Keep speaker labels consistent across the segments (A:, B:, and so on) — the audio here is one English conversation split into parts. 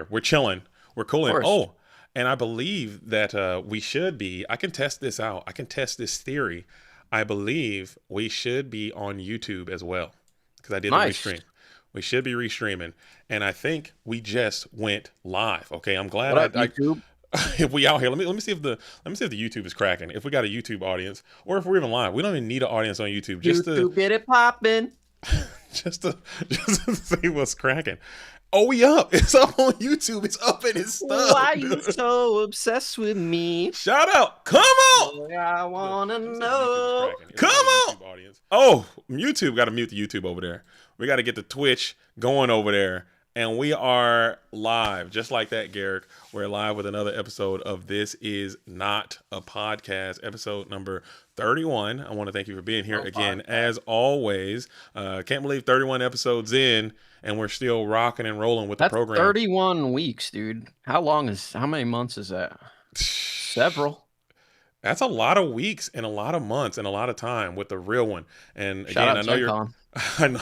A: We're chilling. We're
B: Of
A: cooling.
B: course.
A: Oh, and I believe that we should be. I can test this out. I can test this theory. I believe we should be on YouTube as well because I did the
B: Nice.
A: restream. We should be restreaming, and I think we just went live. Okay, I'm glad
B: What up,
A: I
B: YouTube?
A: if we out here. Let me see if the YouTube is cracking. If we got a YouTube audience, or if we're even live, we don't even need an audience on YouTube
B: YouTube, get it popping.
A: just to just to see what's cracking. Oh, we up. It's up on YouTube. It's up in his stuff.
B: Why you so obsessed with me?
A: Shout out. Come on.
B: I wanna
A: Let me see if
B: know.
A: YouTube's cracking. Come on. YouTube audience. Oh, YouTube. Got to mute the YouTube over there. We got to get the Twitch going over there. And we are live. Just like that, Garrick. We're live with another episode of This Is Not a Podcast, episode number 31. I want to thank you for being here again, as always. Can't believe 31 episodes in, and we're still rocking and rolling with the program.
B: 31 weeks, dude. How many months is that? Several.
A: That's a lot of weeks and a lot of months and a lot of time with the real one. And again,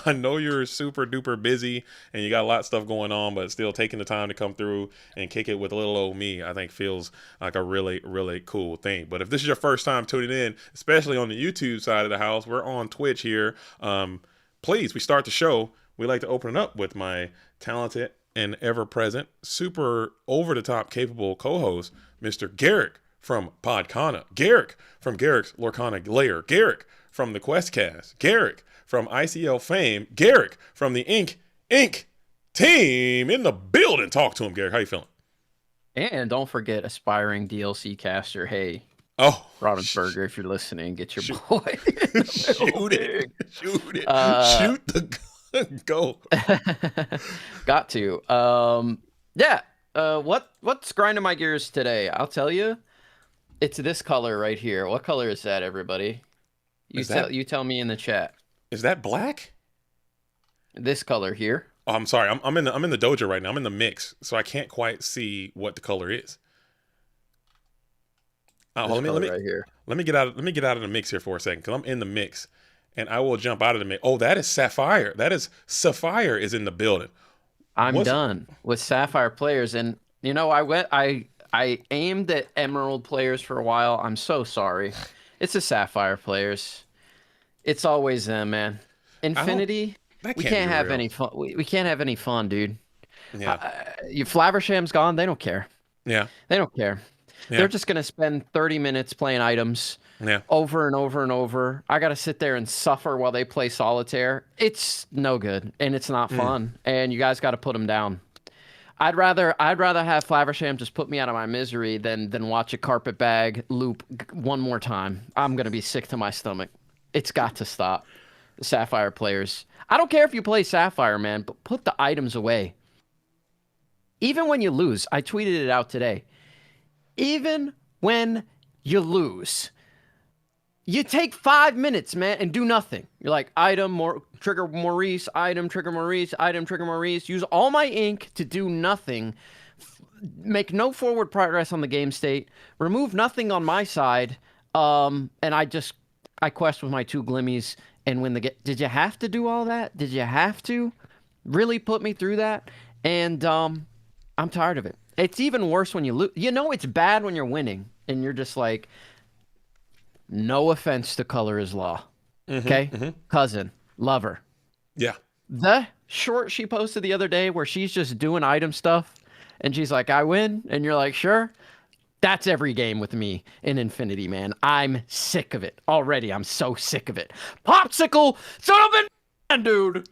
A: I know you're super duper busy and you got a lot of stuff going on, but still taking the time to come through and kick it with little old me, I think feels like a really, really cool thing. But if this is your first time tuning in, especially on the YouTube side of the house, we're on Twitch here. Please, we start the show. We like to open it up with my talented and ever-present, super over-the-top capable co-host, Mr. Garrick from Podcana, Garrick from Garrick's Lorcana Lair, Garrick from the QuestCast, Garrick from ICL fame, Garrick from the Inc. team in the building. Talk to him, Garrick. How you feeling?
B: And don't forget aspiring DLC caster. Hey, Ravensburger, if you're listening, get your boy.
A: Shoot it. Shoot the gun. Go.
B: Got to. Yeah. What's grinding my gears today? I'll tell you. It's this color right here. What color is that, everybody? You tell me in the chat.
A: Is that black?
B: This color here.
A: Oh, I'm sorry. I'm in the dojo right now. I'm in the mix, so I can't quite see what the color is. Let me
B: right here.
A: Let me get out of the mix here for a second, because I'm in the mix, and I will jump out of the mix. Oh, that is Sapphire. That is Sapphire is in the building.
B: I'm done with Sapphire players, and you know I aimed at Emerald players for a while. I'm so sorry. It's the Sapphire players. It's always them, man. Infinity. We can't have any fun. We can't have any fun, dude.
A: Yeah.
B: Your Flaversham's gone. They don't care.
A: Yeah.
B: They don't care. Yeah. They're just gonna spend 30 minutes playing items.
A: Yeah.
B: Over and over and over. I gotta sit there and suffer while they play solitaire. It's no good, and it's not fun. And you guys got to put them down. I'd rather have Flaversham just put me out of my misery than watch a carpet bag loop one more time. I'm gonna be sick to my stomach. It's got to stop. The Sapphire players. I don't care if you play Sapphire, man, but put the items away. Even when you lose, I tweeted it out today. Even when you lose, you take 5 minutes, man, and do nothing. You're like, trigger Maurice, item, trigger Maurice, item, trigger Maurice. Use all my ink to do nothing. Make no forward progress on the game state. Remove nothing on my side. And I quest with my 2 glimmies and win the game. Did you have to do all that? Did you have to really put me through that? And I'm tired of it. It's even worse when you lose. You know it's bad when you're winning, and you're just like, no offense to Color is Law. Okay? Cousin, lover.
A: Yeah.
B: The short she posted the other day where she's just doing item stuff and she's like, I win. And you're like, sure. That's every game with me in Infinity, man. I'm sick of it. Already, I'm so sick of it. Popsicle, son of a man, dude.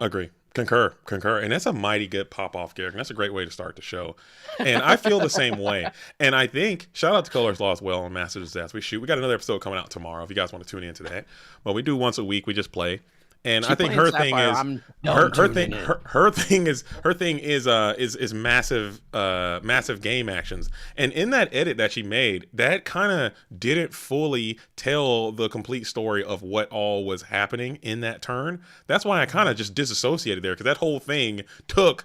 A: Agree. Concur. And that's a mighty good pop-off, Garrick. And that's a great way to start the show. And I feel the same way. And I think, shout out to Color's Law as well on Master Disaster. We got another episode coming out tomorrow if you guys want to tune into that. But we do once a week. We just play. And I think her thing is massive game actions. And in that edit that she made, that kind of didn't fully tell the complete story of what all was happening in that turn. That's why I kind of just disassociated there, because that whole thing took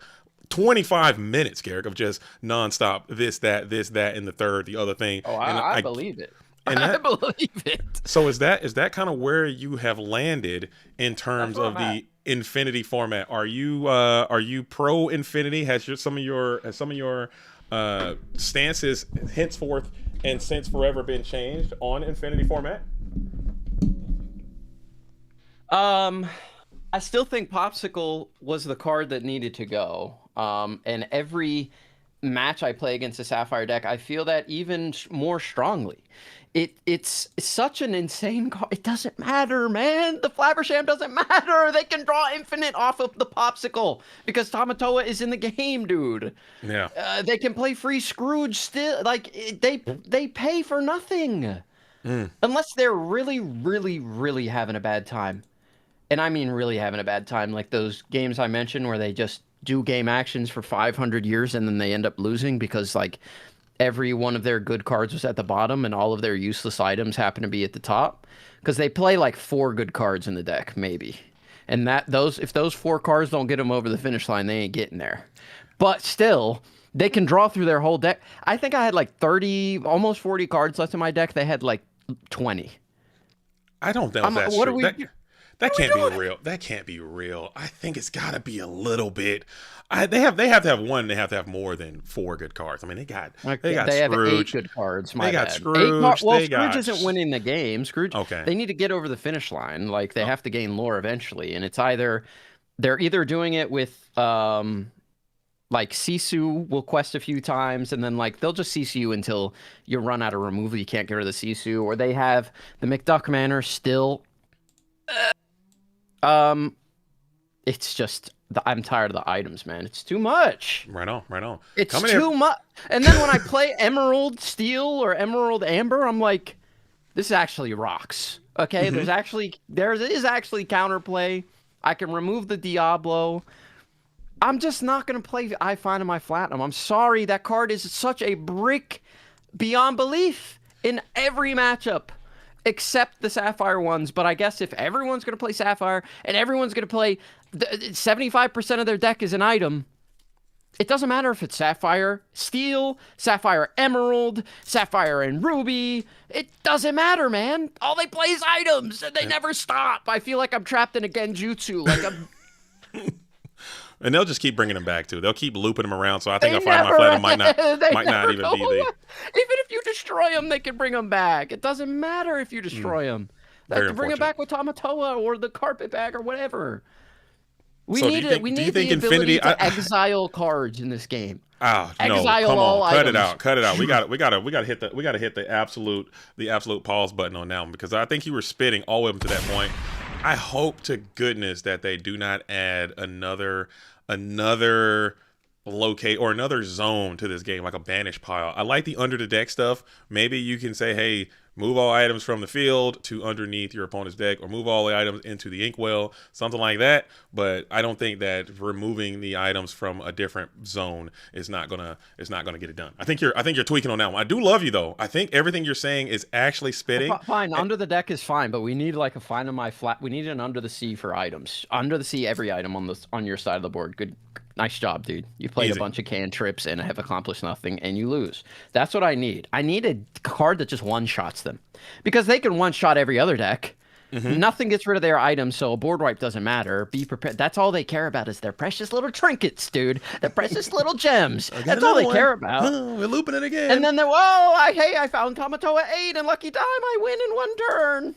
A: 25 minutes, Garrick, of just nonstop this, that, and the third, the other thing.
B: Oh, I believe it.
A: And
B: I believe it.
A: So is that kind of where you have landed in terms of the Infinity format. Are you pro Infinity? Has some of your stances henceforth and since forever been changed on Infinity format?
B: I still think Popsicle was the card that needed to go. And every match I play against the Sapphire deck, I feel that even more strongly. It's such an insane card. It doesn't matter, man. The Flabbersham doesn't matter. They can draw infinite off of the Popsicle because Tamatoa is in the game, dude.
A: Yeah.
B: They can play free Scrooge still. Like they pay for nothing. Unless they're really, really, really having a bad time. And I mean really having a bad time, like those games I mentioned where they just do game actions for 500 years and then they end up losing because like every one of their good cards was at the bottom and all of their useless items happen to be at the top because they play like 4 good cards in the deck maybe, and if those 4 cards don't get them over the finish line, they ain't getting there. But still, they can draw through their whole deck. I think I had like 30, almost 40 cards left in my deck. They had like 20.
A: I don't know if that's true. That can't be real. That can't be real. I think it's got to be a little bit. They have to have one. They have to have more than 4 good cards. I mean, they got
B: They have 8 good cards.
A: They got
B: Scrooge. Scrooge isn't winning the game. Scrooge.
A: Okay.
B: They need to get over the finish line. Like they have to gain lore eventually, and it's they're either doing it with like Sisu will quest a few times, and then like they'll just CC you until you run out of removal. You can't get rid of the Sisu, or they have the McDuck Manor still. It's just I'm tired of the items, man. It's too much.
A: Right on.
B: It's too much. And then when I play Emerald Steel or Emerald Amber, I'm like, this actually rocks. Okay, there is actually counterplay. I can remove the Diablo. I'm just not gonna play I Find in my Platinum. I'm sorry, that card is such a brick beyond belief in every matchup. Except the Sapphire ones, but I guess if everyone's going to play Sapphire and everyone's going to play 75% of their deck is an item, it doesn't matter if it's Sapphire Steel, Sapphire Emerald, Sapphire and Ruby. It doesn't matter, man. All they play is items, and they never stop. I feel like I'm trapped in a Genjutsu. Like I'm...
A: And they'll just keep bringing them back too. They'll keep looping them around. So I think I Find My Platinum might not even be there. Even
B: if you destroy them, they can bring them back. It doesn't matter if you destroy them. They can bring them back with Tamatoa or the carpet bag or whatever. We need the ability to exile cards in this game.
A: Oh no! Come on, cut it out. We got to hit the absolute pause button on that one because I think you were spitting all the way up to that point. I hope to goodness that they do not add another locate or another zone to this game, like a banish pile. I like the under the deck stuff. Maybe you can say, hey, move all items from the field to underneath your opponent's deck, or move all the items into the inkwell, something like that. But I don't think that removing the items from a different zone is not gonna get it done. I think you're tweaking on that one. I do love you though. I think everything you're saying is actually spitting.
B: Fine, under the deck is fine, but we need like a Find in My Flat. We need an under the sea for items. Under the sea, every item on your side of the board. Good. Nice job, dude. You played a bunch of cantrips and have accomplished nothing, and you lose. That's what I need. I need a card that just one-shots them. Because they can one-shot every other deck. Nothing gets rid of their items, so a board wipe doesn't matter. Be prepared. That's all they care about is their precious little trinkets, dude. Their precious little gems. That's all they care about.
A: We're looping it again.
B: And then they're, I found Tamatoa 8 and Lucky Dime. I win in one turn.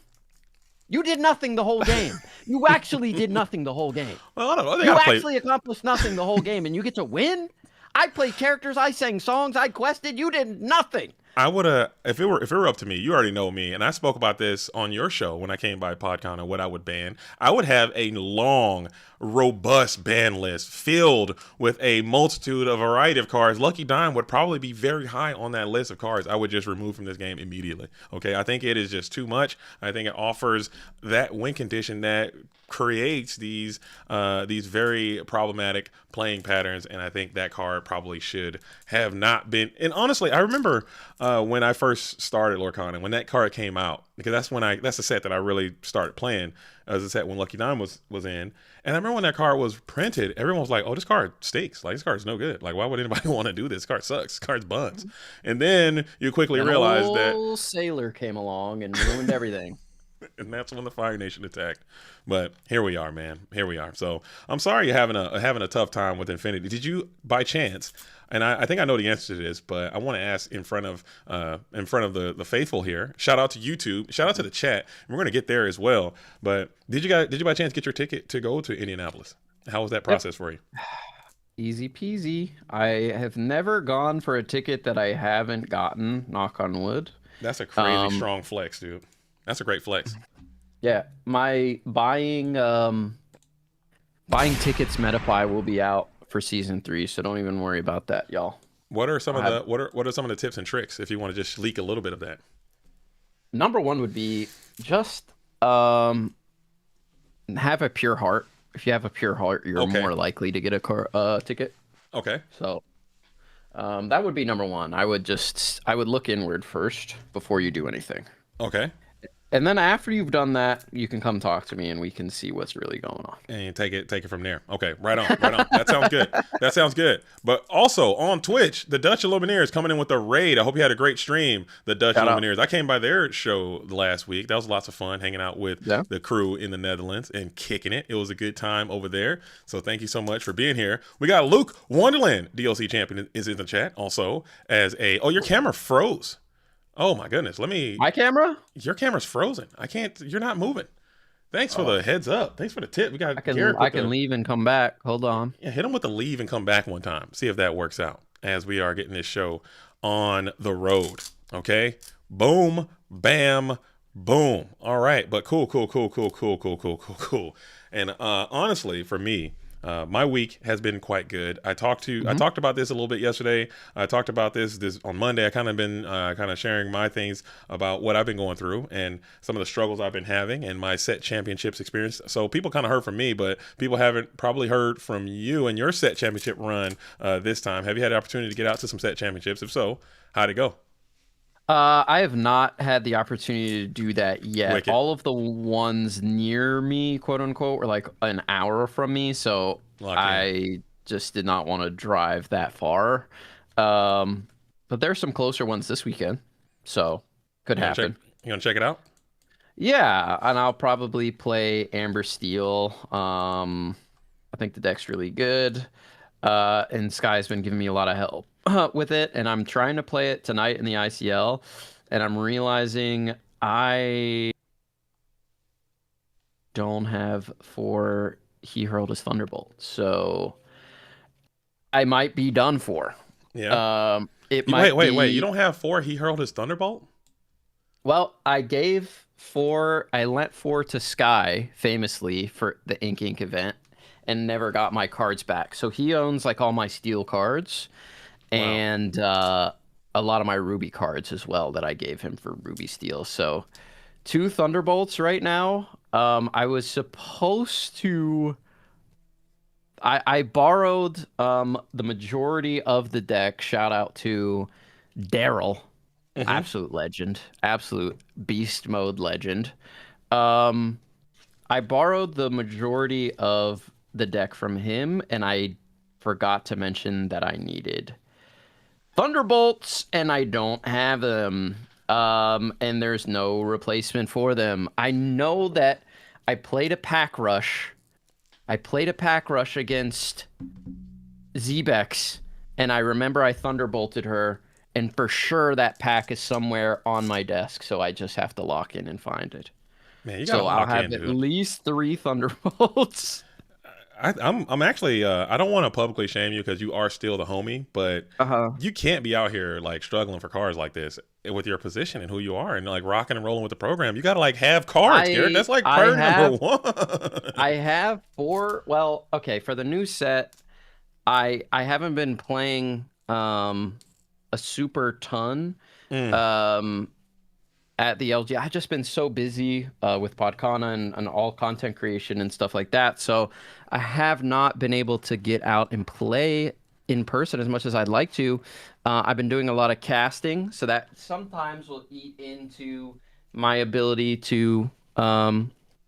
B: You did nothing the whole game. You actually did nothing the whole game.
A: Well, I don't know.
B: You actually accomplished nothing the whole game, and you get to win? I played characters, I sang songs, I quested, you did nothing.
A: I would have, if it were up to me, you already know me, and I spoke about this on your show when I came by Podcana, what I would ban. I would have a long, robust ban list filled with a multitude, a variety of cards. Lucky Dime would probably be very high on that list of cards I would just remove from this game immediately. Okay, I think it is just too much. I think it offers that win condition that creates these very problematic playing patterns, and I think that card probably should have not been. And honestly, I remember when I first started Lorcana, when that card came out, because that's the set that I really started playing as a set when Lucky Dime was in. And I remember when that card was printed, everyone was like, "Oh, this card stinks. Like, this card's no good. Like, why would anybody want to do this? This card sucks. This card's buns." And then you quickly realize that
B: Sailor came along and ruined everything.
A: And that's when the Fire Nation attacked. But here we are, man. Here we are. So I'm sorry you're having a tough time with Infinity. Did you, by chance? And I think I know the answer to this, but I want to ask in front of the faithful here. Shout out to YouTube. Shout out to the chat. And we're going to get there as well. But did you by chance get your ticket to go to Indianapolis? How was that process for you?
B: Easy peasy. I have never gone for a ticket that I haven't gotten. Knock on wood.
A: That's a crazy strong flex, dude. That's a great flex.
B: Yeah, my buying tickets Metapie will be out for season 3, so don't even worry about that, y'all.
A: What are some of the tips and tricks if you want to just leak a little bit of that?
B: Number 1 would be just have a pure heart. If you have a pure heart, you're more likely to get a ticket.
A: Okay.
B: So that would be number 1. I would look inward first before you do anything.
A: Okay.
B: And then after you've done that, you can come talk to me and we can see what's really going on.
A: And you take it from there. Okay, right on. That sounds good. That sounds good. But also on Twitch, the Dutch Illumineers coming in with a raid. I hope you had a great stream, the Dutch Illumineers. I came by their show last week. That was lots of fun hanging out with the crew in the Netherlands and kicking it. It was a good time over there. So thank you so much for being here. We got Luke Wonderland, DLC champion, is in the chat also as your camera froze. Oh my goodness.
B: My camera?
A: Your camera's frozen. You're not moving. Thanks for the heads up. Thanks for the tip. We got
B: I can leave and come back. Hold on.
A: Yeah, hit him with the leave and come back one time. See if that works out as we are getting this show on the road. Okay? Boom, bam, boom. All right. But cool. And honestly, for me, my week has been quite good. I talked about this a little bit yesterday. I talked about this on Monday. I kind of been sharing my things about what I've been going through and some of the struggles I've been having and my set championships experience. So people kind of heard from me, but people haven't probably heard from you and your set championship run this time. Have you had the opportunity to get out to some set championships? If so, how'd it go?
B: I have not had the opportunity to do that yet.
A: Wicked.
B: All of the ones near me, quote unquote, were like an hour from me, so I just did not want to drive that far. But there's some closer ones this weekend, so could happen.
A: You gonna check it out?
B: Yeah, and I'll probably play Amber Steel. I think the deck's really good, and Sky's been giving me a lot of help with it, and I'm trying to play it tonight in the ICL, and I'm realizing I don't have 4 He Hurled His Thunderbolt, so I might be done for.
A: Yeah. Wait. You don't have 4 He Hurled His Thunderbolt?
B: Well, I lent 4 to Sky, famously, for the Ink event, and never got my cards back. So he owns like all my steel cards. Wow. And a lot of my Ruby cards as well that I gave him for Ruby Steel. So 2 Thunderbolts right now. I was supposed to... I borrowed the majority of the deck. Shout out to Daryl. Mm-hmm. Absolute legend. Absolute beast mode legend. I borrowed the majority of the deck from him, and I forgot to mention that I needed Thunderbolts, and I don't have them. And there's no replacement for them. I know that I played a pack rush. Against Zebex, and I remember I Thunderbolted her, and for sure that pack is somewhere on my desk, so I just have to lock in and find it.
A: Man, you gotta lock in,
B: I'll have at least 3 Thunderbolts.
A: I'm actually I don't want to publicly shame you because you are still the homie, but you can't be out here like struggling for cards like this with your position and who you are and like rocking and rolling with the program. You gotta like have cards, Garrick. That's like number 1.
B: I have 4. Well, okay, for the new set, I haven't been playing a super ton. At the LG. I've just been so busy with Podcana and all content creation and stuff like that. So I have not been able to get out and play in person as much as I'd like to. I've been doing a lot of casting, so that sometimes will eat into my ability to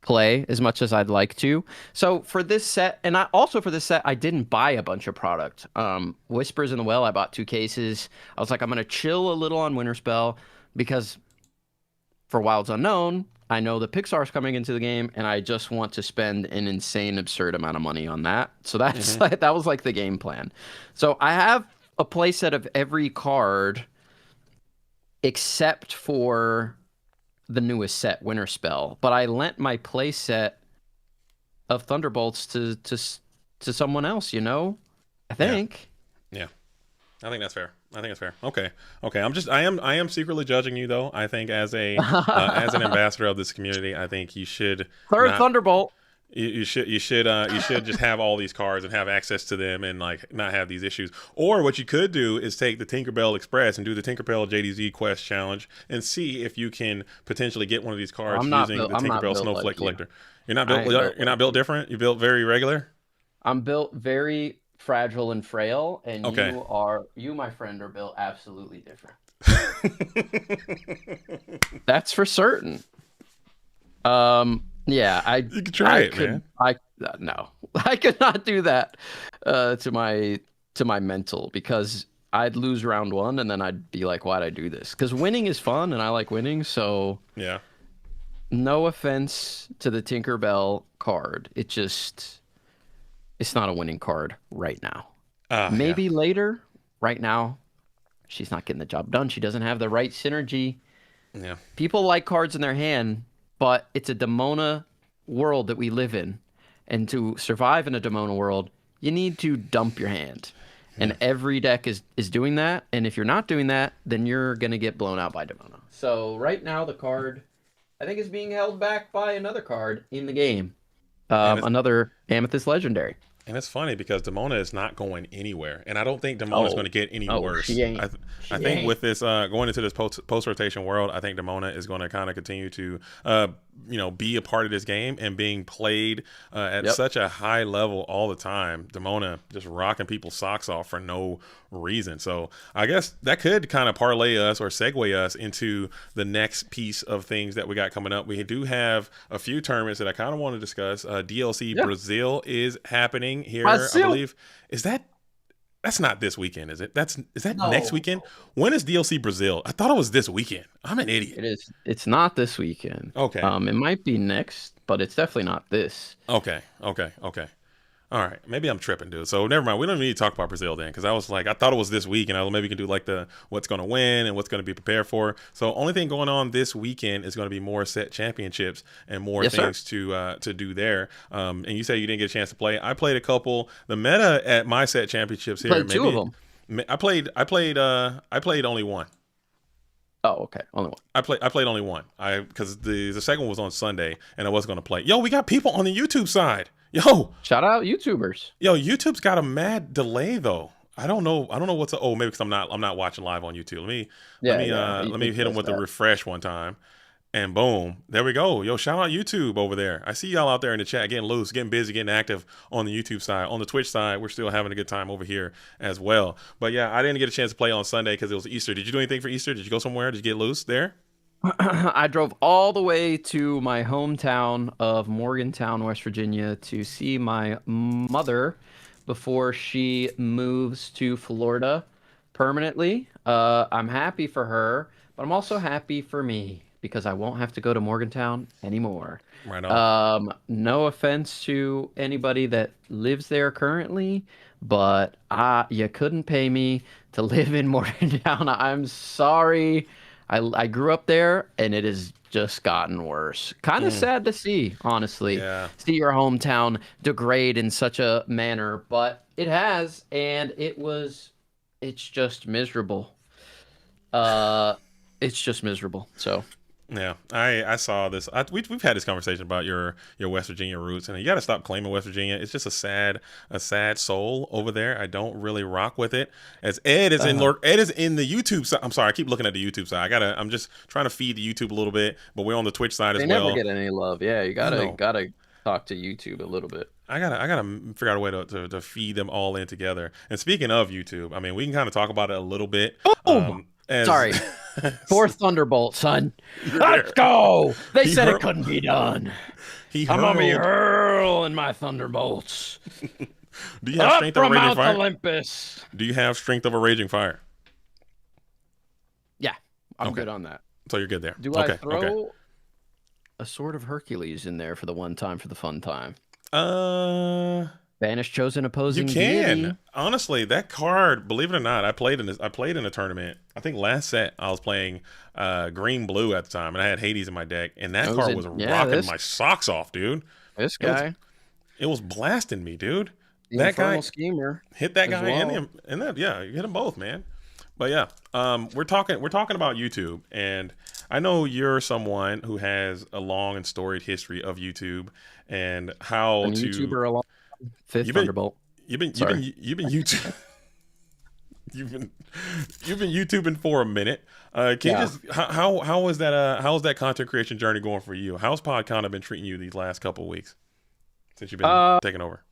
B: play as much as I'd like to. So for this set, and for this set, I didn't buy a bunch of product. Whispers in the Well, I bought 2 cases. I was like, I'm going to chill a little on Winter Spell because... For Wilds Unknown, I know the Pixar's coming into the game, and I just want to spend an insane, absurd amount of money on that. So that's that was like the game plan. So I have a playset of every card except for the newest set, Winter Spell. But I lent my playset of Thunderbolts to someone else. I think.
A: Yeah. I think that's fair. Okay. I am secretly judging you though. I think as a as an ambassador of this community, I think you should
B: Thunderbolt.
A: You should just have all these cards and have access to them and like not have these issues. Or what you could do is take the Tinkerbell Express and do the Tinkerbell JDZ Quest challenge and see if you can potentially get one of these cards using the Tinkerbell Snowflake Collector. You're not built. You're not built different. You're built very regular.
B: I'm built very fragile and frail, and you, my friend, are built absolutely different. That's for certain. Yeah,
A: you could try it, man.
B: No, I could not do that to my mental, because I'd lose round one and then I'd be like, why'd I do this? Because winning is fun and I like winning. So
A: yeah,
B: no offense to the Tinkerbell card, it's not a winning card right now. Maybe later. Right now, she's not getting the job done. She doesn't have the right synergy.
A: Yeah.
B: People like cards in their hand, but it's a Demona world that we live in. And to survive in a Demona world, you need to dump your hand. Yeah. And every deck is doing that. And if you're not doing that, then you're going to get blown out by Demona. So right now, the card, I think, is being held back by another card in the game. Another Amethyst Legendary.
A: And it's funny because Demona is not going anywhere, and I don't think Demona is going to get any worse. I think with this going into this post rotation world, I think Demona is going to kind of continue to be a part of this game and being played at such a high level all the time. Demona just rocking people's socks off for no reason. So I guess that could kind of parlay us or segue us into the next piece of things that we got coming up. We do have a few tournaments that I kind of want to discuss. DLC Brazil is happening here, Brazil. I believe. That's not this weekend, is it? Is that next weekend? When is DLC Brazil? I thought it was this weekend. I'm an idiot.
B: It is. It's not this weekend.
A: Okay.
B: It might be next, but it's definitely not this.
A: Okay. All right, maybe I'm tripping, dude. So never mind. We don't need to talk about Brazil then, because I thought it was this week, and maybe we can do like the what's going to win and what's going to be prepared for. So only thing going on this weekend is going to be more set championships and more things to do there. And you say you didn't get a chance to play. I played a couple. The meta at my set championships here.
B: Played two of them.
A: I played only one.
B: Oh, okay. Only one.
A: I played only one. Because the second one was on Sunday, and I was going to play. Yo, we got people on the YouTube side. Yo,
B: shout out YouTubers.
A: Yo, YouTube's got a mad delay though. I don't know what's maybe because I'm not watching live on YouTube. Let me hit them with the refresh one time, and boom, there we go. Yo, shout out YouTube over there. I see y'all out there in the chat getting loose, getting busy, getting active on the YouTube side. On the Twitch side, we're still having a good time over here as well. But yeah, I didn't get a chance to play on Sunday because it was Easter. Did you do anything for Easter? Did you go somewhere? Did you get loose there?
B: I drove all the way to my hometown of Morgantown, West Virginia, to see my mother before she moves to Florida permanently. I'm happy for her, but I'm also happy for me because I won't have to go to Morgantown anymore.
A: Right on.
B: No offense to anybody that lives there currently, but you couldn't pay me to live in Morgantown. I'm sorry. I grew up there, and it has just gotten worse. Kind of sad to see, honestly.
A: Yeah.
B: See your hometown degrade in such a manner, but it has, and it's just miserable. It's just miserable. So.
A: Yeah, I saw this. We've had this conversation about your West Virginia roots, and you got to stop claiming West Virginia. It's just a sad soul over there. I don't really rock with it. As Ed is in the YouTube side. I'm sorry, I keep looking at the YouTube side. I'm just trying to feed the YouTube a little bit, but we're on the Twitch side as well.
B: They never get any love. Yeah, you gotta talk to YouTube a little bit.
A: I gotta figure out a way to feed them all in together. And speaking of YouTube, I mean, we can kind of talk about it a little bit.
B: Sorry. Fourth Thunderbolt, son. Let's go. They said it couldn't be done. I'm gonna be hurling my Thunderbolts.
A: Do you have strength of a raging fire?
B: Olympus.
A: Do you have strength of a raging fire?
B: Yeah, I'm good on that.
A: So you're good there.
B: Do I throw a Sword of Hercules in there for the one time for the fun time?
A: Uh,
B: Banish chosen
A: you
B: opposing
A: can.
B: deity.
A: Honestly, that card, believe it or not, I played in a tournament. I think last set I was playing green blue at the time, and I had Hades in my deck, and that card was rocking my socks off, dude.
B: This
A: It was
B: guy,
A: it was blasting me, dude.
B: the
A: That guy
B: Infernal Schemer,
A: hit that
B: as
A: guy
B: well.
A: and that, yeah, you hit them both, man. But yeah, we're talking about YouTube, and I know you're someone who has a long and storied history of YouTube and how
B: I'm a
A: to
B: YouTuber along Fifth
A: you've been
B: Thunderbolt.
A: you've been YouTube you've been YouTubing for a minute. Can you just how is that content creation journey going for you? How's Podcana been treating you these last couple of weeks since you've been taking over?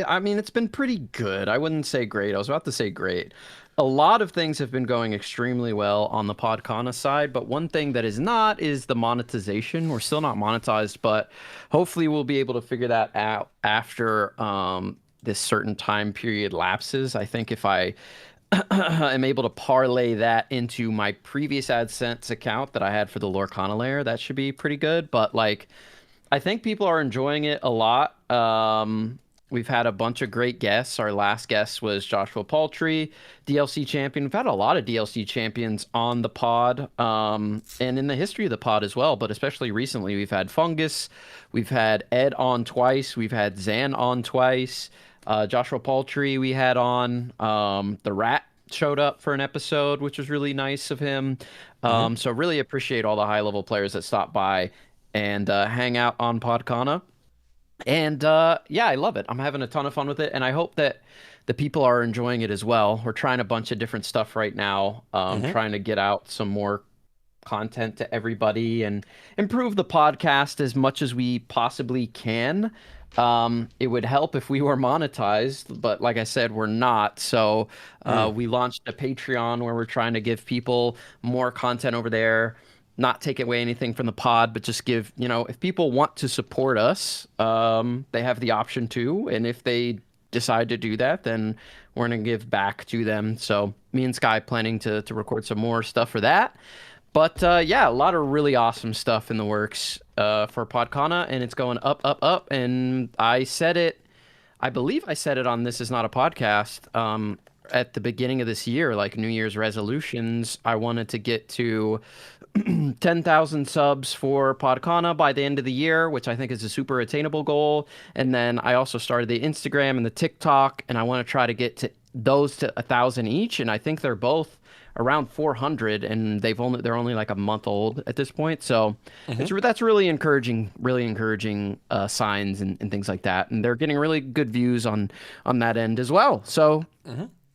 B: I mean, it's been pretty good. I wouldn't say great. I was about to say great. A lot of things have been going extremely well on the Podcana side, but one thing that is not is the monetization. We're still not monetized, but hopefully we'll be able to figure that out after this certain time period lapses. I think if I am able to parlay that into my previous AdSense account that I had for the Lorcana layer, that should be pretty good. But like, I think people are enjoying it a lot. We've had a bunch of great guests. Our last guest was Joshua Paltry, DLC champion. We've had a lot of DLC champions on the pod, and in the history of the pod as well, but especially recently, we've had Fungus, we've had Ed on twice, we've had Zan on twice, Joshua Paltry we had on, the Rat showed up for an episode, which was really nice of him. So really appreciate all the high-level players that stopped by and hang out on Podcana. And yeah, I love it. I'm having a ton of fun with it, and I hope that the people are enjoying it as well. We're trying a bunch of different stuff right now, trying to get out some more content to everybody and improve the podcast as much as we possibly can. It would help if we were monetized, but like I said, we're not. So we launched a Patreon where we're trying to give people more content over there, not take away anything from the pod, but just give, if people want to support us, they have the option to. And if they decide to do that, then we're going to give back to them. So me and Sky planning to record some more stuff for that. But yeah, a lot of really awesome stuff in the works for Podcana, and it's going up, up, up. And I believe I said it on This Is Not a Podcast at the beginning of this year, like New Year's resolutions. I wanted to get to 10,000 subs for Podcana by the end of the year, which I think is a super attainable goal. And then I also started the Instagram and the TikTok, and I want to try to get to those to 1,000 each. And I think they're both around 400, and they're only like a month old at this point. So that's really encouraging signs and things like that. And they're getting really good views on that end as well. So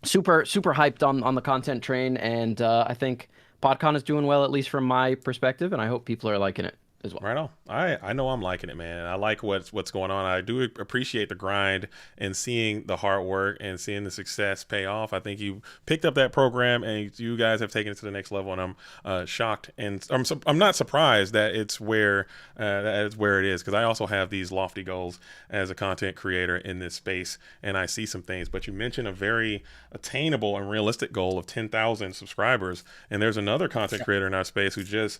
B: super hyped on the content train, and I think Podcon is doing well, at least from my perspective, and I hope people are liking it as well.
A: Right on. I know I'm liking it, man. I like what's going on. I do appreciate the grind and seeing the hard work and seeing the success pay off. I think you picked up that program and you guys have taken it to the next level, and I'm shocked, and I'm not surprised that it's where it is, because I also have these lofty goals as a content creator in this space, and I see some things. But you mentioned a very attainable and realistic goal of 10,000 subscribers, and there's another content creator in our space who just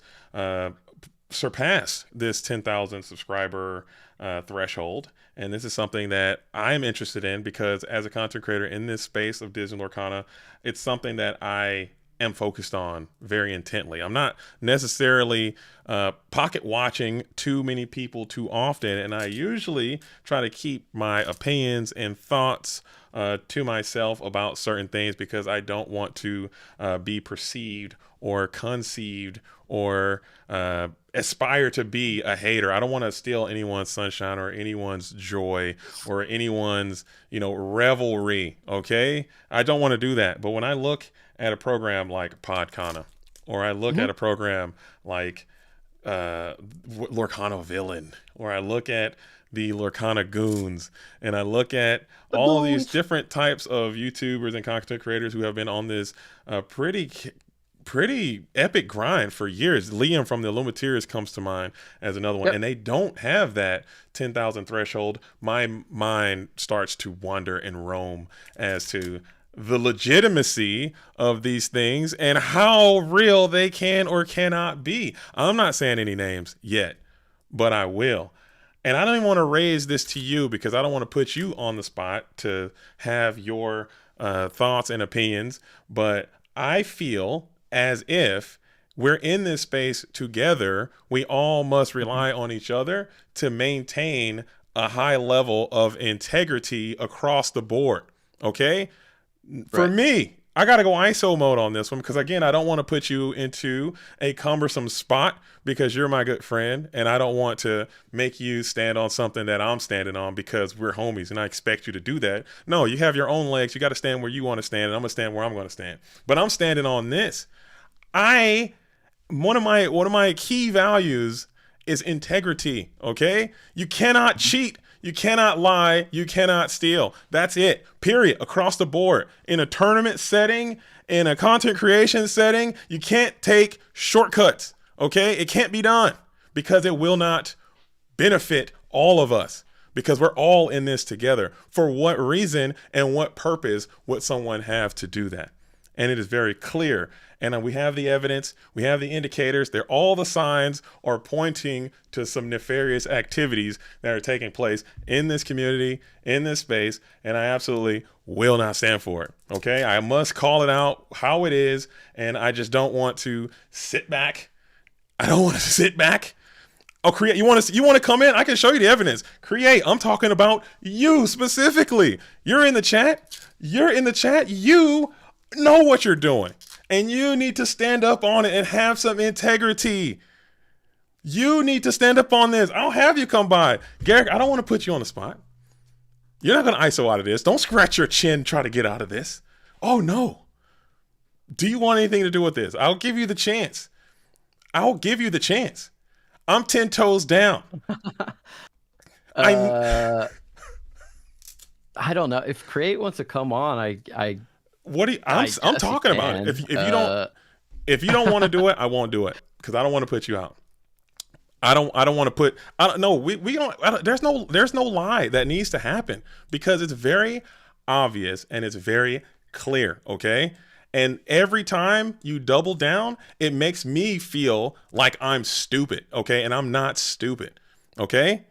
A: surpass this 10,000 subscriber threshold. And this is something that I'm interested in, because as a content creator in this space of Disney Lorcana, it's something that I am focused on very intently. I'm not necessarily pocket watching too many people too often, and I usually try to keep my opinions and thoughts to myself about certain things, because I don't want to be perceived or conceived or aspire to be a hater. I don't want to steal anyone's sunshine or anyone's joy or anyone's, revelry. Okay. I don't want to do that. But when I look at a program like Podcana, or I look at a program like Lorcana Villain, or I look at the Lorcana Goons, and I look at all of these different types of YouTubers and content creators who have been on this pretty epic grind for years. Liam from the Illuminators comes to mind as another one, and they don't have that 10,000 threshold. My mind starts to wander and roam as to the legitimacy of these things and how real they can or cannot be. I'm not saying any names yet, but I will. And I don't even want to raise this to you because I don't want to put you on the spot to have your thoughts and opinions. But I feel as if we're in this space together. We all must rely on each other to maintain a high level of integrity across the board. Okay? For me, I got to go ISO mode on this one because, again, I don't want to put you into a cumbersome spot because you're my good friend, and I don't want to make you stand on something that I'm standing on because we're homies, and I expect you to do that. No, you have your own legs. You got to stand where you want to stand, and I'm going to stand where I'm going to stand. But I'm standing on this. One of my key values is integrity, okay? You cannot cheat. You cannot lie. You cannot steal. That's it. Period. Across the board. In a tournament setting, in a content creation setting, you can't take shortcuts. Okay? It can't be done because it will not benefit all of us because we're all in this together. For what reason and what purpose would someone have to do that? And it is very clear. And we have the evidence, we have the indicators. All the signs are pointing to some nefarious activities that are taking place in this community, in this space, and I absolutely will not stand for it. Okay, I must call it out how it is, and I just don't want to sit back. I don't want to sit back. Oh, Create, you want to come in? I can show you the evidence. Create, I'm talking about you specifically. You're in the chat. You know what you're doing. And you need to stand up on it and have some integrity. You need to stand up on this. I'll have you come by. Garrick, I don't want to put you on the spot. You're not going to ISO out of this. Don't scratch your chin, try to get out of this. Oh, no. Do you want anything to do with this? I'll give you the chance. I'm 10 toes down.
B: I don't know. If Create wants to come on,
A: I'm talking about it. If you don't want to do it, I won't do it because I don't want to put you out. I don't want to put. I don't know. We don't. There's no lie that needs to happen because it's very obvious and it's very clear. Okay. And every time you double down, it makes me feel like I'm stupid. Okay. And I'm not stupid. Okay.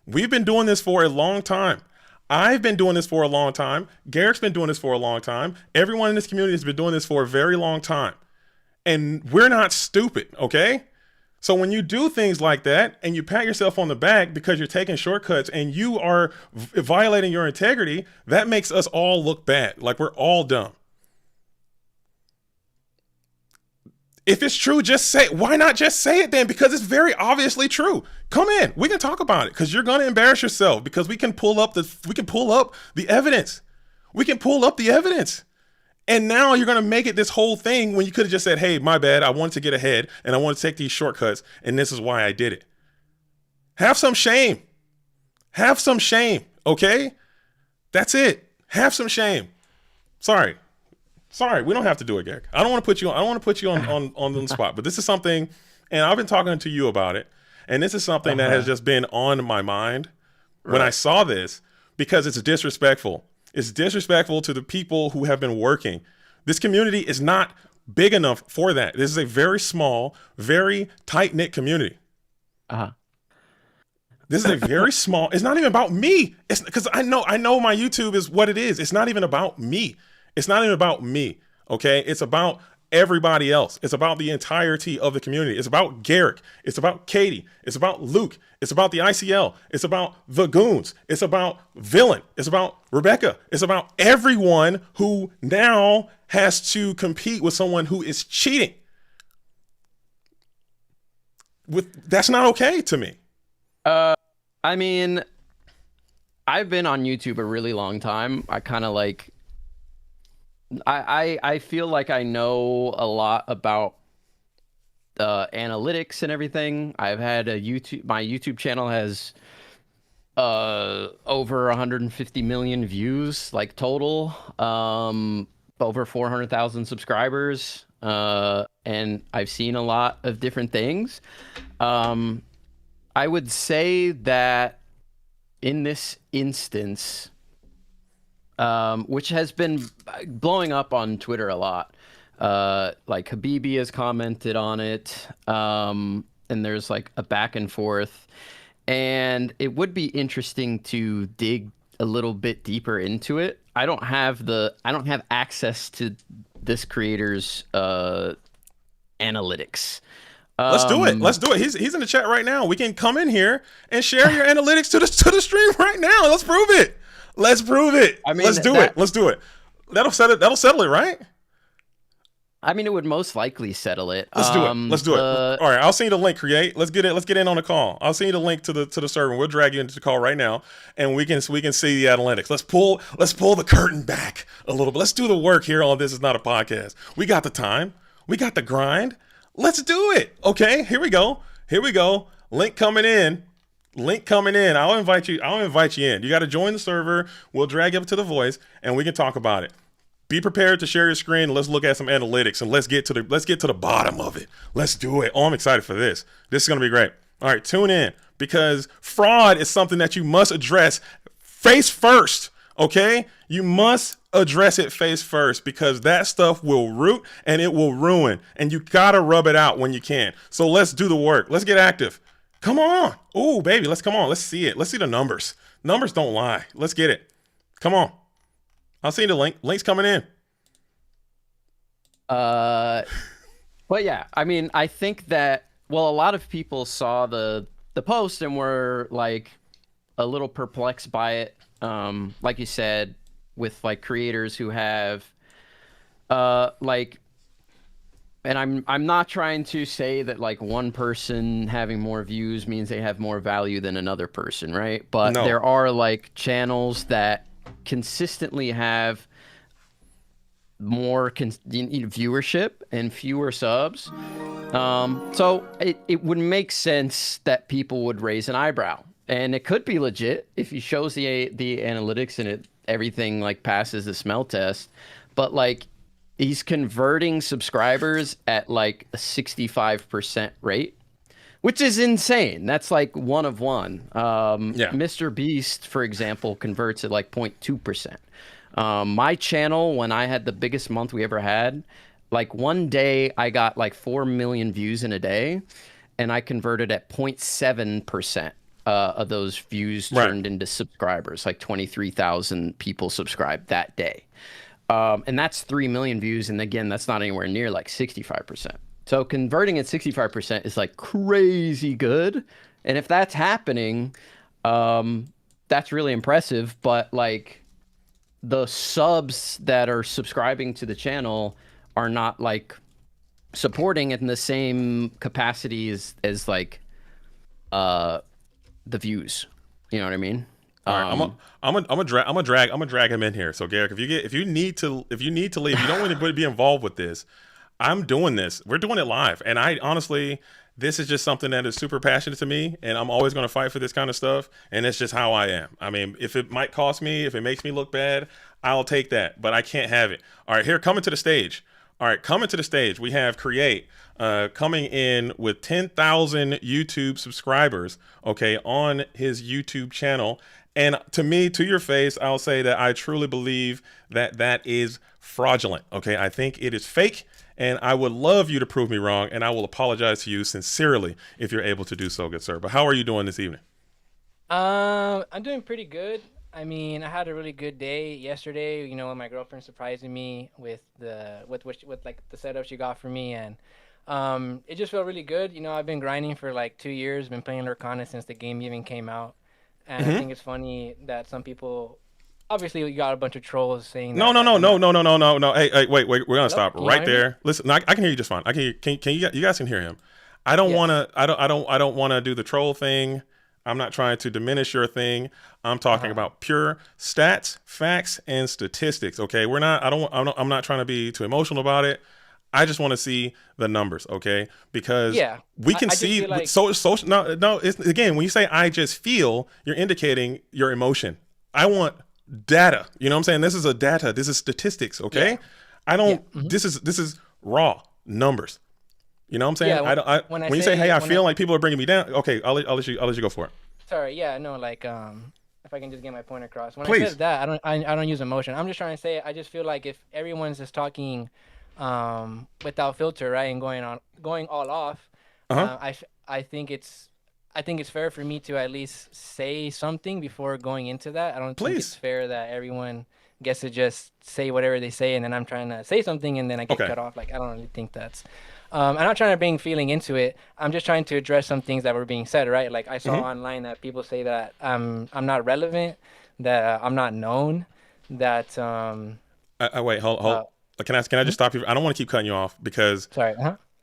A: We've been doing this for a long time. I've been doing this for a long time. Garrick's been doing this for a long time. Everyone in this community has been doing this for a very long time. And we're not stupid, okay? So when you do things like that and you pat yourself on the back because you're taking shortcuts and you are violating your integrity, that makes us all look bad, like we're all dumb. If it's true, just say it. Why not just say it then? Because it's very obviously true. Come in. We can talk about it because you're going to embarrass yourself because we can pull up the evidence. We can pull up the evidence. And now you're going to make it this whole thing when you could have just said, hey, my bad. I wanted to get ahead and I want to take these shortcuts. And this is why I did it. Have some shame. Have some shame. Okay. That's it. Have some shame. Sorry, we don't have to do it, Garrick. I don't want to put you on the spot, but this is something, and I've been talking to you about it, and this is something that has just been on my mind when I saw this because it's disrespectful. It's disrespectful to the people who have been working. This community is not big enough for that. This is a very small, very tight-knit community. This is a very small. It's not even about me. It's because I know my YouTube is what it is. It's not even about me. It's not even about me, okay? It's about everybody else. It's about the entirety of the community. It's about Garrick. It's about Katie. It's about Luke. It's about the ICL. It's about the Goons. It's about Villain. It's about Rebecca. It's about everyone who now has to compete with someone who is cheating. That's not okay to me.
B: I mean, I've been on YouTube a really long time. I kind of like... I feel like I know a lot about analytics and everything. I've had my YouTube channel has over 150 million views, like total, over 400,000 subscribers, and I've seen a lot of different things. I would say that in this instance, which has been blowing up on Twitter a lot. Like Habibi has commented on it. And and there's like a back and forth. And it would be interesting to dig a little bit deeper into it. I don't have access to this creator's analytics.
A: Let's do it. Let's do it. He's in the chat right now. We can come in here and share your analytics to the stream right now. Let's prove it. Let's prove it. I mean, let's do it. Let's do it. That'll settle it, right?
B: I mean, it would most likely settle it.
A: Let's do it. Let's do it. All right, I'll send you the link. Create. Let's get it. Let's get in on the call. I'll send you the link to the server. We'll drag you into the call right now, and we can see the analytics. Let's pull the curtain back a little bit. Let's do the work here on This Is Not a Podcast. We got the time. We got the grind. Let's do it. Okay, here we go. Here we go. Link coming in. I'll invite you in. You got to join the server. We'll drag you up to the voice, and we can talk about it. Be prepared to share your screen. Let's look at some analytics, and let's get to the bottom of it. Let's do it. Oh, I'm excited for this. This is gonna be great. All right, tune in, because fraud is something that you must address face first. Okay, you must address it face first, because that stuff will root and it will ruin, and you gotta rub it out when you can. So let's do the work. Let's get active. Come on. Oh, baby, let's see it. Let's see the numbers. Numbers don't lie. Let's get it. Come on. I'll see the link. Link's coming in.
B: But yeah, I mean, I think that, well, a lot of people saw the post and were like a little perplexed by it. Like you said, with like creators who have like, and I'm not trying to say that like one person having more views means they have more value than another person, right? But there are like channels that consistently have more viewership and fewer subs. So it would make sense that people would raise an eyebrow, and it could be legit if he shows the analytics and everything like passes the smell test. But like, he's converting subscribers at like a 65% rate, which is insane. That's like one of one. Mr. Beast, for example, converts at like 0.2%. My channel, when I had the biggest month we ever had, like one day I got like 4 million views in a day, and I converted at 0.7% of those views turned into subscribers. Like 23,000 people subscribed that day. And that's 3 million views. And again, that's not anywhere near like 65%. So converting at 65% is like crazy good. And if that's happening, that's really impressive. But like, the subs that are subscribing to the channel are not like supporting it in the same capacity as like the views. You know what I mean?
A: All right, I'm gonna drag him in here. So Garrick, if you need to leave, you don't want to be involved with this. I'm doing this. We're doing it live. And I honestly, this is just something that is super passionate to me, and I'm always going to fight for this kind of stuff. And it's just how I am. I mean, if it might cost me, if it makes me look bad, I'll take that, but I can't have it. All right, here, coming to the stage. All right, coming to the stage, we have Create coming in with 10,000 YouTube subscribers, okay, on his YouTube channel. And to me, to your face, I'll say that I truly believe that that is fraudulent, okay? I think it is fake. And I would love you to prove me wrong, and I will apologize to you sincerely if you're able to do so, good sir. But how are you doing this evening?
C: I'm doing pretty good. I mean, I had a really good day yesterday. You know, when my girlfriend surprising me with like the setup she got for me, and it just felt really good. You know, I've been grinding for like 2 years, been playing Lorcana since the game even came out, and I think it's funny that some people. Obviously, we got a bunch of trolls saying
A: no. Hey, wait. We're gonna stop right there. Listen, I can hear you just fine. I can hear. Can you guys can hear him? I don't want to do the troll thing. I'm not trying to diminish your thing. I'm talking about pure stats, facts, and statistics. Okay, we're not. I'm not trying to be too emotional about it. I just want to see the numbers, okay? Because we can see. Like... No. It's, again, when you say "I just feel," you're indicating your emotion. I want data. You know what I'm saying? This is a data. This is statistics. Okay. I don't. This is raw numbers. You know what I'm saying? When you say, "Hey, I feel like people are bringing me down," okay, I'll let you go for it.
C: Sorry. Yeah. No. Like if I can just get my point across. When I said that, I don't use emotion. I'm just trying to say. I just feel like if everyone's just talking without filter, right, and going all off,
A: Uh-huh.
C: I think it's fair for me to at least say something before going into that. I don't think it's
A: Please.
C: fair that everyone gets to just say whatever they say, and then I'm trying to say something and then I get
A: Okay.
C: cut off. Like, I don't really think that's. I'm not trying to bring feeling into it. I'm just trying to address some things that were being said, right? Like, I saw online that people say that I'm not relevant, that I'm not known, that
A: Wait, hold. Can I just stop you? I don't want to keep cutting you off because
C: sorry.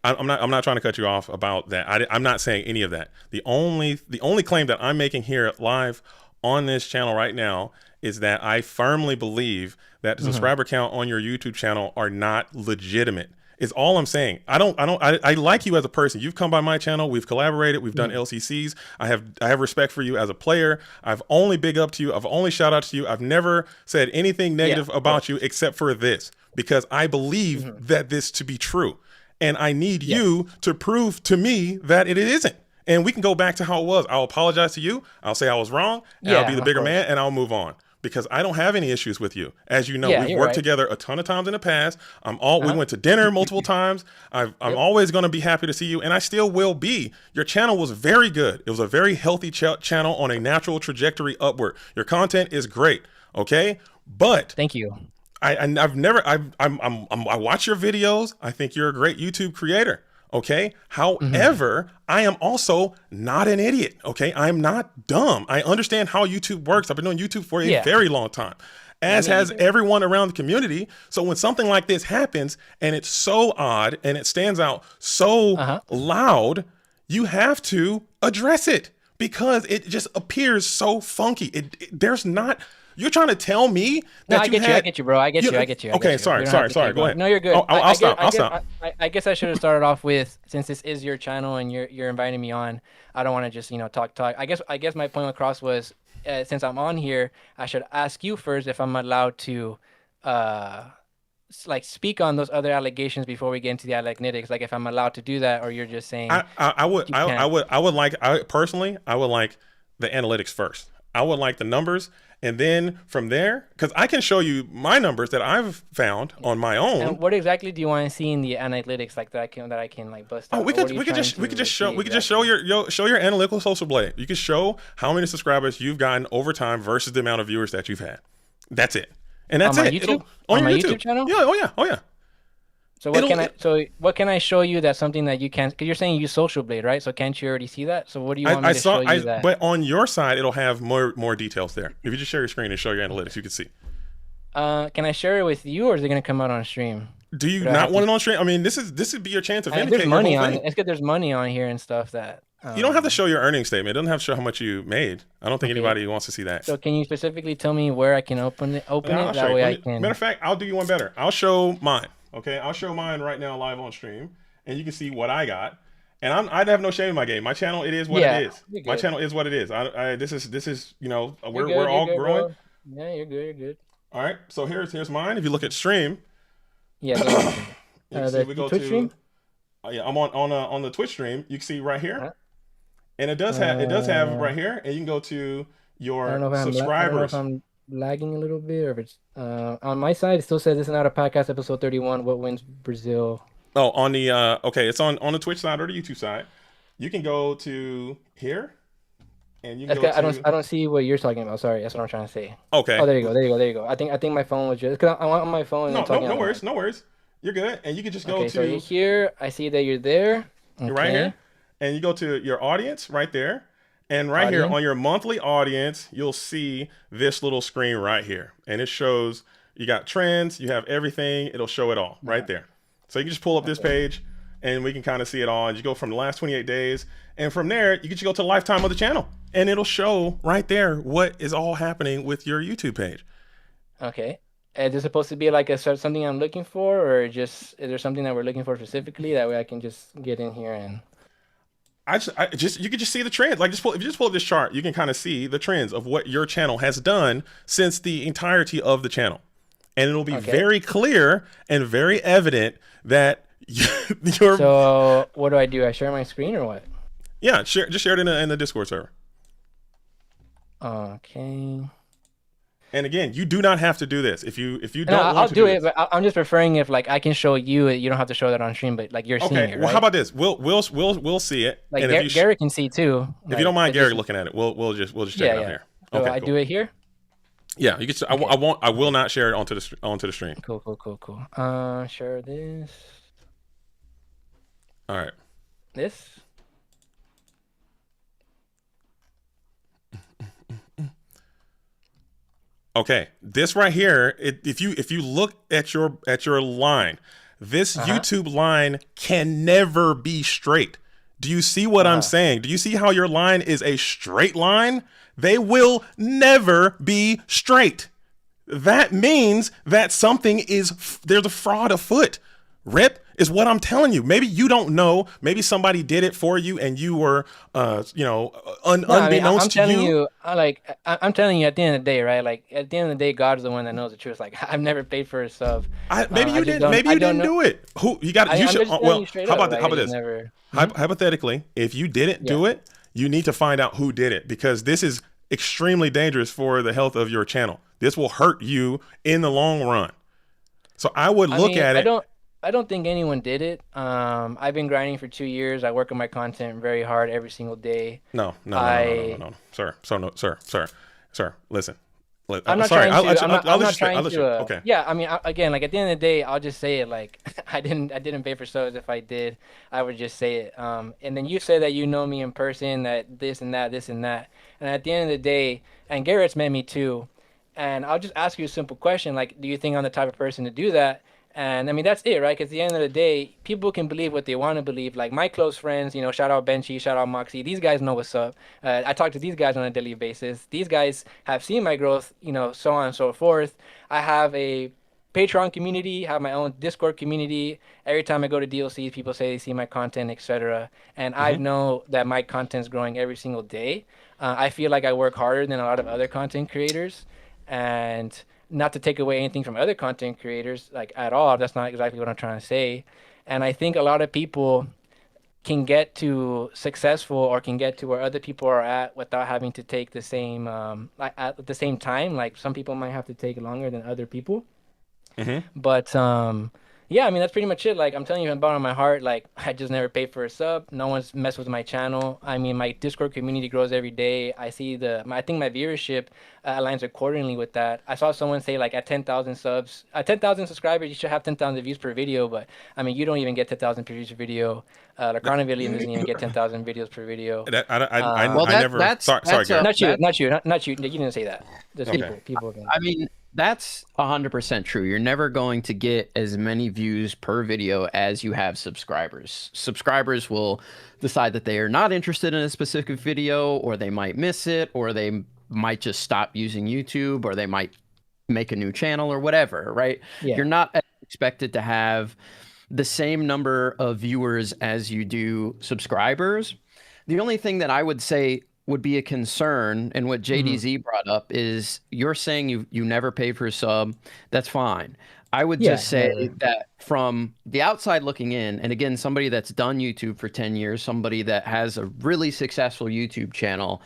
A: I'm not trying to cut you off about that. I'm not saying any of that. The only claim that I'm making here live on this channel right now is that I firmly believe that the subscriber count on your YouTube channel are not legitimate. Is all I'm saying. I like you as a person. You've come by my channel. We've collaborated. We've done LCCs. I have respect for you as a player. I've only big up to you. I've only shout out to you. I've never said anything negative about you except for this, because I believe that this to be true. And I need you to prove to me that it isn't. And we can go back to how it was. I'll apologize to you. I'll say I was wrong. And I'll be the bigger man, and I'll move on. Because I don't have any issues with you. As you know, we've worked together a ton of times in the past. We went to dinner multiple times. I'm always going to be happy to see you, and I still will be. Your channel was very good. It was a very healthy channel on a natural trajectory upward. Your content is great, okay? But
C: thank you.
A: I watch your videos. I think you're a great YouTube creator. Okay. However, I am also not an idiot. Okay. I'm not dumb. I understand how YouTube works. I've been doing YouTube for a very long time, as has everyone around the community. So when something like this happens and it's so odd and it stands out so loud, you have to address it because it just appears so funky. There's not. You're trying to tell me that
C: I get you, bro. I get you.
A: Okay, sorry. Go ahead.
C: No, you're good.
A: I'll stop.
C: I guess I should have started off with, since this is your channel and you're inviting me on, I don't want to just talk. I guess my point across was, since I'm on here, I should ask you first if I'm allowed to, like, speak on those other allegations before we get into the analytics. Like, if I'm allowed to do that, or you're just saying.
A: I would like the analytics first. I would like the numbers. And then from there, because I can show you my numbers that I've found on my own.
C: And what exactly do you want to see in the analytics, like that I can like bust out?
A: We could just show your analytical social blade. You can show how many subscribers you've gotten over time versus the amount of viewers that you've had. That's it. And that's it.
C: On my YouTube channel?
A: Yeah. Oh yeah.
C: So what can I show you that's something that you can't? Because you're saying you use Social Blade, right? So can't you already see that? So what do you want me to show you that?
A: But on your side, it'll have more details there. If you just share your screen and show your analytics, you can see.
C: Can I share it with you, or is it gonna come out on stream?
A: Do you not want it on stream? I mean, this would be your chance to vindicate your whole thing.
C: It's good. There's money on here and stuff that.
A: You don't have to show your earnings statement. It doesn't have to show how much you made. I don't think anybody wants to see that.
C: So can you specifically tell me where I can open it? That way I can.
A: Matter of fact, I'll do you one better. I'll show mine. Okay, I'll show mine right now live on stream, and you can see what I got. And I have no shame in my game. My channel, it is what it is. My channel is what it is. This is we're all growing.
C: Bro. Yeah, you're good.
A: All right, so here's mine. If you look at stream,
C: yeah,
A: we go Twitch stream. I'm on the Twitch stream. You can see right here, and it does have right here, and you can go to your subscribers.
C: I don't know if I'm lagging a little bit, or if it's on my side it still says this is not a podcast episode 31. What wins Brazil?
A: Oh, on the it's on the Twitch side or the YouTube side. You can go to here, and you can go to...
C: I don't see what you're talking about. Sorry, that's what I'm trying to say.
A: Okay.
C: Oh, there you go. I think my phone was just because I want on my phone.
A: No worries. You're good, and you can just go to.
C: So you're here. I see that you're there.
A: You're right here, and you go to your audience right there. And right here on your monthly audience, you'll see this little screen right here. And it shows you got trends, you have everything. It'll show it all right there. So you can just pull up this page and we can kind of see it all. And you go from the last 28 days. And from there, you can just go to the lifetime of the channel. And it'll show right there what is all happening with your YouTube page.
C: Okay. Is this supposed to be like something I'm looking for? Or is there something that we're looking for specifically? That way I can just get in here and...
A: you can just see the trends. Like if you just pull up this chart, you can kind of see the trends of what your channel has done since the entirety of the channel. And it'll be very clear and very evident that you're...
C: So what do? I share my screen or what?
A: Yeah, just share it in the Discord server.
C: Okay.
A: And again, you do not have to do this. If you don't
C: No,
A: want
C: I'll
A: to
C: do
A: do
C: it,
A: this.
C: but I'm just preferring if like I can show you it. You don't have to show that on stream, but like you're seeing
A: Okay,
C: it,
A: well,
C: right?
A: how about this? We'll see it.
C: Like
A: and if
C: Garrick can see too.
A: If you don't mind Garrick looking at it, we'll just check it out here.
C: So
A: Okay,
C: I
A: cool.
C: do it here.
A: Yeah, you can.
C: Okay.
A: I will not share it onto the stream.
C: Cool. Share this.
A: All right.
C: This.
A: Okay, this right here. If you look at your line, this YouTube line can never be straight. Do you see what I'm saying? Do you see how your line is a straight line? They will never be straight. That means that there's a fraud afoot. Rip is what I'm telling you. Maybe you don't know. Maybe somebody did it for you, and you were, unbeknownst to you.
C: I'm telling you, at the end of the day, right? Like at the end of the day, God is the one that knows the truth. Like I've never paid for a sub.
A: Maybe you didn't. Maybe you didn't do it. Who you got? You should. Well, how about this? Hypothetically, if you didn't do it, you need to find out who did it, because this is extremely dangerous for the health of your channel. This will hurt you in the long run. So I would look at it.
C: I don't think anyone did it. I've been grinding for 2 years. I work on my content very hard every single day.
A: No, sir, listen.
C: I'm not
A: sorry.
C: trying to. I'm not
A: I'll
C: trying
A: let
C: to.
A: Okay.
C: Yeah, I mean, again, like at the end of the day, I'll just say it. Like I didn't pay for subs. If I did, I would just say it. And then you say that you know me in person, that this and that. And at the end of the day, and Garrett's met me too. And I'll just ask you a simple question, like, do you think I'm the type of person to do that? And I mean, that's it, right? Because at the end of the day, people can believe what they want to believe. Like my close friends, shout out Benchy, shout out Moxie. These guys know what's up. I talk to these guys on a daily basis. These guys have seen my growth, so on and so forth. I have a Patreon community, have my own Discord community. Every time I go to DLCs, people say they see my content, etc. And I know that my content's growing every single day. I feel like I work harder than a lot of other content creators. And not to take away anything from other content creators, like at all. That's not exactly what I'm trying to say. And I think a lot of people can get to successful or can get to where other people are at without having to take the same, at the same time. Like some people might have to take longer than other people. But yeah, I mean, that's pretty much it. Like I'm telling you, I'm bottom of my heart. Like I just never paid for a sub. No one's messed with my channel. I mean, my Discord community grows every day. I see I think my viewership aligns accordingly with that. I saw someone say like at 10,000 subs, 10,000 subscribers, you should have 10,000 views per video. But I mean, you don't even get 10,000 views per video. Lorcana Villian doesn't even get 10,000 videos per video.
A: I never. Sorry, Garrett.
C: Not you. You didn't say that. There's people.
B: I mean, that's 100% true. You're never going to get as many views per video as you have subscribers. Subscribers will decide that they are not interested in a specific video, or they might miss it, or they might just stop using YouTube, or they might make a new channel or whatever, right? Yeah. You're not expected to have the same number of viewers as you do subscribers. The only thing that I would say would be a concern, and what JDZ brought up, is you're saying you never pay for a sub. That's fine. I would just say that from the outside looking in, and again, somebody that's done YouTube for 10 years, somebody that has a really successful YouTube channel,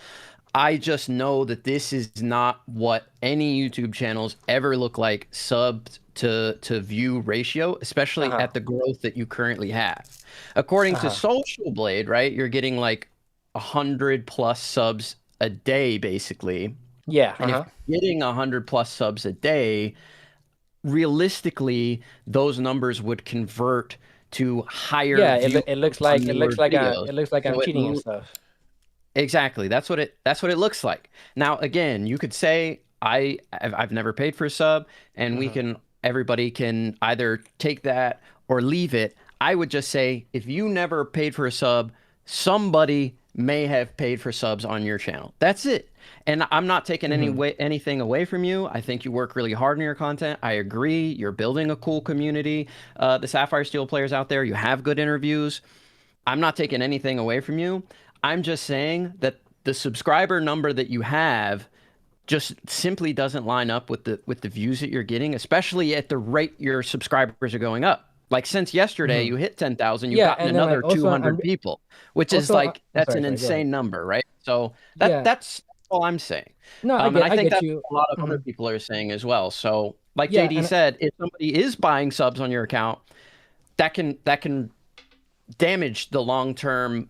B: I just know that this is not what any YouTube channels ever look like, sub to view ratio, especially at the growth that you currently have. According to Social Blade, right, you're getting like 100+ subs a day, basically.
C: Yeah.
B: And if you're getting 100+ subs a day, realistically, those numbers would convert to higher.
C: Yeah, it looks like I'm cheating and stuff.
B: Exactly. That's what it looks like. Now, again, you could say I've never paid for a sub, and everybody can either take that or leave it. I would just say, if you never paid for a sub, somebody may have paid for subs on your channel. That's it. And I'm not taking anything away from you. I think you work really hard on your content. I agree. You're building a cool community. The Sapphire Steel players out there, you have good interviews. I'm not taking anything away from you. I'm just saying that the subscriber number that you have just simply doesn't line up with the views that you're getting, especially at the rate your subscribers are going up. Like since yesterday, you hit 10,000, you've gotten another 200 people, which is like, that's an insane number, right? So that's all I'm saying.
C: No,
B: And I think
C: get
B: that's
C: you.
B: what a lot of other people are saying as well. So, like JD said, if somebody is buying subs on your account, that can damage the long-term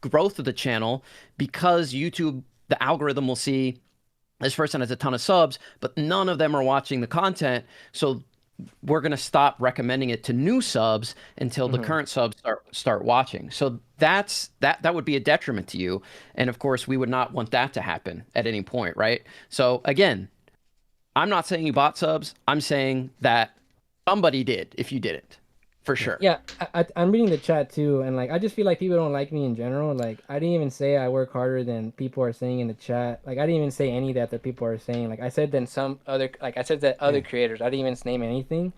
B: growth of the channel, because YouTube, the algorithm will see this person has a ton of subs, but none of them are watching the content. So we're going to stop recommending it to new subs until the current subs start watching. So that would be a detriment to you. And of course, we would not want that to happen at any point, right? So again, I'm not saying you bought subs. I'm saying that somebody did if you didn't. For sure.
C: Yeah, I'm reading the chat too, and like I just feel like people don't like me in general. Like I didn't even say I work harder than people are saying in the chat. Like I didn't even say any that people are saying. Like I said I said that other creators. I didn't even name anything.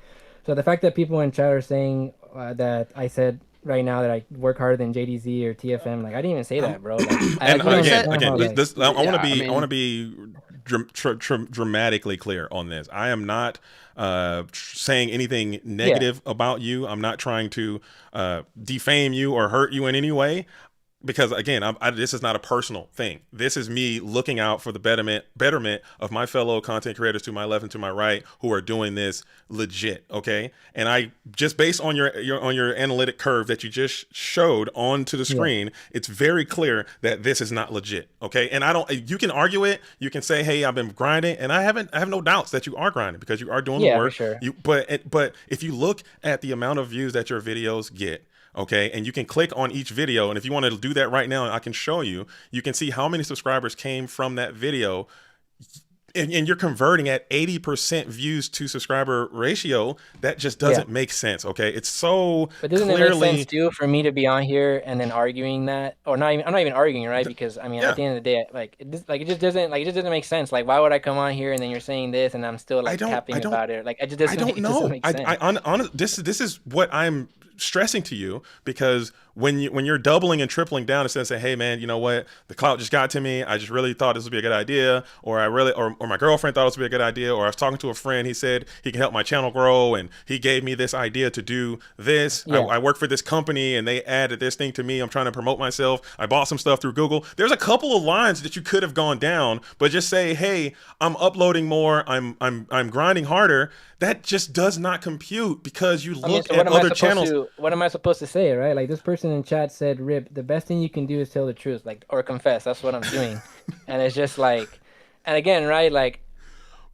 C: So the fact that people in chat are saying that I said right now that I work harder than JDZ or TFM, like I didn't even say that, bro. Like,
A: and again, I want to be dramatically clear on this. I am not saying anything negative about you. I'm not trying to defame you or hurt you in any way, because again, this is not a personal thing. This is me looking out for the betterment of my fellow content creators to my left and to my right who are doing this legit. Okay, and I just, based on your analytic curve that you just showed onto the screen, it's very clear that this is not legit. Okay, and you can argue it. You can say, hey, I've been grinding, and I have no doubts that you are grinding, because you are doing the work.
C: For sure.
A: But if you look at the amount of views that your videos get, okay, and you can click on each video, and if you want to do that right now, I can show you. You can see how many subscribers came from that video, and you're converting at 80% views to subscriber ratio. That just doesn't make sense. Okay, it's so.
C: But doesn't it make sense too for me to be on here and then arguing that, or not even? I'm not even arguing, right? Because I mean, at the end of the day, it just doesn't make sense. Like, why would I come on here and then you're saying this, and I'm still like capping about it? Like, it just doesn't make sense.
A: This is what I'm stressing to you, because when you're doubling and tripling down, instead of saying, hey man, you know what, the clout just got to me, I just really thought this would be a good idea, or my girlfriend thought this would be a good idea, or I was talking to a friend, he said he can help my channel grow, and he gave me this idea to do this. I work for this company and they added this thing to me, I'm trying to promote myself, I bought some stuff through Google. There's a couple of lines that you could have gone down, but just say, hey, I'm uploading more, I'm grinding harder. That just does not compute, because you look at other channels.
C: What am I supposed to say, right? Like, this person in chat said, Rip, the best thing you can do is tell the truth, like, or confess. That's what I'm doing. And it's just like, and again, right, like,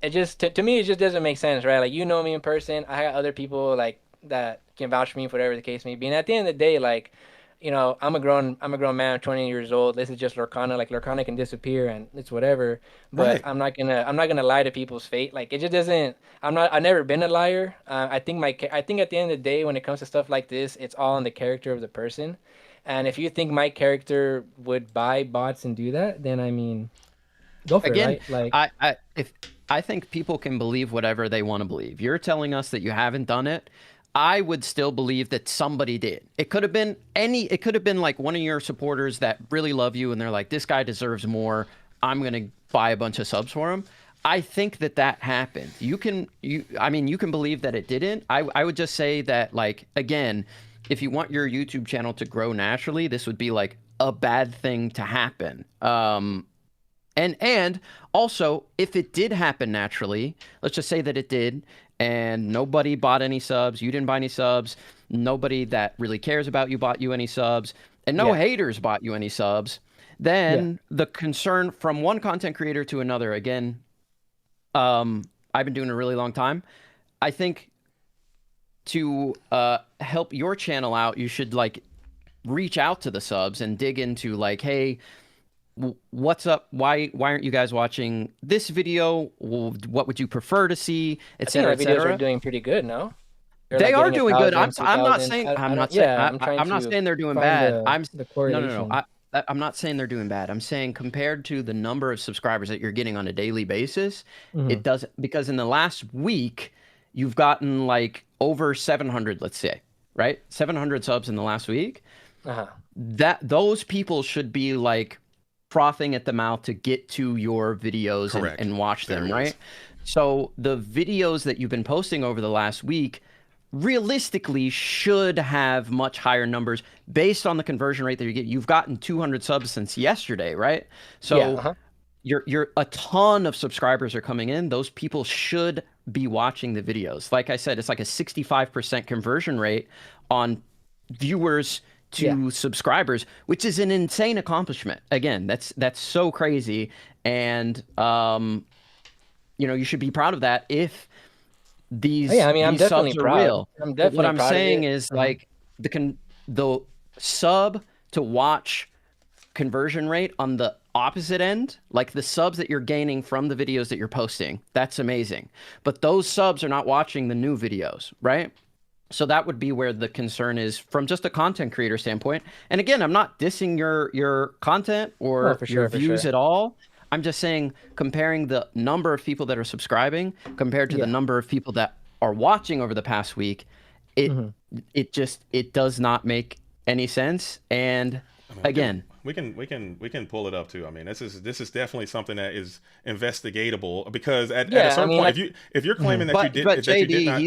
C: it just, to me, it just doesn't make sense, right? Like, you know me in person. I got other people, like, that can vouch for me for whatever the case may be. And at the end of the day, like, you know, I'm a grown man, I'm 20 years old. This is just Lorcana. Like, Lorcana can disappear and it's whatever. But I'm not gonna lie to people's fate. Like, it just doesn't. I've never been a liar. I think at the end of the day, when it comes to stuff like this, it's all on the character of the person. And if you think my character would buy bots and do that, then I mean, go for it. Right? Like,
B: I think people can believe whatever they want to believe. You're telling us that you haven't done it. I would still believe that somebody did. It could have been like one of your supporters that really love you and they're like, this guy deserves more, I'm going to buy a bunch of subs for him. I think that happened. You can believe that it didn't. I would just say that, like, again, if you want your YouTube channel to grow naturally, this would be like a bad thing to happen. And also, if it did happen naturally, let's just say that it did, and nobody bought any subs, you didn't buy any subs, nobody that really cares about you bought you any subs, and no haters bought you any subs, then the concern from one content creator to another, again, I've been doing it a really long time. I think to help your channel out, you should, like, reach out to the subs and dig into, like, hey, what's up? Why aren't you guys watching this video? What would you prefer to see? Et cetera, et cetera.
C: Videos are doing pretty good, no?
B: They are doing good. I'm not saying they're doing bad. I'm not saying they're doing bad. I'm saying compared to the number of subscribers that you're getting on a daily basis, it doesn't, because in the last week you've gotten like over 700, let's say, right? 700 subs in the last week. That those people should be like frothing at the mouth to get to your videos and watch them, right? So the videos that you've been posting over the last week realistically should have much higher numbers based on the conversion rate that you get. You've gotten 200 subs since yesterday, right? So you're a ton of subscribers are coming in. Those people should be watching the videos. Like I said, it's like a 65% conversion rate on viewers to subscribers, which is an insane accomplishment. Again, that's so crazy. And you should be proud of that if these,
C: I'm
B: these
C: definitely
B: subs are
C: proud.
B: real.
C: I'm definitely
B: what I'm
C: proud
B: saying
C: of it.
B: is like the sub to watch conversion rate on the opposite end, like the subs that you're gaining from the videos that you're posting, that's amazing. But those subs are not watching the new videos, right? So that would be where the concern is from just a content creator standpoint. And again, I'm not dissing your content or your views at all. I'm just saying, comparing the number of people that are subscribing compared to the number of people that are watching over the past week, it does not make any sense. And again,
A: we can pull it up too. I mean, this is definitely something that is investigatable, because at a certain point, if you're claiming that you did not,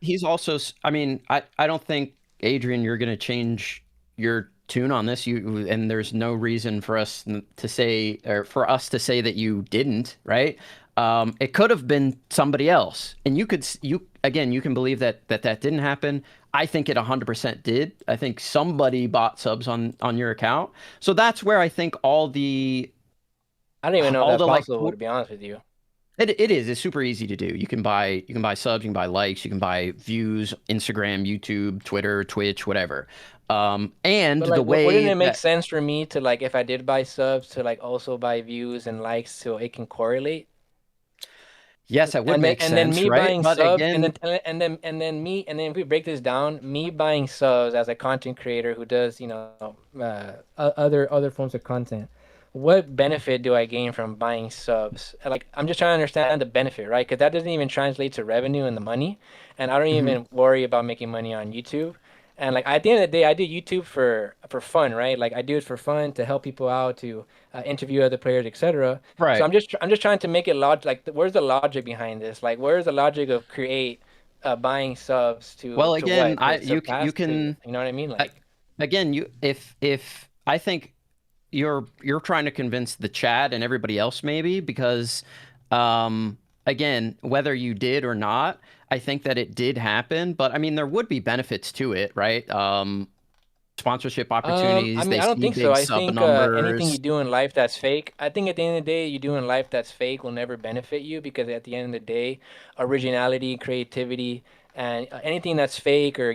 B: he's also, I mean, I don't think, Adrian, you're going to change your tune on this. And there's no reason for us to say, or for us to say that you didn't, right? It could have been somebody else, and you can believe that didn't happen. I think it 100% did. I think somebody bought subs on your account. So that's where I think I don't
C: even know if that's possible, to be honest with you.
B: It is. It's super easy to do. You can buy subs, you can buy likes, you can buy views, Instagram, YouTube, Twitter, Twitch, whatever. And the way,
C: wouldn't it make sense for me to, like, if I did buy subs, to like also buy views and likes so it can correlate?
B: Yes, that would make sense.
C: And then me
B: right?
C: buying
B: but
C: subs,
B: again,
C: and then if we break this down, me buying subs as a content creator who does other forms of content, what benefit do I gain from buying subs? Like, I'm just trying to understand the benefit, right? Because that doesn't even translate to revenue and the money, and I don't even worry about making money on YouTube. And like, at the end of the day, I do YouTube for fun, right? Like, I do it for fun, to help people out, to interview other players, etc.
B: Right.
C: So I'm just trying to make it where's the logic behind this? Like, where's the logic of buying subs to?
B: Well, again,
C: you can, you know what I mean? Like,
B: again, if I think you're trying to convince the chat and everybody else, maybe, because again, whether you did or not, I think that it did happen. But I mean, there would be benefits to it, right? Sponsorship opportunities.
C: I mean, I don't think so. I think anything you do in life that's fake, I think at the end of the day, you do in life that's fake will never benefit you, because at the end of the day, originality, creativity, and anything that's fake, or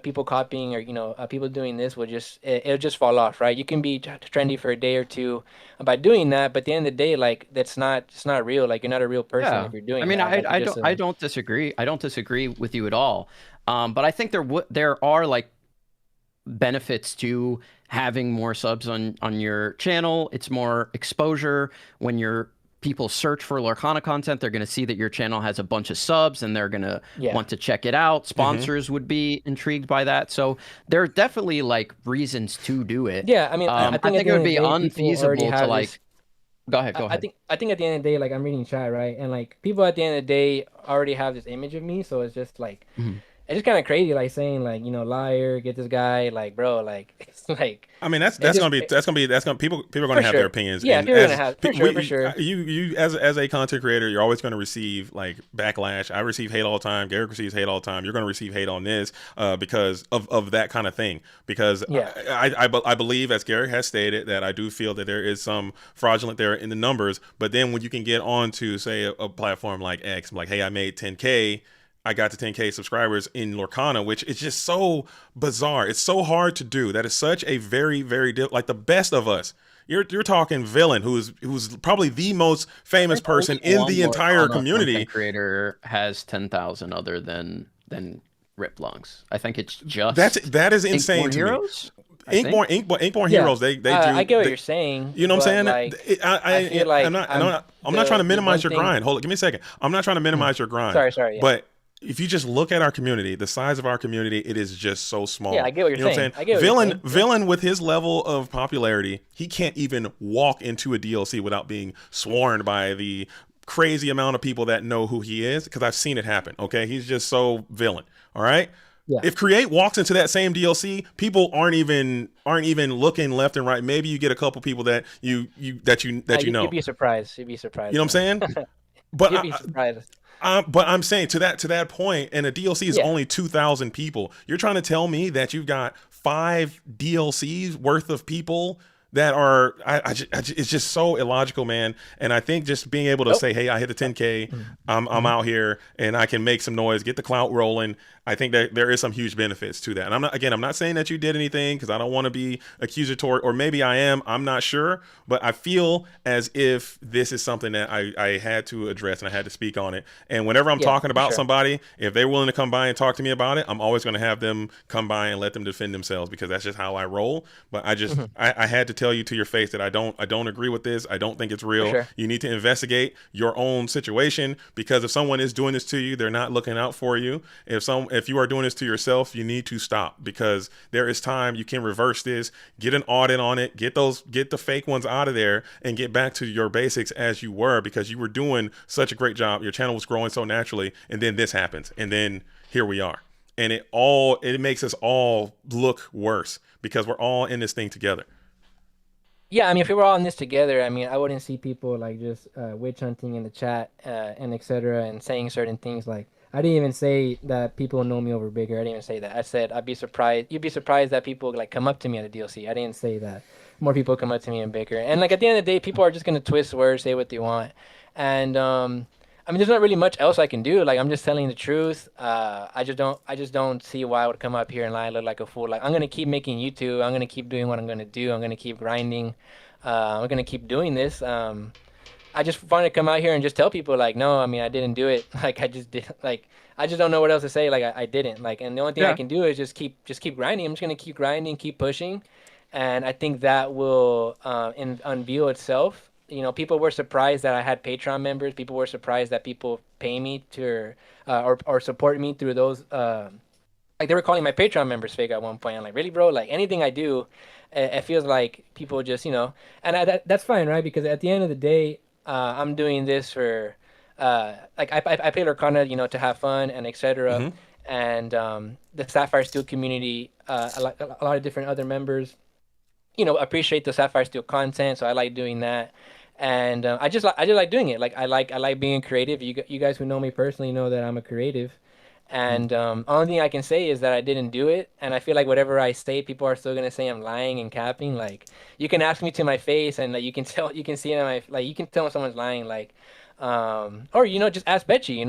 C: people copying, or people doing this, it'll just fall off, right? You can be trendy for a day or two by doing that, but at the end of the day, like, it's not real. Like, you're not a real person if you're doing.
B: I mean,
C: that.
B: I don't disagree. I don't disagree with you at all. But I think there are like benefits to having more subs on your channel. It's more exposure. When people search for Lorcana content, they're going to see that your channel has a bunch of subs, and they're going to want to check it out. Sponsors would be intrigued by that. So there are definitely like reasons to do it.
C: Yeah, I mean, I think it would be
B: unfeasible to like. Go ahead.
C: I think at the end of the day, like, I'm reading chat, right? And like, people at the end of the day already have this image of me, so it's just like, it's just kind of crazy, like, saying like, liar, get this guy, like, bro, like, it's like.
A: I mean, that's gonna be people are gonna have their opinions.
C: Yeah, people are gonna have for sure.
A: You as a content creator, you're always gonna receive like backlash. I receive hate all the time. Garrick receives hate all the time. You're gonna receive hate on this because of that kind of thing. Because I believe, as Garrick has stated, that I do feel that there is some fraudulent there in the numbers. But then when you can get on to, say, a platform like X, like, hey, I made 10K. I got to 10K subscribers in Lorcana, which is just so bizarre. It's so hard to do. That is such a very, very like the best of us. You're talking Villain, who's probably the most famous person in the entire community.
B: Creator has 10,000 other than Rip Lungs. I think it's just
A: that is insane to
B: Heroes?
A: me. Inkborn Heroes. They do.
C: I get what you're saying.
A: You know what I'm saying?
C: Like,
A: I feel like I'm not trying to minimize your grind. Hold on, give me a second. I'm not trying to minimize your grind.
C: Sorry.
A: But if you just look at our community, the size of our community, it is just so small.
C: Yeah, I get what you're saying.
A: I get what Villain with his level of popularity, he can't even walk into a DLC without being swarmed by the crazy amount of people that know who he is, because I've seen it happen. Okay, he's just so Villain. All right.
C: Yeah.
A: If Create walks into that same DLC, people aren't even looking left and right. Maybe you get a couple people that you know.
C: You'd be surprised. You'd be
A: You
C: surprised,
A: know what I'm
C: man.
A: saying? But
C: You'd be surprised.
A: but I'm saying to that point, and a DLC is
C: Yeah.
A: only 2,000 people. You're trying to tell me that you've got 5 DLCs worth of people that are it's just so illogical, man. And I think just being able to
C: Nope.
A: say, hey, I hit the 10K, I'm
C: Mm-hmm.
A: out here and I can make some noise, get the clout rolling. I think that there is some huge benefits to that. And I'm not saying that you did anything, because I don't want to be accusatory, or maybe I am, I'm not sure, but I feel as if this is something that I had to address and I had to speak on it. And whenever I'm
C: Yeah,
A: talking
C: for
A: about
C: sure.
A: somebody, if they're willing to come by and talk to me about it, I'm always going to have them come by and let them defend themselves, because that's just how I roll. But
C: Mhm.
A: I had to tell you to your face that I don't agree with this. I don't think it's
C: For
A: real.
C: sure.
A: You need to investigate your own situation, because if someone is doing this to you, they're not looking out for you. If you are doing this to yourself, you need to stop, because there is time. You can reverse this, get an audit on it, get the fake ones out of there, and get back to your basics as you were, because you were doing such a great job. Your channel was growing so naturally, and then this happens, and then here we are. And it makes us all look worse, because we're all in this thing together.
C: Yeah, I mean, if we were all in this together, I mean, I wouldn't see people like just witch hunting in the chat and etc. and saying certain things. Like, I didn't even say that people know me over bigger. I didn't even say that. I said I'd be surprised. You'd be surprised that people like come up to me at a DLC. I didn't say that more people come up to me and bigger. And like at the end of the day, people are just gonna twist words, say what they want, and I mean, there's not really much else I can do. Like, I'm just telling the truth. I just don't see why I would come up here and lie, look like a fool. Like, I'm gonna keep making YouTube. I'm gonna keep doing what I'm gonna do. I'm gonna keep grinding. I'm gonna keep doing this. I just wanted to come out here and just tell people, like, no, I mean, I didn't do it. Like, I just did. Like, I just don't know what else to say. Like, I didn't. Like, and the only thing I
B: Yeah.
C: can do is just keep grinding. I'm just gonna keep grinding, keep pushing, and I think that will unveil itself. You know, people were surprised that I had Patreon members. People were surprised that people pay me to or support me through those. Like, they were calling my Patreon members fake at one point. I'm like, really, bro? Like, anything I do, it feels like people just, and that's fine, right? Because at the end of the day, I'm doing this for, like, I play Lorcana, to have fun and etc.
A: Hmm.
C: And the Sapphire Steel community, a lot of different other members, appreciate the Sapphire Steel content, so I like doing that. And I just like doing it. Like, I like being creative. You guys who know me personally know that I'm a creative. And only thing I can say is that I didn't do it. And I feel like whatever I say, people are still gonna say I'm lying and capping. Like, you can ask me to my face, and like you can see it in my, like, you can tell when someone's lying. Like, or just ask Betchy.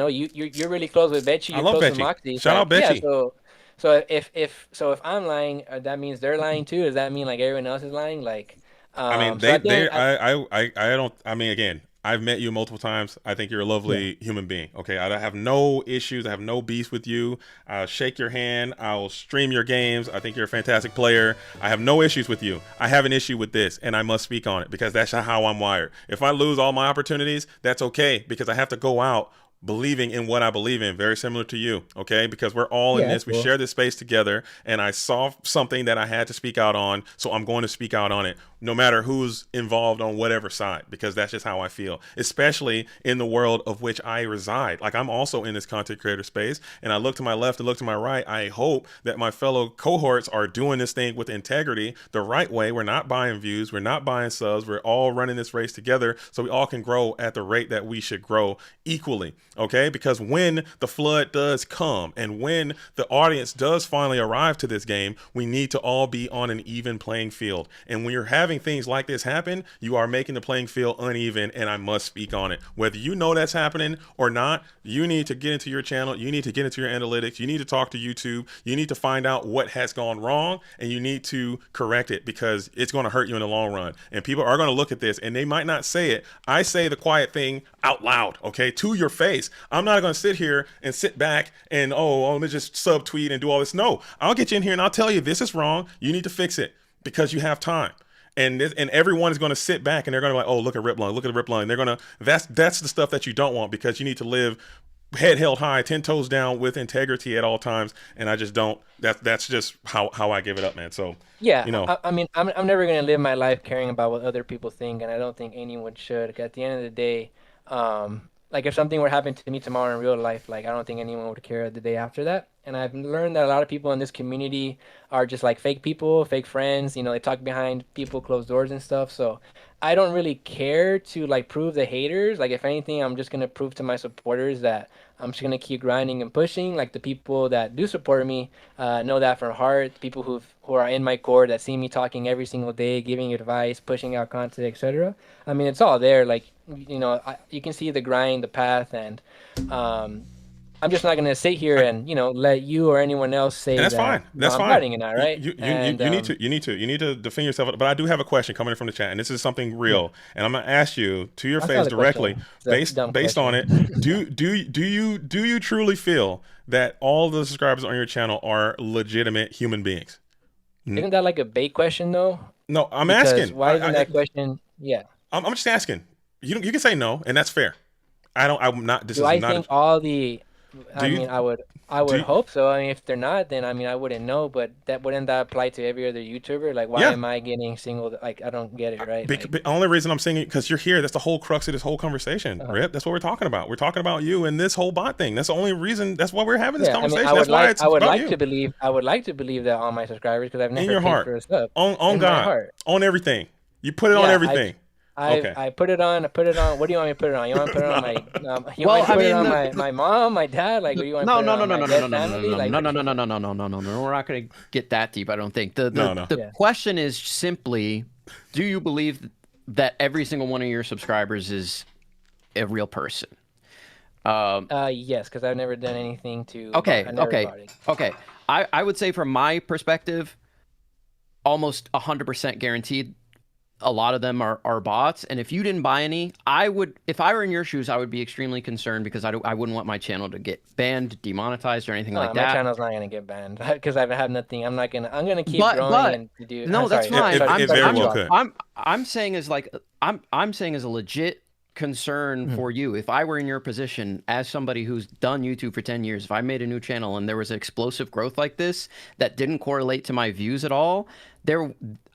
C: You're really close with Betchy.
A: I
C: You're
A: love
C: close with
A: Betchy.
C: Moxie.
A: Shout
C: So
A: out
C: yeah.
A: Betchy.
C: So if I'm lying, that means they're lying too. Does that mean like everyone else is lying? Like,
A: I mean,
C: so at the end,
A: I don't. I mean, again, I've met you multiple times. I think you're a
C: yeah.
A: lovely human being. Okay, I have no issues. I have no beef with you. I'll shake your hand. I'll stream your games. I think you're a fantastic player. I have no issues with you. I have an issue with this, and I must speak on it, because that's how I'm wired. If I lose all my opportunities, that's okay, because I have to go out believing in what I believe in, very similar to you, okay? Because we're all in
C: Yeah, that's
A: this. We
C: cool.
A: share this space together, and I saw something that I had to speak out on, so I'm going to speak out on it, no matter who's involved on whatever side, because that's just how I feel, especially in the world of which I reside. Like, I'm also in this content creator space, and I look to my left and look to my right. I hope that my fellow cohorts are doing this thing with integrity, the right way. We're not buying views. We're not buying subs. We're all running this race together, so we all can grow at the rate that we should grow equally. Okay, because when the flood does come, and when the audience does finally arrive to this game, we need to all be on an even playing field. And when you're having things like this happen, you are making the playing field uneven, and I must speak on it. Whether you know that's happening or not, you need to get into your channel, you need to get into your analytics, you need to talk to YouTube, you need to find out what has gone wrong, and you need to correct it, because it's going to hurt you in the long run. And people are going to look at this, and they might not say it. I say the quiet thing out loud, okay, to your face. I'm not going to sit here and sit back and, let me just subtweet and do all this. No, I'll get you in here and I'll tell you, this is wrong. You need to fix it, because you have time. And everyone is going to sit back, and they're going to be like, oh, look at Rip Line, look at the Rip Line. They're going to, that's the stuff that you don't want, because you need to live head held high, 10 toes down, with integrity at all times. And I just don't, that's just how I give it up, man. So,
C: Yeah,
A: you know,
C: I mean, I'm never gonna live my life caring about what other people think, and I don't think anyone should. At the end of the day, like, if something were happening to me tomorrow in real life, like, I don't think anyone would care the day after that. And I've learned that a lot of people in this community are just like fake people, fake friends. You know, they talk behind people closed doors and stuff. So I don't really care to like prove the haters. Like if anything, I'm just gonna prove to my supporters that I'm just gonna keep grinding and pushing. Like the people that do support me know that from heart. People who are in my core that see me talking every single day, giving advice, pushing out content, etc. I mean, it's all there. Like you know, you can see the grind, the path, and I'm just not gonna sit here and let you or anyone else say
A: and that's
C: that.
A: Fine. That's fine.
C: I'm fighting in that, right?
A: You need to defend yourself. But I do have a question coming in from the chat, and this is something real. And I'm gonna ask you to your face directly, based on it. Do you truly feel that all the subscribers on your channel are legitimate human beings?
C: Isn't that like a bait question though?
A: No, I'm asking.
C: Why isn't that question? Yeah.
A: I'm just asking. You can say no, and that's fair. I'm not. This
C: do
A: is
C: I
A: not.
C: think all the? I mean, I would hope so. I mean, if they're not, then I mean, I wouldn't know. But wouldn't that apply to every other YouTuber? Like, why am I getting singled? Like, I don't get it, right?
A: The only reason I'm saying it because you're here. That's the whole crux of this whole conversation, Rip. That's what we're talking about. We're talking about you and this whole bot thing. That's the only reason. That's why we're having this conversation.
C: I would like
A: to
C: believe that all my subscribers, because I've never
A: in your heart,
C: for a sub.
A: On God, on everything. You put it on everything.
C: I put it on. What do you want me to put it on? You want to put it on my? You want me to put it on my mom, my dad? Like, do you want to put it on my dead family?
B: No. We're not going to get that deep. I don't think. The question is simply, do you believe that every single one of your subscribers is a real person?
C: Yes, because I've never done anything to.
B: Okay. I would say from my perspective, almost 100% guaranteed. A lot of them are bots, and if you didn't buy any, if I were in your shoes, I would be extremely concerned because I wouldn't want my channel to get banned, demonetized, or anything like that.
C: My channel's not gonna get banned because I have nothing. I'm gonna keep growing and do.
B: No, that's fine.
A: It very well could.
B: I'm saying as a legit concern for you. If I were in your position as somebody who's done YouTube for 10 years, if I made a new channel and there was explosive growth like this that didn't correlate to my views at all,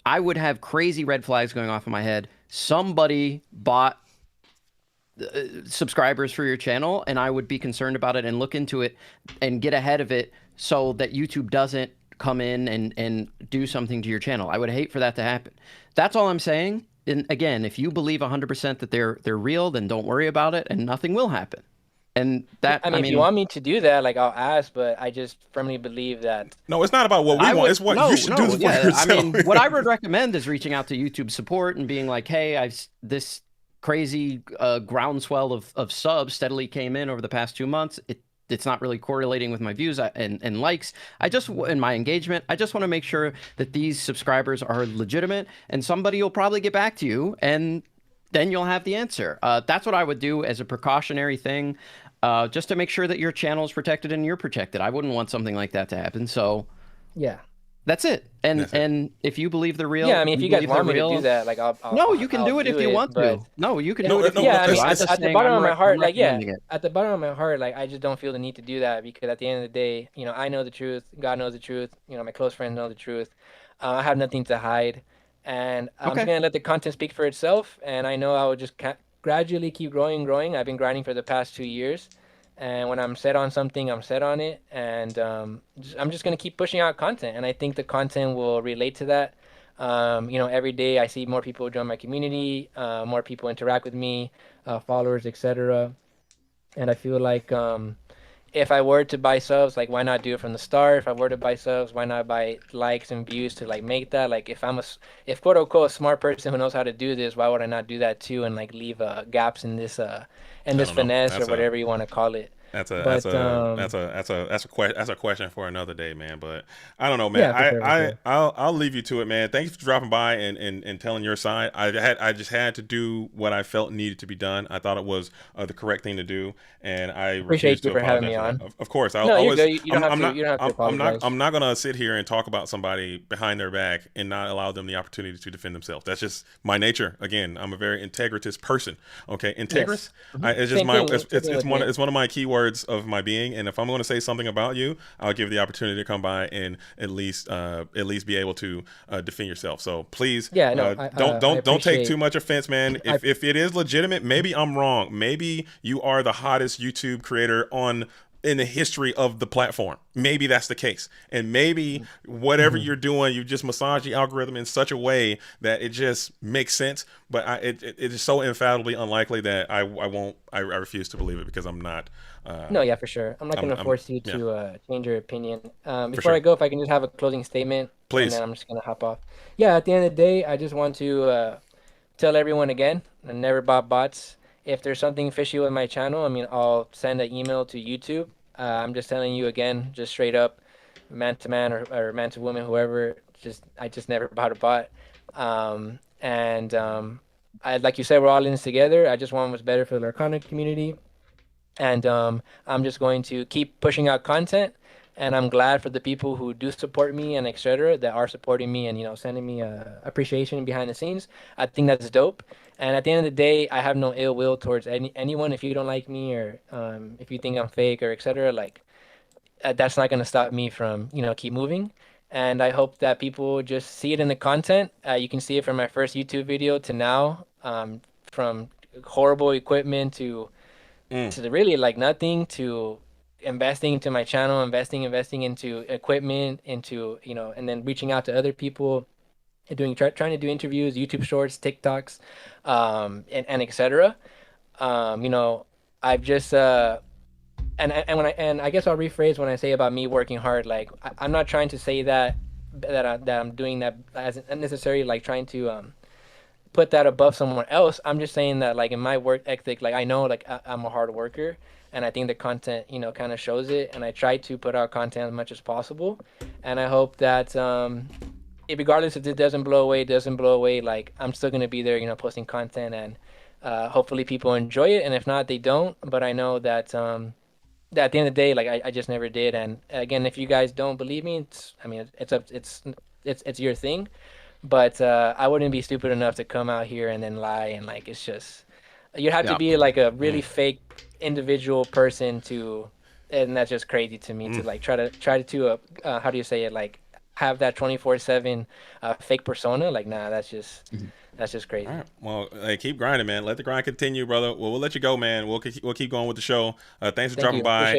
B: I would have crazy red flags going off in my head. Somebody bought subscribers for your channel, and I would be concerned about it and look into it and get ahead of it so that YouTube doesn't come in and do something to your channel. I would hate for that to happen. That's all I'm saying. And again, if you believe 100% that they're real, then don't worry about it, and nothing will happen. And that
C: I mean, if you want me to do that, like I'll ask, but I just firmly believe that.
A: No, it's not about what we want. It's what you should do for yourself.
B: I mean, what I would recommend is reaching out to YouTube support and being like, "Hey, this crazy groundswell of subs steadily came in over the past 2 months. It's not really correlating with my views and likes. In my engagement, I just want to make sure that these subscribers are legitimate, and somebody will probably get back to you, and then you'll have the answer. That's what I would do as a precautionary thing, just to make sure that your channel is protected and you're protected. I wouldn't want something like that to happen. So,
C: yeah,
B: that's it. And if you believe they're real,
C: yeah, I mean, if you guys want me to do that, like
B: no, you can do it if you want to. No, you can do it.
C: Yeah, I mean, at the bottom of my heart, like, at the bottom of my heart, like, I just don't feel the need to do that because at the end of the day, I know the truth. God knows the truth. My close friends know the truth. I have nothing to hide, and I'm just gonna let the content speak for itself. And I know I will just gradually keep growing. I've been grinding for the past 2 years. And when I'm set on something, I'm set on it. And I'm just going to keep pushing out content. And I think the content will relate to that. Every day I see more people join my community, more people interact with me, followers, etc. And I feel like if I were to buy subs, like, why not do it from the start? If I were to buy subs, why not buy likes and views to, like, make that? Like, if quote unquote a smart person who knows how to do this, why would I not do that too and, like, leave gaps in this finesse or whatever you want to call it?
A: That's a question for another day, man. But I don't know, man. I'll leave you to it, man. Thank you for dropping by and telling your side. I just had to do what I felt needed to be done. I thought it was the correct thing to do, and I
C: appreciate you for having me on.
A: Of course,
C: you don't have to apologize.
A: I'm not gonna sit here and talk about somebody behind their back and not allow them the opportunity to defend themselves. That's just my nature. Again, I'm a very integritous person. Okay, integrous. Yes. It's one of my keywords of my being, and if I'm going to say something about you, I'll give the opportunity to come by and at least be able to defend yourself. So please, don't take too much offense, man. If it is legitimate, maybe I'm wrong. Maybe you are the hottest YouTube creator on in the history of the platform. Maybe that's the case, and maybe whatever you're doing, you just massage the algorithm in such a way that it just makes sense. But it is so infallibly unlikely that I refuse to believe it, because I'm not.
C: No, yeah, for sure. I'm not going to force you to change your opinion. Before I go, if I can just have a closing statement,
A: please.
C: And then I'm just going to hop off. Yeah, at the end of the day, I just want to tell everyone again, I never bought bots. If there's something fishy with my channel, I mean, I'll send an email to YouTube. I'm just telling you again, just straight up, man to man or man to woman, whoever. I just never bought a bot. Like you said, we're all in this together. I just want what's better for the Lorcana community, and I'm just going to keep pushing out content. And I'm glad for the people who do support me and etc. that are supporting me and sending me appreciation behind the scenes. I think that's dope. And at the end of the day, I have no ill will towards anyone. If you don't like me or if you think I'm fake or etc., like that's not going to stop me from keep moving. And I hope that people just see it in the content. You can see it from my first YouTube video to now, from horrible equipment to really like nothing, to investing into my channel, investing into equipment, into and then reaching out to other people, and trying to do interviews, YouTube shorts, TikToks, and etc. I've just and I guess I'll rephrase when I say about me working hard. Like I'm not trying to say that I'm doing that as unnecessary, like trying to put that above someone else. I'm just saying that like in my work ethic, like I know like I'm a hard worker. And I think the content, kind of shows it. And I try to put out content as much as possible. And I hope that, regardless if it doesn't blow away, like I'm still going to be there, posting content. And hopefully people enjoy it. And if not, they don't. But I know that at the end of the day, like I just never did. And again, if you guys don't believe me, it's your thing. But I wouldn't be stupid enough to come out here and then lie. And like, it's just, you have to be like a really fake individual person and that's just crazy to me to like try to how do you say it, like have that 24/7 fake persona. Like nah, that's just crazy.
A: All right. Well, hey, keep grinding, man. Let the grind continue, brother. Well, we'll let you go, man. We'll keep going with the show. Thanks for dropping by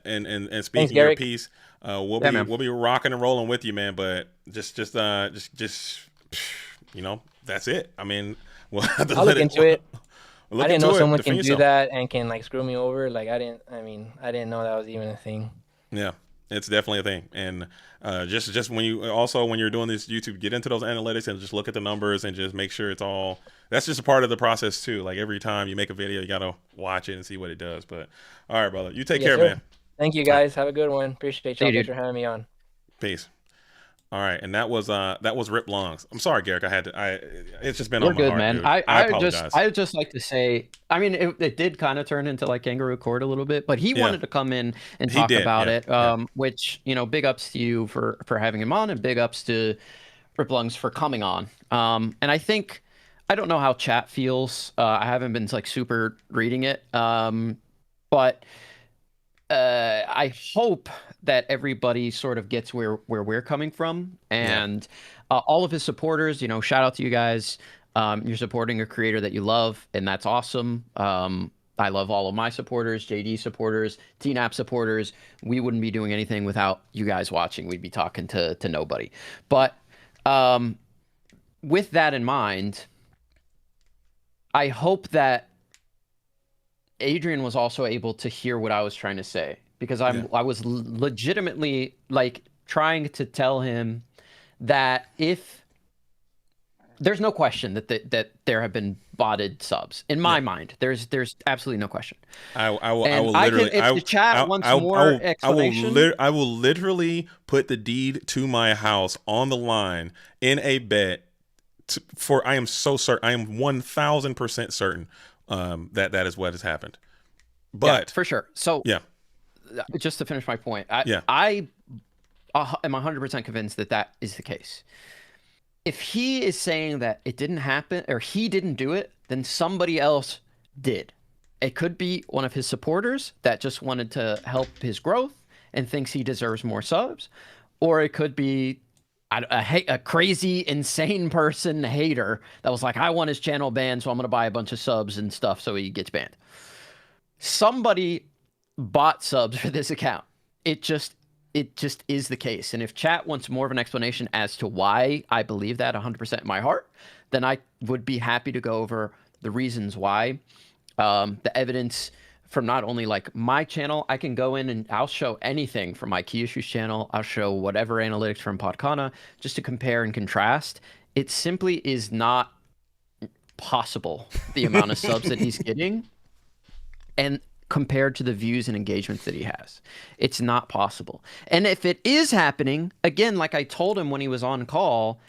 A: and speaking your piece. We'll be rocking and rolling with you, man. But just that's it. I mean, we'll have to
C: I'll look into it. I didn't know someone can do that and can like screw me over. Like I didn't know that was even a thing.
A: Yeah, it's definitely a thing. And just when you're doing this YouTube, get into those analytics and just look at the numbers and just make sure it's all. That's just a part of the process too. Like every time you make a video, you gotta watch it and see what it does. But all right, brother, you take care, man.
C: Thank you guys. Have a good one. Appreciate y'all. Thanks for having me on.
A: Peace. All right, and that was Rip Lungs. I'm sorry, Garrick. It's just been on my
B: good,
A: heart,
B: man.
A: Dude.
B: I apologize. I just like to say, I mean, it did kind of turn into like Kangaroo Court a little bit, but he wanted to come in and talk about it. Which big ups to you for having him on, and big ups to Rip Lungs for coming on. And I think I don't know how chat feels. I haven't been like super reading it, but I hope that everybody sort of gets where we're coming from, and all of his supporters, shout out to you guys. You're supporting a creator that you love, and that's awesome. I love all of my supporters, JD supporters, TNAP supporters. We wouldn't be doing anything without you guys watching. We'd be talking to nobody. But with that in mind, I hope that Adrian was also able to hear what I was trying to say, because I was legitimately like trying to tell him that if there's no question that there have been botted subs in my mind, there's absolutely no question. I will literally, if the chat wants more explanation,
A: I will literally put the deed to my house on the line in a bet I am so certain, I am 1000% certain that is what has happened. But
B: for sure. So just to finish my point, I am 100% convinced that is the case. If he is saying that it didn't happen or he didn't do it, then somebody else did. It could be one of his supporters that just wanted to help his growth and thinks he deserves more subs, or it could be a crazy, insane person hater that was like, I want his channel banned, so I'm going to buy a bunch of subs and stuff so he gets banned. Somebody bought subs for this account. It just is the case. And if chat wants more of an explanation as to why I believe that 100% in my heart, then I would be happy to go over the reasons why. The evidence from not only like my channel, I can go in and I'll show anything from my Key Issues channel. I'll show whatever analytics from Podcana just to compare and contrast. It simply is not possible, the amount of subs that he's getting and compared to the views and engagements that he has. It's not possible. And if it is happening, again, like I told him when he was on call,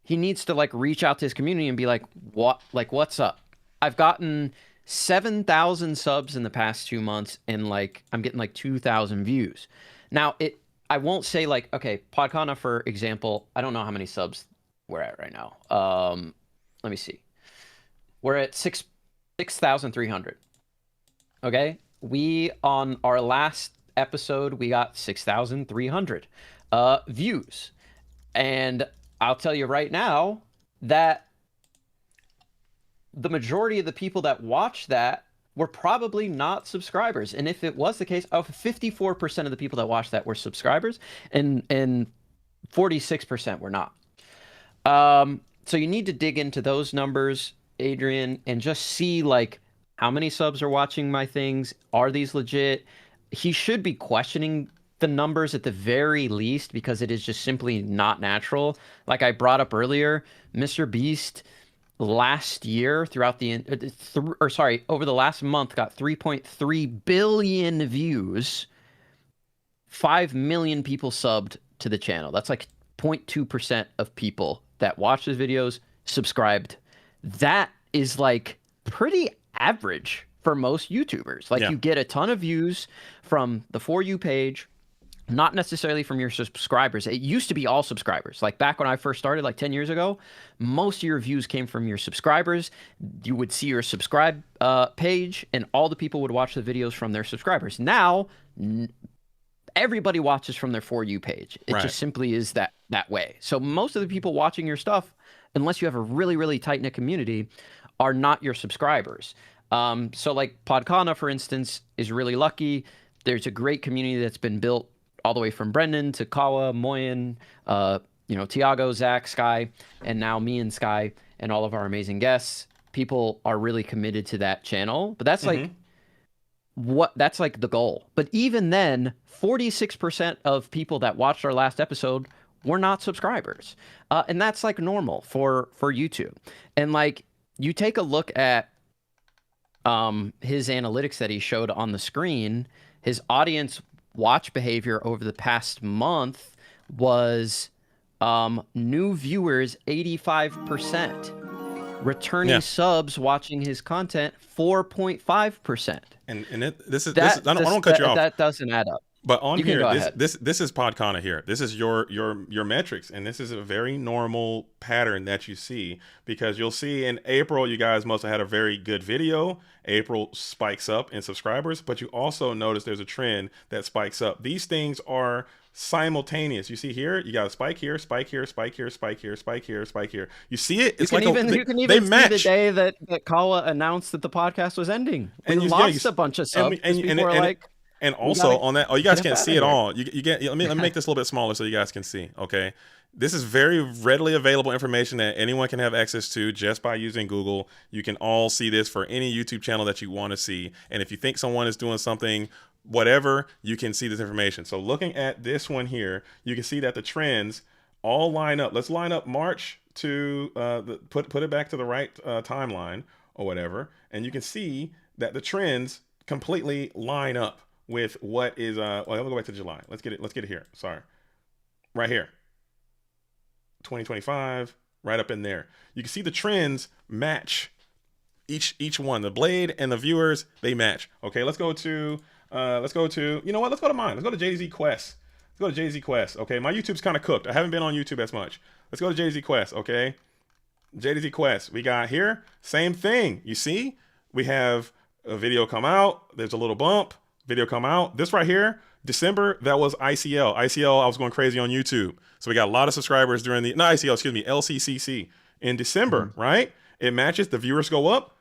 B: he needs to like reach out to his community and be like, what's up? I've gotten 7,000 subs in the past 2 months and like I'm getting like 2,000 views. Now I won't say like, okay, Podcana, for example, I don't know how many subs we're at right now. Let me see. We're at 6,300. Okay, we on our last episode we got 6,300 views, and I'll tell you right now that the majority of the people that watched that were probably not subscribers. And if it was the case, 54% of the people that watched that were subscribers, and 46% were not. So you need to dig into those numbers, Adrian, and just see like how many subs are watching my things. Are these legit? He should be questioning the numbers at the very least, because it is just simply not natural. Like I brought up earlier, Mr. Beast last year throughout the over the last month got 3.3 billion views. 5 million people subbed to the channel. That's like 0.2% of people that watch his videos subscribed. That is like pretty average for most YouTubers. Like you get a ton of views from the For You page, not necessarily from your subscribers. It used to be all subscribers. Like back when I first started, like 10 years ago, most of your views came from your subscribers. You would see your subscribe page and all the people would watch the videos from their subscribers. Now, everybody watches from their For You page. It just simply is that way. So most of the people watching your stuff, unless you have a really, really tight-knit community, are not your subscribers. So like Podcana, for instance, is really lucky. There's a great community that's been built all the way from Brendan to Kawa, Moyen, Tiago, Zach, Sky, and now me and Sky and all of our amazing guests. People are really committed to that channel. But that's like that's like the goal. But even then, 46% of people that watched our last episode were not subscribers. And that's like normal for YouTube. And like you take a look at his analytics that he showed on the screen, his audience watch behavior over the past month was new viewers 85%, returning subs watching his content 4.5%.
A: And this I don't cut you off.
B: That doesn't add up.
A: But on here, this is Podcana here. This is your metrics, and this is a very normal pattern that you see, because you'll see in April, you guys must have had a very good video. April spikes up in subscribers, but you also notice there's a trend that spikes up. These things are simultaneous. You see here, you got a spike here, spike here, spike here, spike here, spike here, spike here. You see it? It's
B: you can even see the day that Kawa announced that the podcast was ending. We lost a bunch of subs.
A: And also on that, you guys can't see it all. You get. Let me make this a little bit smaller so you guys can see. Okay, this is very readily available information that anyone can have access to just by using Google. You can all see this for any YouTube channel that you want to see. And if you think someone is doing something, whatever, you can see this information. So looking at this one here, you can see that the trends all line up. Let's line up March to put it back to the right timeline or whatever, and you can see that the trends completely line up with what is well, let me go back to July. Let's get it here. Sorry. Right here. 2025, right up in there. You can see the trends match each one. The Blade and the viewers, they match. Okay, let's go to let's go to mine. Let's go to JZ Quest. Let's go to JZ Quest. Okay, my YouTube's kind of cooked. I haven't been on YouTube as much. Let's go to JZ Quest, okay? JZ Quest. We got here, same thing. You see? We have a video come out, there's a little bump. Video come out. This right here, December, that was ICL. ICL, I was going crazy on YouTube. So we got a lot of subscribers during LCCC in December, right? It matches. The viewers go up.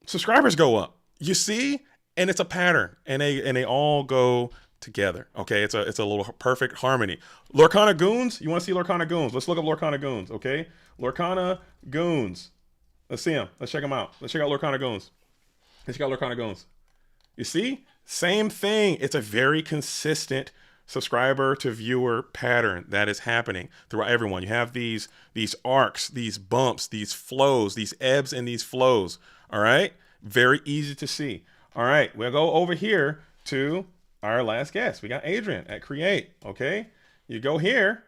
A: Subscribers go up. You see? and it's a pattern, and they all go together. Okay, it's a little perfect harmony. Lorcana Goons, you want to see Lorcana Goons? Let's look up Lorcana Goons. Okay, Lorcana Goons. Let's see them. Let's check them out. Let's check out Lorcana Goons. Let's check out Lorcana Goons. You see, same thing. It's a very consistent subscriber to viewer pattern that is happening throughout everyone. You have these arcs, these bumps, these flows, these ebbs and these flows. All right, very easy to see. All right, we'll go over here to our last guest. We got Adrian at Create. Okay, you go here.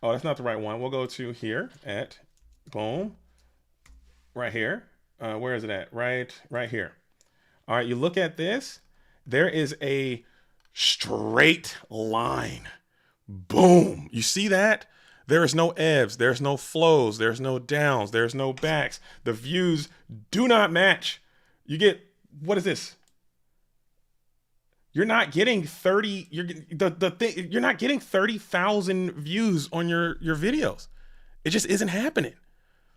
A: Oh, that's not the right one. We'll go to here at boom. Right here. Where is it at? Right here. All right, you look at this. There is a straight line. Boom. You see that? There is no ebbs. There's no flows. There's no downs. There's no backs. The views do not match. You get, what is this? You're not getting 30. You're not getting 30,000 views on your videos. It just isn't happening.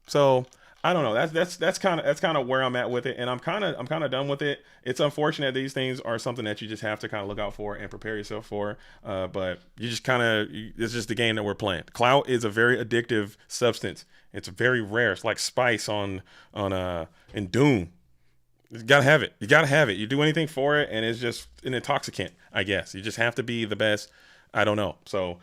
A: So I don't know. That's kind of where I'm at with it, and I'm kind of done with it. It's unfortunate these things are something that you just have to kind of look out for and prepare yourself for. But you just it's just the game that we're playing. Clout is a very addictive substance. It's very rare. It's like spice in Doom. You gotta have it. You do anything for it, and it's just an intoxicant. I guess you just have to be the best. I don't know. So.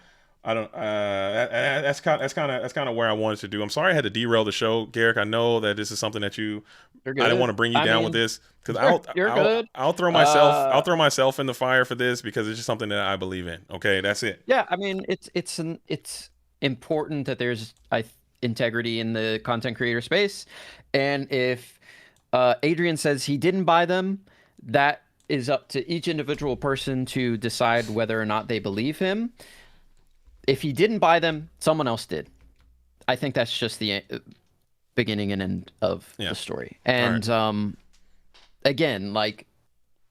A: I don't. That's kind of where I wanted to do. I'm sorry I had to derail the show, Garrick. I know that this is something that I didn't want to bring you down with this because I'll throw myself in the fire for this because it's just something that I believe in. Okay, that's it.
B: Yeah, I mean it's important that there's integrity in the content creator space, and if Adrian says he didn't buy them, that is up to each individual person to decide whether or not they believe him. If he didn't buy them, someone else did. I think that's just the beginning and end of the story. And again, like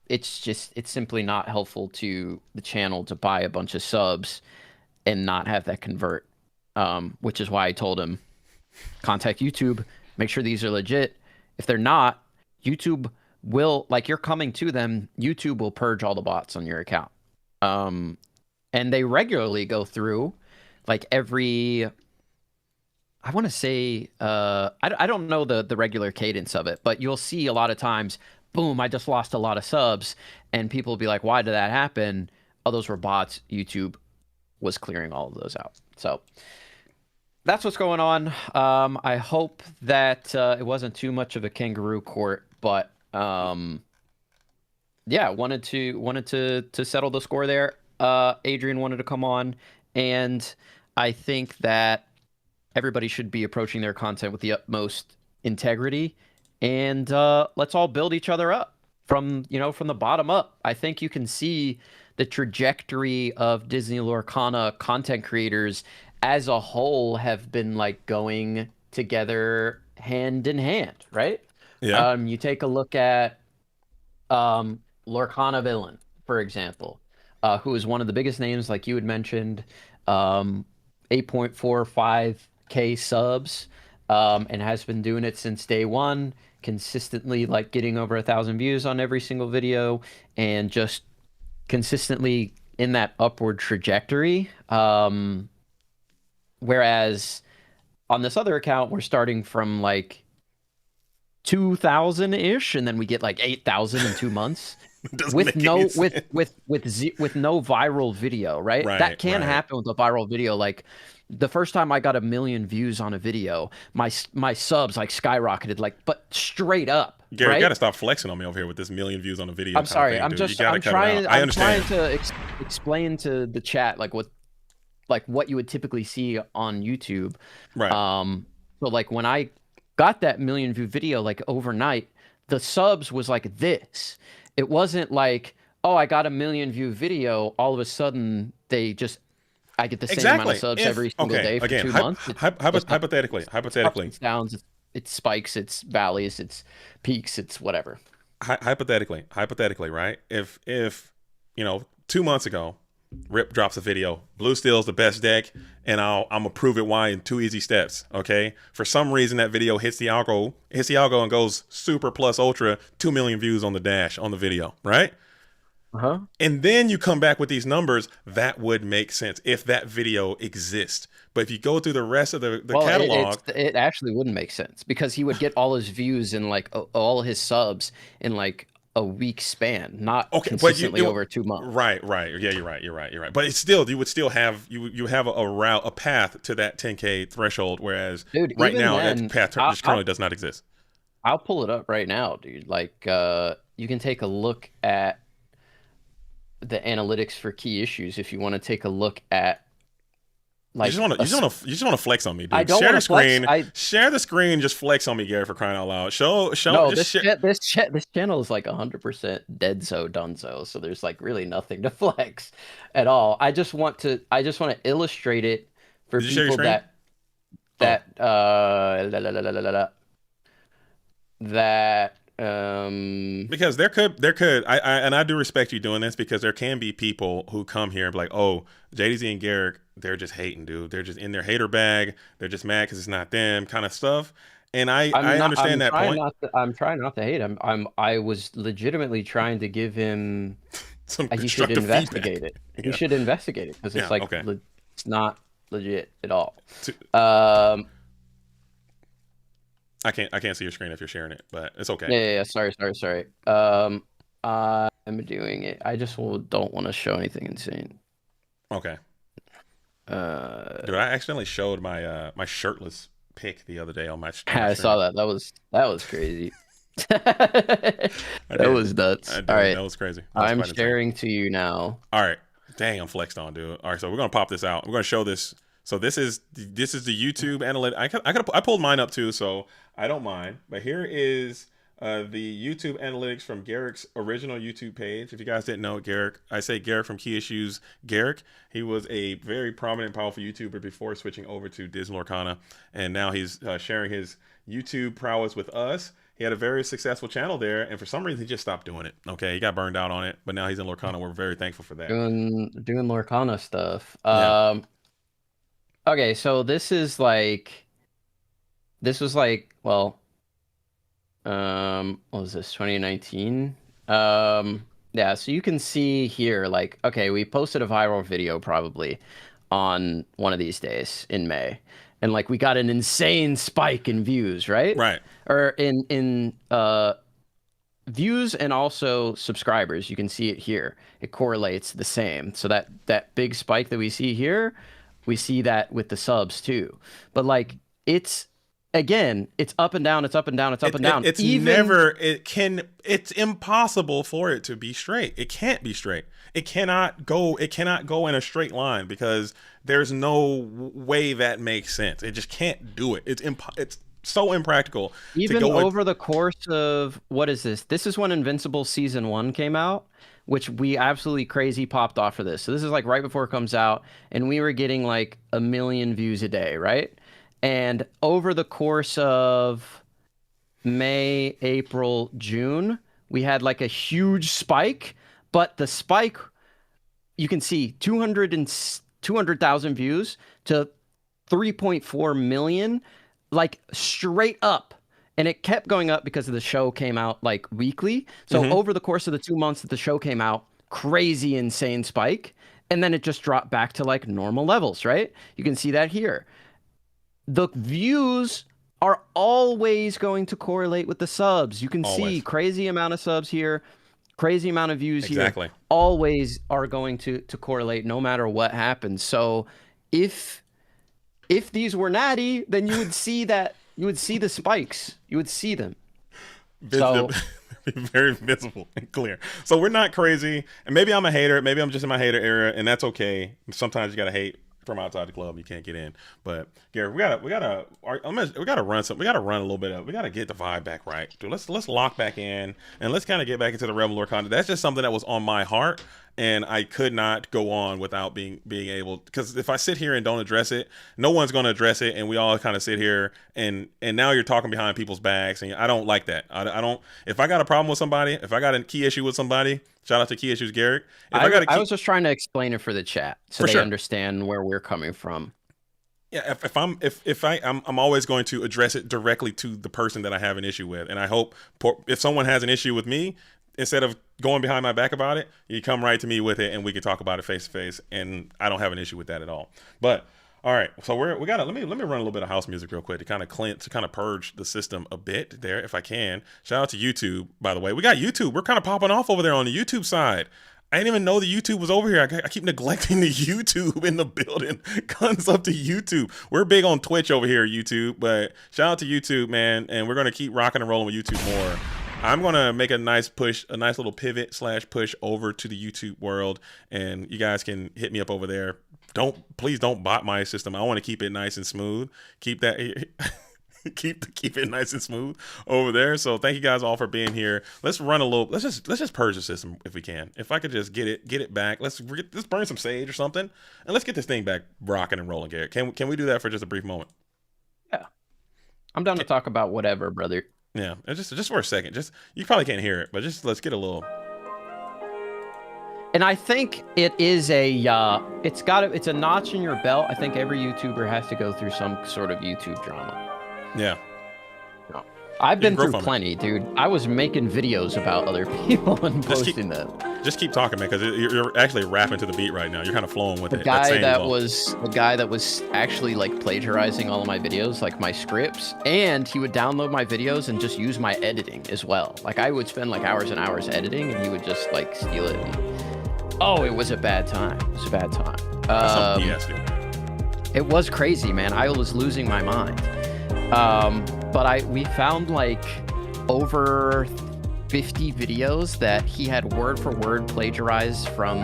B: it's simply not helpful to the channel to buy a bunch of subs and not have that convert. Which is why I told him, contact YouTube, make sure these are legit. If they're not, YouTube will, like, you're coming to them, YouTube will purge all the bots on your account. And they regularly go through, like, every, I want to say, I don't know the regular cadence of it, but you'll see a lot of times, boom, I just lost a lot of subs, and people will be like, why did that happen? Oh, those were bots. YouTube was clearing all of those out. So that's what's going on. I hope that it wasn't too much of a kangaroo court, but yeah, wanted to settle the score there. Adrian wanted to come on, and I think that everybody should be approaching their content with the utmost integrity, and let's all build each other up from the bottom up. I think you can see the trajectory of Disney Lorcana content creators as a whole have been like going together hand in hand, right?
A: Yeah.
B: You take a look at Lorcana Villain, for example. Who is one of the biggest names, like you had mentioned, 8.45K subs, and has been doing it since day one, consistently like getting over 1,000 views on every single video, and just consistently in that upward trajectory. Whereas on this other account, we're starting from like 2,000-ish, and then we get like 8,000 in 2 months. with no viral video, right? That can happen with a viral video. Like the first time I got 1 million views on a video, my subs like skyrocketed, like, but straight up.
A: Gary,
B: right?
A: You gotta stop flexing on me over here with this 1 million views on a video.
B: I'm sorry. I'm trying to explain to the chat like what you would typically see on YouTube.
A: Right.
B: So like when I got that 1 million view video, like overnight, the subs was like this. It wasn't like, oh, I got 1 million view video. All of a sudden, I get the same amount of subs every single day for 2 months.
A: Hypothetically,
B: it's downs, it's spikes, it's valleys, it's peaks, it's whatever.
A: Hypothetically, right? If 2 months ago, Rip drops a video. Blue Steel's the best deck, and I'm gonna prove it why in 2 easy steps. Okay. For some reason, that video hits the algo, and goes super plus ultra 2 million views on the dash on the video, right?
B: Uh-huh.
A: And then you come back with these numbers. That would make sense if that video exists. But if you go through the rest of the catalog,
B: it actually wouldn't make sense because he would get all his views and like all his subs in like a week span, not consistently over 2 months.
A: Right. Yeah, you're right. But it's still, you would still have you have a path to that 10K threshold, whereas right now that path just currently does not exist.
B: I'll pull it up right now, dude. Like you can take a look at the analytics for key issues if you want to take a look at. Like
A: you just want to flex on me, dude.
B: I don't
A: share the screen. Share the screen. Just flex on me, Garrick, for crying out loud.
B: This channel is like 100% dead so done so. So there's like really nothing to flex at all. I just want to illustrate it for people
A: because there could I do respect you doing this, because there can be people who come here and be like, oh, JDZ and Garrick, they're just hating, dude. They're just in their hater bag. They're just mad because it's not them, kind of stuff. And I understand that point.
B: I'm trying not to hate him. I was legitimately trying to give him
A: some
B: he should investigate
A: feedback.
B: it. He should investigate it because it's it's not legit at all.
A: I can't see your screen if you're sharing it, but it's okay.
B: Yeah. Sorry. I'm doing it. I just don't want to show anything insane.
A: Okay. Dude, I accidentally showed my my shirtless pic the other day on my stream.
B: I saw that. That was crazy. That was nuts. All right.
A: That was crazy.
B: I'm sharing to you now.
A: All right. Dang, I'm flexed on, dude. All right, so we're gonna pop this out. We're gonna show this. So this is the YouTube analytic. I pulled mine up too, so I don't mind. But here is the YouTube analytics from Garrick's original YouTube page. If you guys didn't know, Garrick, I say Garrick from Key Issues. Garrick, he was a very prominent, powerful YouTuber before switching over to Disney Lorcana, and now he's sharing his YouTube prowess with us. He had a very successful channel there, and for some reason, he just stopped doing it. Okay, he got burned out on it, but now he's in Lorcana. We're very thankful for that.
B: Doing Lorcana stuff. Okay, so this was like, well, what was this, 2019? Yeah, so you can see here, like, okay, we posted a viral video probably on one of these days in May, and like we got an insane spike in views, right?
A: Right.
B: Or in views and also subscribers. You can see it here. It correlates the same. So that big spike that we see here, we see that with the subs too. But like it's up and down, it's up and down, it's up and down. It's
A: impossible for it to be straight. It can't be straight. It cannot go in a straight line, because there's no way that makes sense. It just can't do it. It's so impractical.
B: Even over the course of, what is this? This is when Invincible Season 1 came out, which we absolutely crazy popped off for this. So this is like right before it comes out, and we were getting like 1 million views a day, right? And over the course of May, April, June, we had like a huge spike, but the spike, you can see 200,000 views to 3.4 million, like straight up. And it kept going up because the show came out like weekly. So over the course of the 2 months that the show came out, crazy, insane spike. And then it just dropped back to like normal levels, right? You can see that here. The views are always going to correlate with the subs. You can see crazy amount of subs here, crazy amount of views here. Always are going to correlate no matter what happens. So if these were natty, then you would see that. You would see the spikes. You would see them. So,
A: very visible and clear. So we're not crazy. And maybe I'm a hater. Maybe I'm just in my hater era, and that's okay. Sometimes you gotta hate from outside the club. You can't get in. But Garrett, we gotta run some. We gotta run a little bit of. We gotta get the vibe back right, dude. Let's lock back in, and let's kind of get back into the Rebel Lore content. That's just something that was on my heart, and I could not go on without being able, because if I sit here and don't address it, no one's going to address it, and we all kind of sit here and now you're talking behind people's backs, and I don't like that. I don't. If I got a problem with somebody, if I got a key issue with somebody, shout out to Key Issues Garrick.
B: I was just trying to explain it for the chat so they understand where we're coming from.
A: Yeah, I'm always going to address it directly to the person that I have an issue with, and I hope if someone has an issue with me, instead of going behind my back about it, you come right to me with it, and we can talk about it face to face, and I don't have an issue with that at all. But all right, so we got to let me run a little bit of house music real quick to kind of purge the system a bit there, if I can. Shout out to YouTube, by the way. We got YouTube. We're kind of popping off over there on the YouTube side. I didn't even know the YouTube was over here. I keep neglecting the YouTube in the building. Guns up to YouTube. We're big on Twitch over here, YouTube, but shout out to YouTube, man. And we're going to keep rocking and rolling with YouTube more. I'm going to make a nice little pivot / push over to the YouTube world. And you guys can hit me up over there. Please don't bot my system. I want to keep it nice and smooth. Keep that. keep it nice and smooth over there. So thank you guys all for being here. Let's just purge the system if we can. If I could just get it back. Let's burn some sage or something, and let's get this thing back rocking and rolling, Garrett. Can we do that for just a brief moment?
B: Yeah, I'm down to talk about whatever, brother.
A: Yeah, just for a second. Just, you probably can't hear it, but just let's get a little.
B: And I think it is it's a notch in your belt. I think every YouTuber has to go through some sort of YouTube drama.
A: Yeah.
B: I've been through plenty, dude. I was making videos about other people and posting them.
A: Just keep talking, man, because you're actually rapping to the beat right now. You're kind of flowing with it.
B: The guy that was actually like plagiarizing all of my videos, like my scripts, and he would download my videos and just use my editing as well. Like I would spend like hours and hours editing, and he would just like steal it. It was a bad time. It was a bad time.
A: That's some BS, dude.
B: It was crazy, man. I was losing my mind. But we found like over 50 videos that he had word for word plagiarized from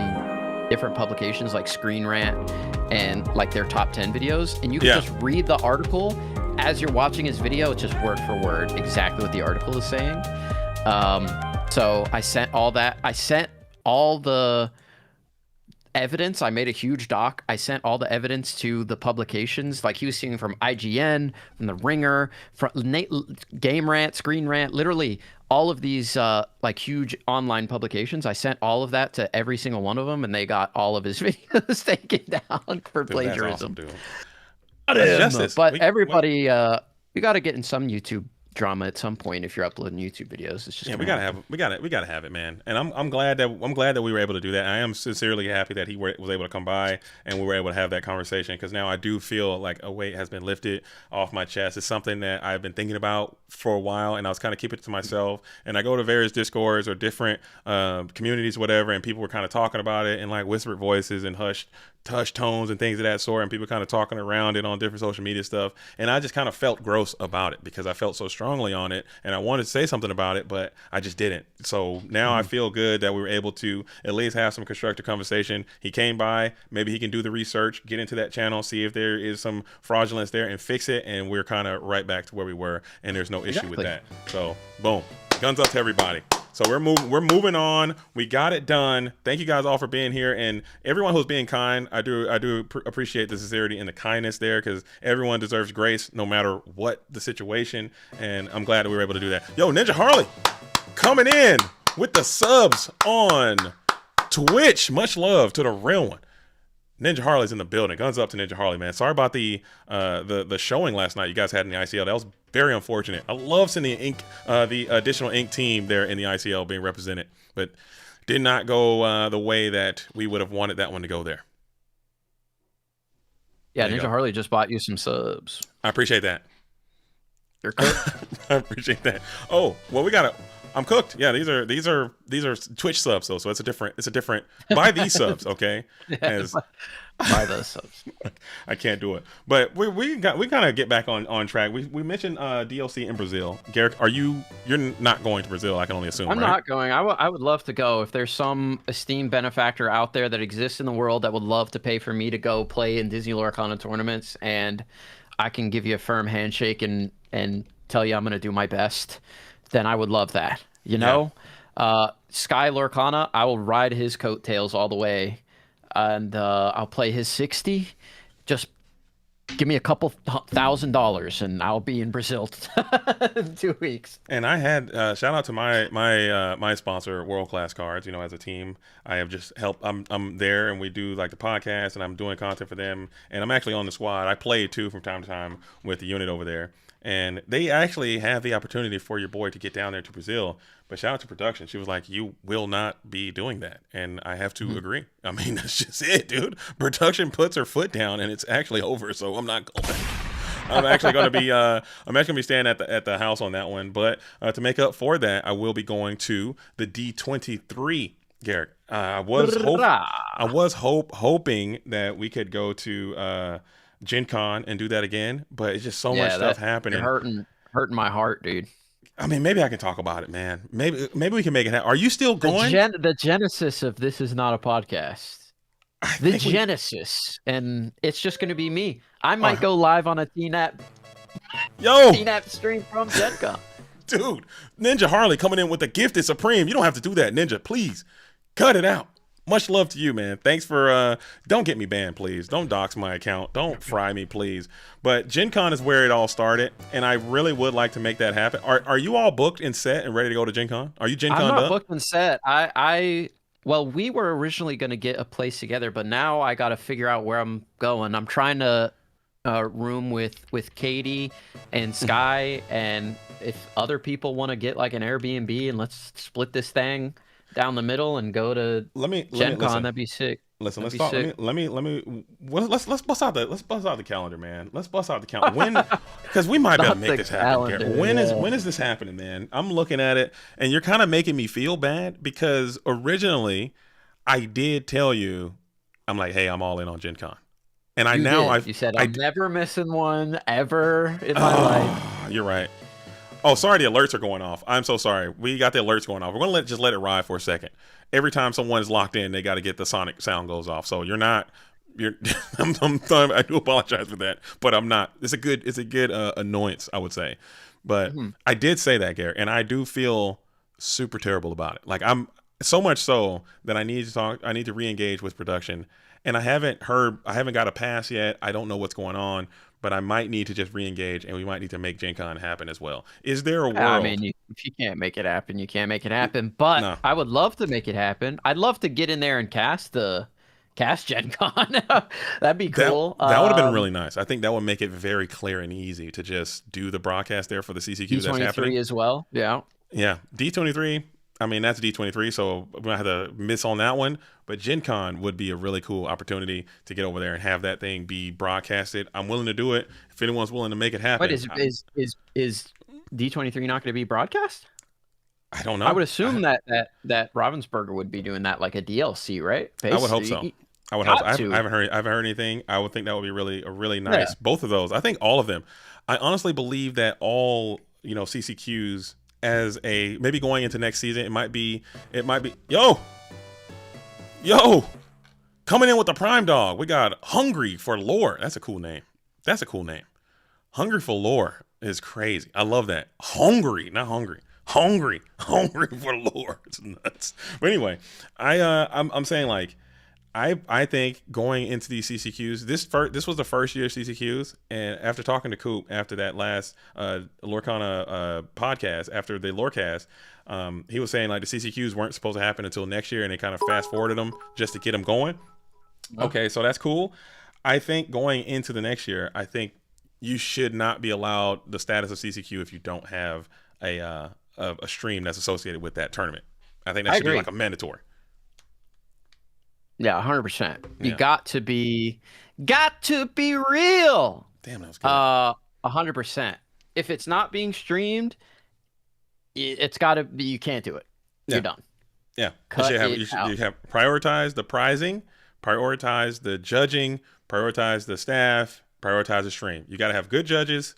B: different publications like Screen Rant and like their top 10 videos. And you can just read the article as you're watching his video. It's just word for word, exactly what the article is saying. So I sent all that. I sent all the evidence. I made a huge doc. I sent all the evidence to the publications. Like he was seeing from IGN, from The Ringer, from Game Rant, Screen Rant, literally all of these like huge online publications. I sent all of that to every single one of them, and they got all of his videos taken down for plagiarism.
A: That's awesome, dude.
B: But everybody, you got to get in some YouTube drama at some point if you're uploading YouTube videos. It's just
A: we gotta have it, man. And I'm glad that we were able to do that. I am sincerely happy that he was able to come by and we were able to have that conversation, because now I do feel like a weight has been lifted off my chest. It's something that I've been thinking about for a while, and I was kind of keeping it to myself. And I go to various Discords or different communities, whatever, and people were kind of talking about it in like whispered voices and hushed tones and things of that sort, and people kind of talking around it on different social media stuff, and I just kind of felt gross about it because I felt so strongly on it, and I wanted to say something about it, but I just didn't. So now I feel good that we were able to at least have some constructive conversation. He came by, maybe he can do the research, get into that channel, see if there is some fraudulence there and fix it, and we're kind of right back to where we were, and there's no issue with that. So boom, guns up to everybody. So we're moving on. We got it done. Thank you guys all for being here, and everyone who's being kind. I do appreciate the sincerity and the kindness there, because everyone deserves grace no matter what the situation, and I'm glad that we were able to do that. Yo, Ninja Harley coming in with the subs on Twitch. Much love to the real one. Ninja Harley's in the building. Guns up to Ninja Harley, man. Sorry about the showing last night you guys had in the ICL. That was very unfortunate. I love seeing the additional ink team there in the ICL being represented, but did not go the way that we would have wanted that one to go there.
B: Yeah, Ninja Harley just bought you some subs.
A: I appreciate that.
B: You're cooked.
A: I appreciate that. Oh, well, I'm cooked. Yeah, these are Twitch subs, so it's a different buy these subs, okay?
B: Buy those subs.
A: I can't do it. But we kind of get back on track. We mentioned DLC in Brazil. Garrick, you're not going to Brazil, I can only assume,
B: I'm
A: right?
B: not going. I would love to go. If there's some esteemed benefactor out there that exists in the world that would love to pay for me to go play in Disney Lorcana tournaments, and I can give you a firm handshake and tell you I'm going to do my best, then I would love that, you know? Sky Lorcana, I will ride his coattails all the way, and I'll play his 60. Just give me a couple $1,000 and I'll be in Brazil in 2 weeks.
A: And I had shout out to my sponsor, World Class Cards. You know, as a team, I have just helped. I'm there, and we do like the podcast, and I'm doing content for them. And I'm actually on the squad. I play too from time to time with the unit over there. And they actually have the opportunity for your boy to get down there to Brazil. But shout out to production. She was like, "You will not be doing that," and I have to agree. I mean, that's just it, dude. Production puts her foot down, and it's actually over. So I'm not going. I'm actually going to be staying at the house on that one. But to make up for that, I will be going to the D23. Garrick, I was hoping that we could go to Gen Con and do that again, but it's just so much stuff happening.
B: Hurting my heart, dude.
A: I mean, maybe I can talk about it, man. Maybe we can make it happen. Are you still going?
B: The genesis of this is not a podcast. The genesis, and it's just going to be me. I might go live on a TNAP stream from Gen Con.
A: Dude, Ninja Harley coming in with the gifted Supreme. You don't have to do that, Ninja. Please, cut it out. Much love to you, man. Thanks for don't get me banned, please. Don't dox my account. Don't fry me, please. But Gen Con is where it all started, and I really would like to make that happen. Are you all booked and set and ready to go to Gen Con? Are you Gen Con
B: I'm not
A: up?
B: booked and set. Well, we were originally going to get a place together, but now I got to figure out where I'm going. I'm trying to room with Katie and Sky, and if other people want to get like an Airbnb and let's split this thing down the middle and go to Gen Con, that'd be sick.
A: Listen, let's talk. Let me. Let's bust out the calendar, man. Let's bust out the calendar. When, because we might be able to make this happen. When is this happening, man? I'm looking at it, and you're kind of making me feel bad because originally, I did tell you, I'm like, hey, I'm all in on Gen Con, and
B: you said I'm never missing one ever in my life.
A: You're right. Oh, sorry, the alerts are going off. I'm so sorry. We got the alerts going off. We're going to just let it ride for a second. Every time someone is locked in, they got to get the sonic sound goes off. So you're I do apologize for that, but I'm not. It's a good annoyance, I would say. But I did say that, Garrett, and I do feel super terrible about it. Like I'm so much so that I need to re-engage with production, and I haven't got a pass yet. I don't know what's going on. But I might need to just re-engage, and we might need to make Gen Con happen as well. Is there a world?
B: I mean, if you can't make it happen, you can't make it happen. But no. I would love to make it happen. I'd love to get in there and cast Gen Con. That'd be cool.
A: That would have been really nice. I think that would make it very clear and easy to just do the broadcast there for the CCQ that's happening.
B: D23 as well. Yeah.
A: Yeah. D23. I mean, that's D23, so we're going to have to miss on that one. But Gen Con would be a really cool opportunity to get over there and have that thing be broadcasted. I'm willing to do it if anyone's willing to make it happen.
B: But is D23 not going to be broadcast?
A: I don't know.
B: I would assume that Ravensburger would be doing that like a DLC, right?
A: I would hope so. I haven't heard anything. I would think that would be really nice. Yeah. Both of those. I think all of them. I honestly believe that all, CCQs as a maybe going into next season, it might be yo coming in with the prime dog. We got Hungry for Lore. That's a cool name. Hungry for Lore is crazy. I love that. Hungry, not hungry. Hungry for Lore. It's nuts. But anyway, I'm saying like I think going into these CCQs, this was the first year of CCQs, and after talking to Coop after that last Lorcana podcast, after the Lorecast, he was saying like the CCQs weren't supposed to happen until next year, and they kind of fast forwarded them just to get them going. Okay, so that's cool. I think going into the next year, I think you should not be allowed the status of CCQ if you don't have a stream that's associated with that tournament. I think that should be like a mandatory.
B: Yeah, 100%. You got to be real.
A: Damn, that was good.
B: 100%. If it's not being streamed, it's got to be. You can't do it. You're done.
A: Yeah, you have prioritize the prizing, prioritize the judging, prioritize the staff, prioritize the stream. You got to have good judges,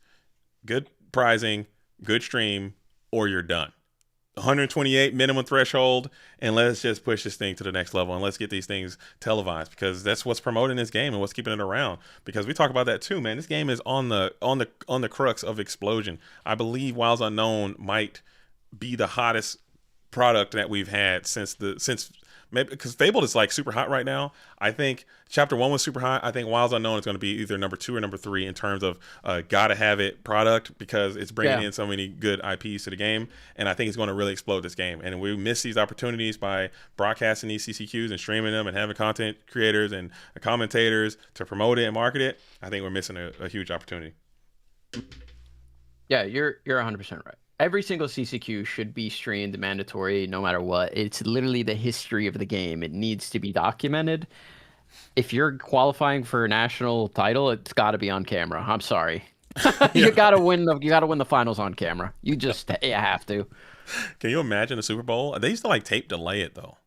A: good prizing, good stream, or you're done. 128 minimum threshold, and let's just push this thing to the next level, and let's get these things televised, because that's what's promoting this game and what's keeping it around. Because we talk about that too, man. This game is on the crux of explosion. I believe Wilds Unknown might be the hottest product that we've had since maybe because Fabled is like super hot right now. I think Chapter 1 was super hot. I think Wilds Unknown is going to be either number 2 or number 3 in terms of gotta have it product, because it's bringing in so many good IPs to the game, and I think it's going to really explode this game. And we miss these opportunities by broadcasting these CCQs and streaming them and having content creators and commentators to promote it and market it. I think we're missing a huge opportunity.
B: Yeah, you're 100% right. Every single CCQ should be streamed mandatory no matter what. It's literally the history of the game. It needs to be documented. If you're qualifying for a national title, it's got to be on camera. I'm sorry. You got to win the finals on camera. You have to.
A: Can you imagine a Super Bowl? They used to like tape delay it though.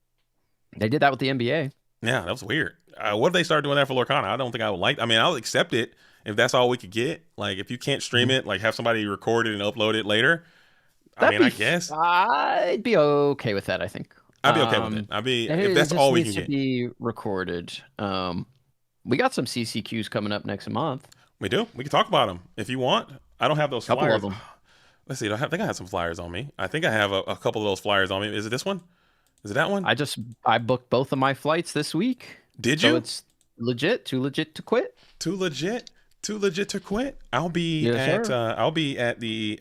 B: They did that with the NBA.
A: Yeah, that was weird. What if they started doing that for Lorcana? I don't think I would like. I mean, I'll accept it if that's all we could get. Like, if you can't stream it, like have somebody record it and upload it later. I guess
B: I'd be okay with that. I think
A: I'd be okay with it. If that's all we can get.
B: It needs to be recorded. We got some CCQs coming up next month.
A: We do. We can talk about them if you want. I don't have those flyers.
B: Couple of them.
A: Let's see. I think I have some flyers on me. I think I have a couple of those flyers on me. Is it this one? Is it that one?
B: I booked both of my flights this week.
A: Did you?
B: So it's legit. Too legit to quit.
A: Too legit to quit. I'll be at the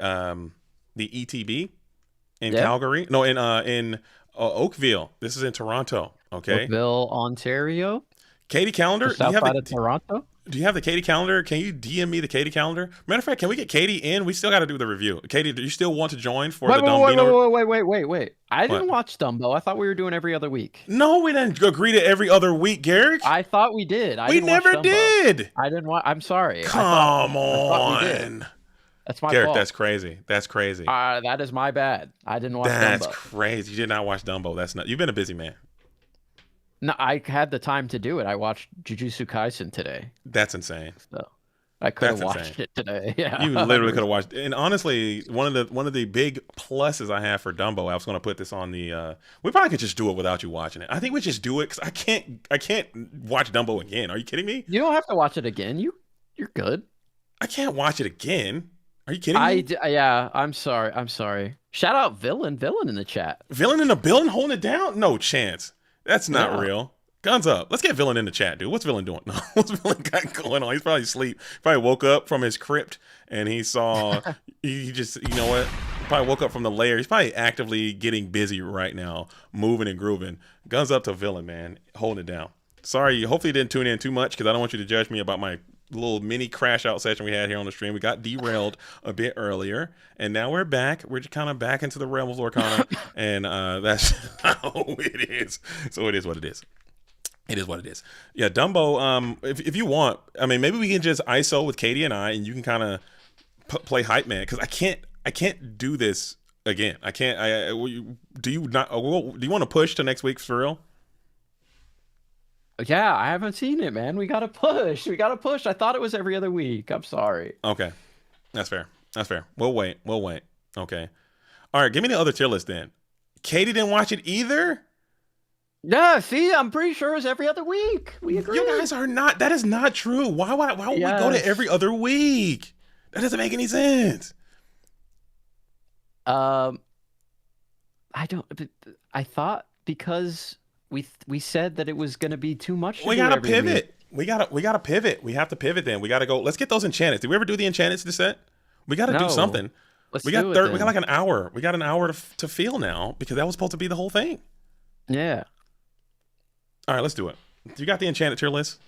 A: ETB in Calgary. No, in Oakville. This is in Toronto. Okay.
B: Oakville, Ontario.
A: Katie calendar.
B: Just outside of Toronto.
A: Do you have the Katie calendar? Can you DM me the Katie calendar? Matter of fact, can we get Katie in? We still got to do the review. Katie, do you still want to join for the Dumbino?
B: Wait. I didn't watch Dumbo. I thought we were doing every other week.
A: No, we didn't agree to every other week, Garrick.
B: I thought we did.
A: We never did.
B: I didn't watch. I'm sorry.
A: Come on.
B: That's my
A: Garrick,
B: fault.
A: that's crazy. That's crazy.
B: That is my bad. I didn't watch Dumbo.
A: That's crazy. You did not watch Dumbo. That's not. You've been a busy man.
B: No, I had the time to do it. I watched Jujutsu Kaisen today.
A: That's insane.
B: So I could have watched it today. Yeah,
A: you literally could have watched it. And honestly, one of the big pluses I have for Dumbo, I was going to put this on the. We probably could just do it without you watching it. I think we just do it because I can't watch Dumbo again. Are you kidding me?
B: You don't have to watch it again. You're good.
A: I can't watch it again. Are you kidding me?
B: Yeah, I'm sorry. Shout out Villain in the chat.
A: Villain in the building holding it down? No chance. That's not real. Guns up. Let's get Villain in the chat, dude. What's Villain doing? No, what's Villain got going on? He's probably asleep. Probably woke up from his crypt and he saw, he just, you know what? Probably woke up from the lair. He's probably actively getting busy right now, moving and grooving. Guns up to Villain, man. Holding it down. Sorry, hopefully you didn't tune in too much because I don't want you to judge me about my little mini crash out session we had here on the stream. We got derailed a bit earlier and now we're back. We're just kind of back into the realm of Lorcana and that's how it is. So it is what it is. It is what it is. Yeah, Dumbo, if you want, I mean, maybe we can just ISO with Katie and I and you can kind of play hype man because I can't do this again. I can't. Do you want to push to next week for real?
B: Yeah, I haven't seen it, man. We gotta push. I thought it was every other week. I'm sorry.
A: Okay, that's fair. We'll wait. Okay. All right, give me the other tier list then. Katie didn't watch it either.
B: Yeah, see, I'm pretty sure it was every other week. We agree.
A: You guys are not. That is not true. Why would we go to every other week? That doesn't make any sense.
B: I thought because we said that it was going to be too much.
A: We gotta pivot. We gotta pivot. We have to pivot. Then we gotta go. Let's get those enchantments. Did we ever do the enchantments to set? We gotta do something. We got like an hour. We got an hour to feel now because that was supposed to be the whole thing.
B: Yeah.
A: All right, let's do it. You got the enchanted tier list?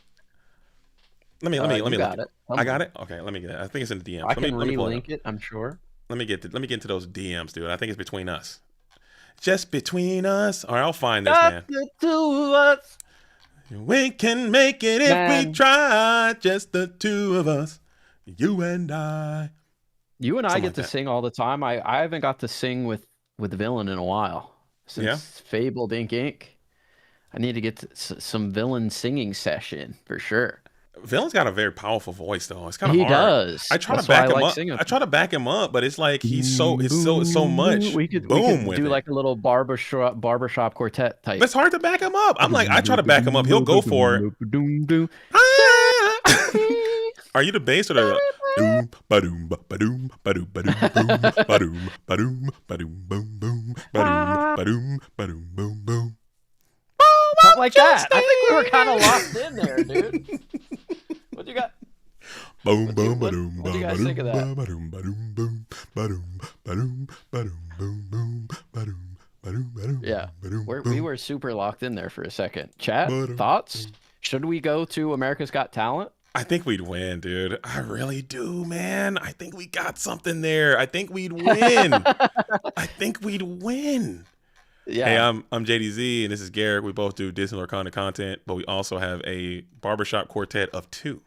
A: Let me look it. I got it. Okay, let me get it. I think it's in the DMs.
B: I can relink it. I'm sure.
A: Let me get into those DMs, dude. I think it's between us. Just between us. All right, I'll find this, man.
B: The two of us.
A: We can make it if we try. Just the two of us. You and I.
B: You and I get to sing all the time. I haven't got to sing with the Villain in a while since Fabled Inc. I need to get some Villain singing session for sure.
A: Villain's got a very powerful voice though. It's kind of hard.
B: He does.
A: I try to back him up. I try to back him up, but it's like it's so much.
B: We could do like a little barbershop quartet type.
A: But it's hard to back him up. I'm like, I try to back him up. He'll go for it. Are you the bass or the doom ba-doom ba-doom ba-doom ba-doom ba-doom ba-doom ba-doom ba-doom boom boom ba-doom Ba-doom, ba-doom, boom, boom.
B: Something like that. I think we were kind of locked in there, dude. What you got?
A: Boom, boom, ba-doom,
B: what do you guys think of that?
A: ba-doom, ba-doom, boom, ba-doom, ba-doom, ba-doom, boom, boom, ba-doom, ba-doom, ba-doom,
B: Yeah,
A: ba-doom,
B: we were super locked in there for a second. Chat, thoughts? Should we go to America's Got Talent?
A: I think we'd win, dude. I really do, man. I think we got something there. I think we'd win. I think we'd win.
B: Yeah.
A: Hey, I'm JDZ, and this is Garrick. We both do Disney Lorcana content, but we also have a barbershop quartet of two.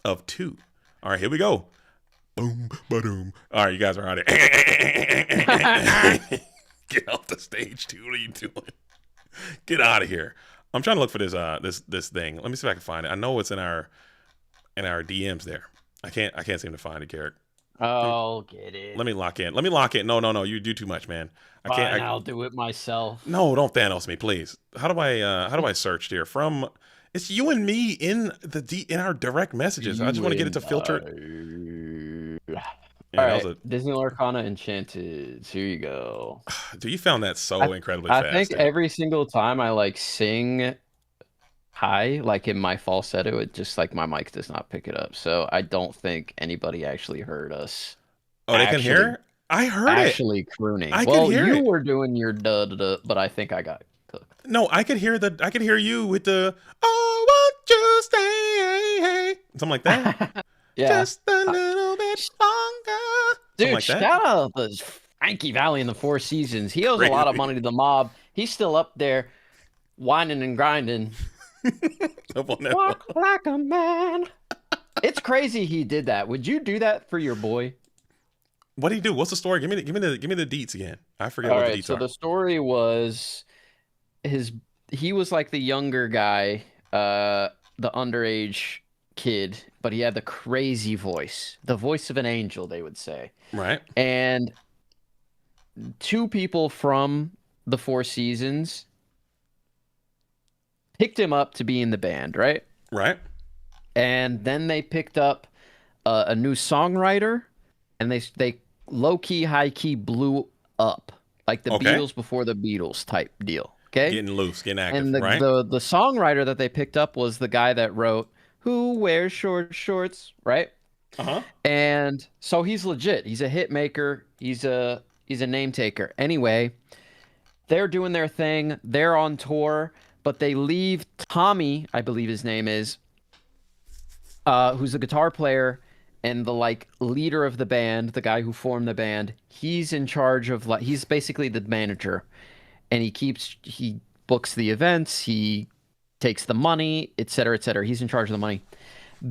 A: All right, here we go. Boom, ba-doom. All right, you guys are out of here. Get off the stage, dude. What are you doing? Get out of here. I'm trying to look for this this thing. Let me see if I can find it. I know it's in our DMs there. I can't seem to find it, Garrick.
B: Oh, get it.
A: Let me lock in. No. You do too much, man. I can't.
B: I'll do it myself.
A: No, don't Thanos me, please. How do I search here? It's you and me in our direct messages. I just want to get it to filter.
B: All right, Disney Lorcana Enchanted. Here you go.
A: Dude, you found that so incredibly fast.
B: I think every single time I like sing high, like in my falsetto, it just like my mic does not pick it up. So I don't think anybody actually heard us.
A: Oh, they can hear? I heard
B: actually crooning.
A: I could hear
B: you were doing your duh, but I think I got cooked.
A: No, I could hear you with the "Oh, won't you stay?" Something like that.
B: Yeah.
A: Just a little bit longer.
B: Dude,
A: like that.
B: Shout out to Frankie Valli in the Four Seasons. He owes a lot of money to the mob. He's still up there whining and grinding. Walk like a man. It's crazy he did that. Would you do that for your boy?
A: What did he do? What's the story? Give me the deets again. I forget what the deets are.
B: So the story was he was like the younger guy, the underage kid, but he had the crazy voice, the voice of an angel, they would say.
A: Right.
B: And two people from the Four Seasons picked him up to be in the band, right?
A: Right.
B: And then they picked up a new songwriter, and they low-key, high-key blew up, like the Beatles before the Beatles type deal. Okay,
A: getting loose, getting active.
B: And
A: right?
B: the songwriter that they picked up was the guy that wrote "Who Wears Short Shorts," right? And so he's legit. He's a hit maker. He's a name taker. Anyway, they're doing their thing. They're on tour, but they leave Tommy, I believe his name is, who's a guitar player and the like leader of the band, the guy who formed the band. He's in charge of he's basically the manager, and he books the events, he takes the money, etc., etc. He's in charge of the money.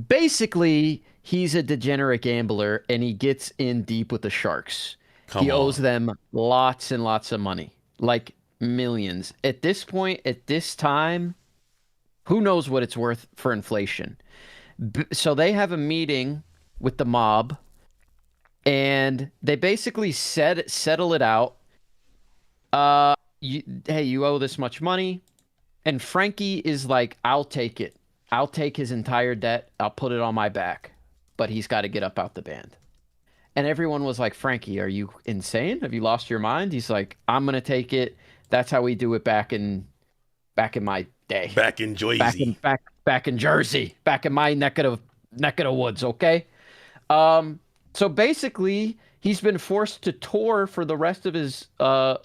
B: Basically, he's a degenerate gambler, and he gets in deep with the Sharks. He owes them lots and lots of money, like millions. At this point, at this time, who knows what it's worth for inflation. So they have a meeting with the mob, and they basically settle it out. Hey, you owe this much money. And Frankie is like, I'll take it. I'll take his entire debt. I'll put it on my back. But he's got to get up out the band. And everyone was like, Frankie, are you insane? Have you lost your mind? He's like, I'm going to take it. That's how we do it back in my day.
A: Back in Jersey.
B: Back in Jersey. Back in my neck of the woods, okay? So basically, he's been forced to tour for the rest of his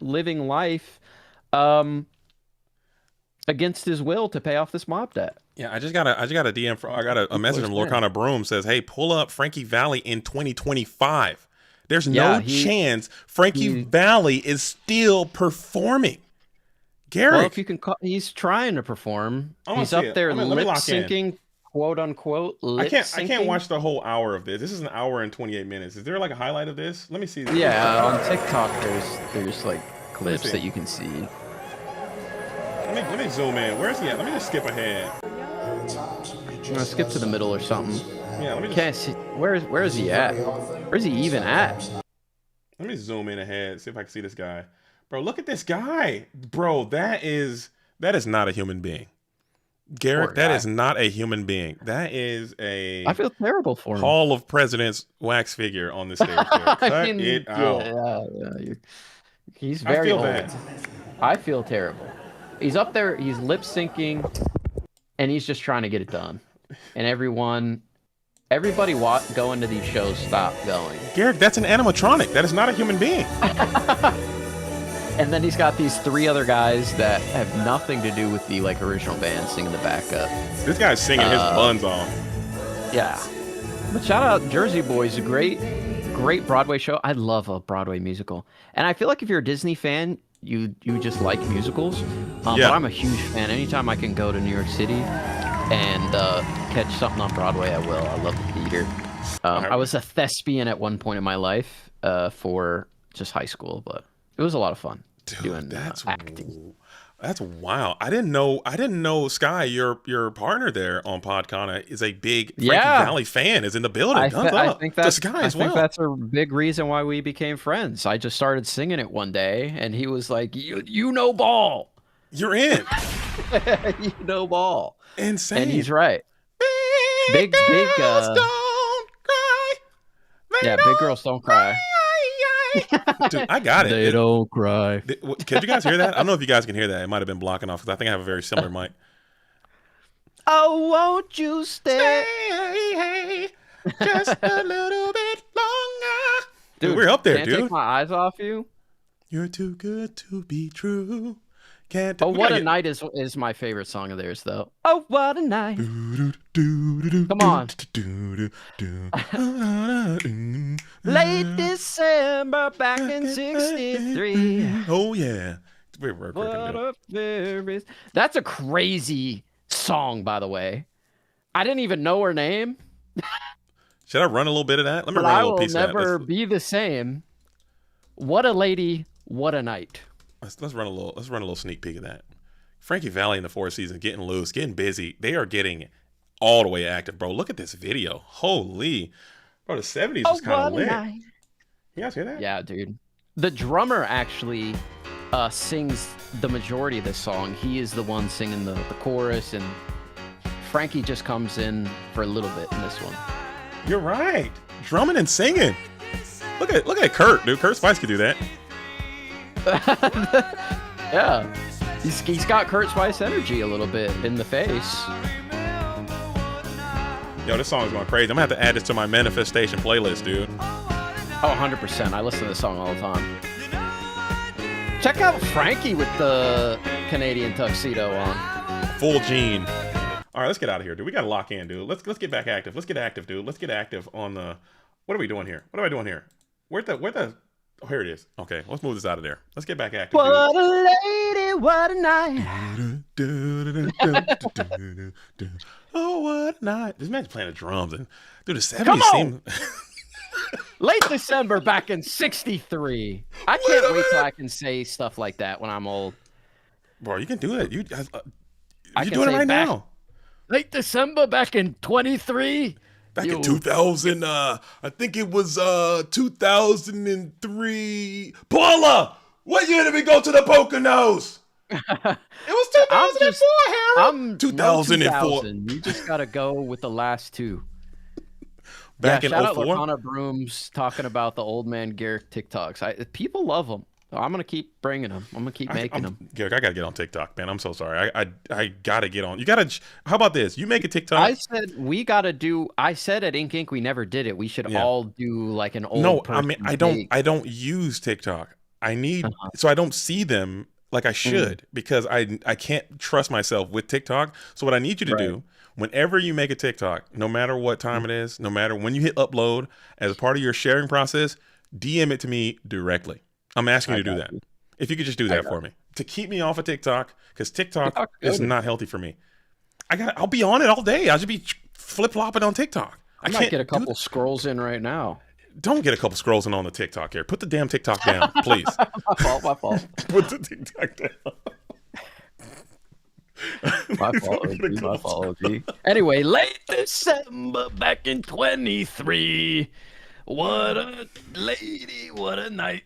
B: living life against his will to pay off this mob debt.
A: Yeah, I just got a DM I got a message from Lorcana Broom says, "Hey, pull up Frankie Valli in 2025. There's no chance Frankie Valli is still performing." Garrick,
B: well, if you can he's trying to perform. He's up there lip syncing, quote unquote. I
A: can't watch the whole hour of this. This is an hour and 28 minutes. Is there like a highlight of this? Let me see.
B: Yeah, on TikTok there's like clips that you can see.
A: Let me zoom in. Where's he at? Let me just skip ahead.
B: I'm gonna skip to the middle or something.
A: Yeah, let me just...
B: Can't see. Where is he at? Where's he even at?
A: Let me zoom in ahead, see if I can see this guy. Bro, look at this guy. Bro, that is not a human being. Garrick, that is not a human being. That is a...
B: I feel terrible for him.
A: Hall of Presidents wax figure on the stage. Cut it out.
B: Yeah. He's very
A: I feel
B: old.
A: bad.
B: I feel terrible. He's up there. He's lip syncing, and he's just trying to get it done. And everybody going to these shows, stop going.
A: Garrick, that's an animatronic. That is not a human being.
B: And then he's got these 3 other guys that have nothing to do with the like original band singing the backup.
A: This guy's singing his buns off.
B: Yeah. But shout out Jersey Boys, a great Broadway show. I love a Broadway musical. And I feel like if you're a Disney fan, you just like musicals. But I'm a huge fan. Anytime I can go to New York City and catch something on Broadway, I will. I love the theater. I was a thespian at one point in my life for just high school, but it was a lot of fun.
A: Dude,
B: doing acting.
A: That's wild. I didn't know Sky, your partner there on Podcana, is a big Frankie Valli fan. Is in the building.
B: I think that's
A: Sky as well.
B: I think that's a big reason why we became friends. I just started singing it one day, and he was like, "You know ball.
A: You're in.
B: You know ball."
A: Insane.
B: And he's right. Big
A: girls don't cry.
B: Big girls don't cry.
A: Dude, I got it.
B: They don't cry.
A: Can you guys hear that? I don't know if you guys can hear that. It might have been blocking off because I think I have a very similar mic.
B: Oh, won't you stay
A: just a little bit longer? Dude, we're up there,
B: can't
A: dude.
B: Take my eyes off you.
A: You're too good to be true.
B: Oh, What a Night is my favorite song of theirs, though. Oh, what a night. Come on. Late December back in 63.
A: Oh, yeah.
B: That's a crazy song, by the way. I didn't even know her name.
A: Should I run a little bit of that? Let me run a little piece of that.
B: I will never be the same. What a lady, what a night.
A: Let's run a little sneak peek of that. Frankie Valli in the 4th season, getting loose, getting busy. They are getting all the way active, bro. Look at this video. Holy, bro, the 70s was kind of lit. You guys hear that?
B: Yeah, dude. The drummer actually sings the majority of this song. He is the one singing the chorus, and Frankie just comes in for a little bit in this one.
A: You're right. Drumming and singing. Look at Kurt, dude. Kurt Spice could do that.
B: Yeah, he's got Kurt Spice energy a little bit in the face.
A: Yo, this song is going crazy. I'm gonna have to add this to my manifestation playlist, dude.
B: Oh, 100%. I listen to this song all the time. Check out Frankie with the Canadian tuxedo on.
A: Full jean. All right, let's get out of here, dude. We gotta lock in, dude. Let's get back active. Let's get active, dude. Let's get active on the. What are we doing here? What am I doing here? Where the? Oh, here it is. Okay, let's move this out of there. Let's get back active.
B: What a lady, what a night.
A: Oh, what a night. This man's playing the drums, and dude, the 70s seem.
B: Late December back in 63. I can't wait till I can say stuff like that when I'm old.
A: Bro, you can do it. You're doing it right now.
B: Late December back in 23.
A: Back in 2000, I think it was 2003. Paula, what year did we go to the Poconos? It was 2004, Harry.
B: I'm
A: 2004.
B: You just gotta go with the last two.
A: Back in 04?
B: Shout out Lorcana Brooms talking about the old man Garrick TikToks. People love them. I'm gonna keep bringing them. I'm gonna keep making them.
A: Garrick, I gotta get on TikTok, man. I'm so sorry. I gotta get on. You gotta. How about this? You make a TikTok.
B: I said we gotta do. I said at Ink Inc. we never did it. We should all do like an old.
A: No, I mean I don't use TikTok. I need so I don't see them like I should because I can't trust myself with TikTok. So what I need you to do, whenever you make a TikTok, no matter what time it is, no matter when you hit upload, as part of your sharing process, DM it to me directly. I'm asking you to do that. If you could just do that for me to keep me off of TikTok, because TikTok is not healthy for me. I'll be on it all day. I'll just be flip flopping on TikTok.
B: I might get a couple scrolls in right now.
A: Don't get a couple scrolls in on the TikTok here. Put the damn TikTok down, please.
B: My fault.
A: Put the TikTok down.
B: My fault, OG. Anyway, late December back in 23. What a lady, what a night.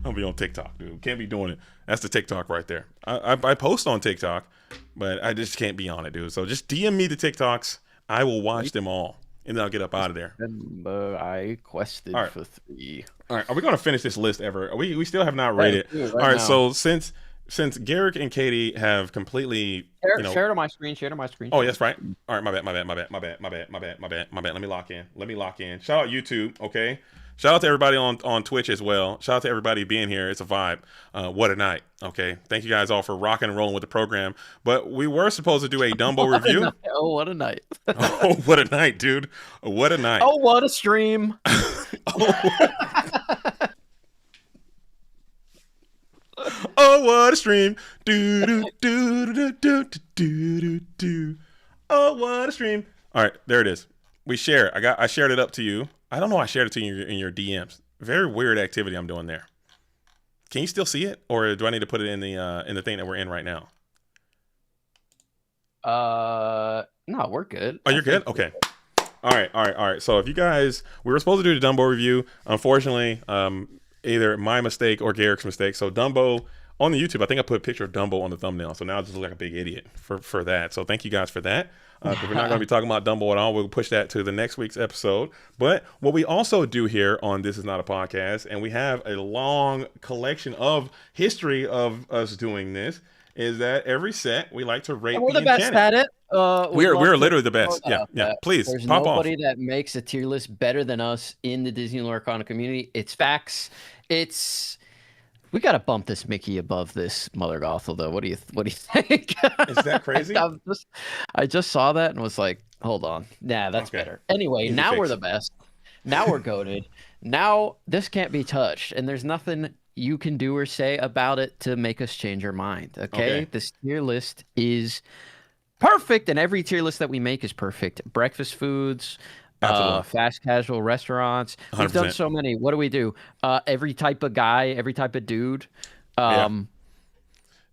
A: I'll be on TikTok, dude. Can't be doing it. That's the TikTok right there. I post on TikTok, but I just can't be on it, dude. So just DM me the TikToks. I will watch them all. and then I'll get up out of there.
B: I quested for 3.
A: All right, are we going to finish this list ever? We still have not rated. All right, so since Garrick and Katie have completely
B: share to my screen.
A: Oh, yes, right. All right, my bad. Let me lock in. Shout out YouTube, okay? Shout out to everybody on Twitch as well. Shout out to everybody being here. It's a vibe. What a night, okay? Thank you guys all for rocking and rolling with the program. But we were supposed to do a Dumbo review.
B: Oh, what a night.
A: Oh, what a night, dude. What a night.
B: Oh, what a stream.
A: Oh, what a stream. Do, do, do, do, do, do, do, do. Oh, what a stream. All right, there it is. We share. I shared it up to you. I don't know. I shared it to you in your DMs. Very weird activity I'm doing there. Can you still see it, or do I need to put it in the thing that we're in right now?
B: No, we're good.
A: Oh, you're good? Okay. All right. So if you guys, we were supposed to do the Dumbo review. Unfortunately, either my mistake or Garrick's mistake. So Dumbo on the YouTube, I think I put a picture of Dumbo on the thumbnail. So now I just look like a big idiot for that. So thank you guys for that. Because we're not going to be talking about Dumbo at all. We'll push that to the next week's episode. But what we also do here on This Is Not a Podcast, and we have a long collection of history of us doing this, is that every set we like to rate.
B: And we're the best at it.
A: We're literally the best. Yeah. Please,
B: there's
A: pop off.
B: There's nobody that makes a tier list better than us in the Disney Lorcana community. It's facts. We got to bump this Mickey above this Mother Gothel, though. What do you think?
A: Is that crazy?
B: I just saw that and was like, hold on. Nah, that's better. Anyway, now we're the best. Now we're goated. Now this can't be touched, and there's nothing you can do or say about it to make us change our mind. Okay? This tier list is perfect, and every tier list that we make is perfect. Breakfast foods, fast casual restaurants. 100%. We've done so many. What do we do? Every type of guy, every type of dude. We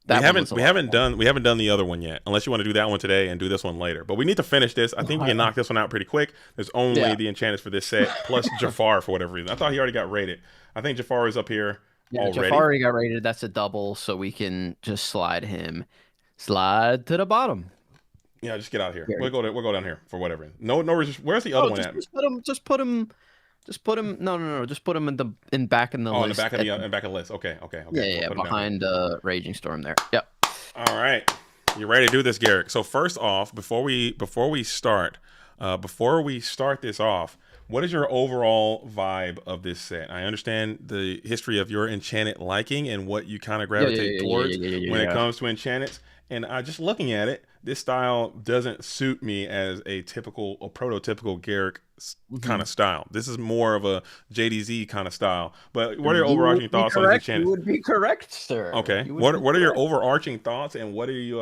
A: haven't done the other one yet, unless you want to do that one today and do this one later. But we need to finish this. I think we can knock this one out pretty quick. There's only the enchanters for this set, plus Jafar for whatever reason. I thought he already got rated. I think Jafar is up here already.
B: Jafar already got rated. That's a double, so we can just slide to the bottom.
A: Yeah, just get out of here. We'll go down here for whatever. No. Where's the other one at?
B: Just put him. No. Just put him in back in the list.
A: In the back of the list. Okay.
B: Yeah. Behind Raging Storm there. Yep.
A: All right. You ready to do this, Garrick? So first off, before we start this off, what is your overall vibe of this set? I understand the history of your enchanted liking and what you kind of gravitate towards when it comes to enchanteds. And just looking at it, this style doesn't suit me as a prototypical Garrick kind of style. This is more of a JDZ kind of style. But what are your overarching thoughts on this enchanted?
B: You would be correct, sir.
A: Okay. What are your overarching thoughts, and what are you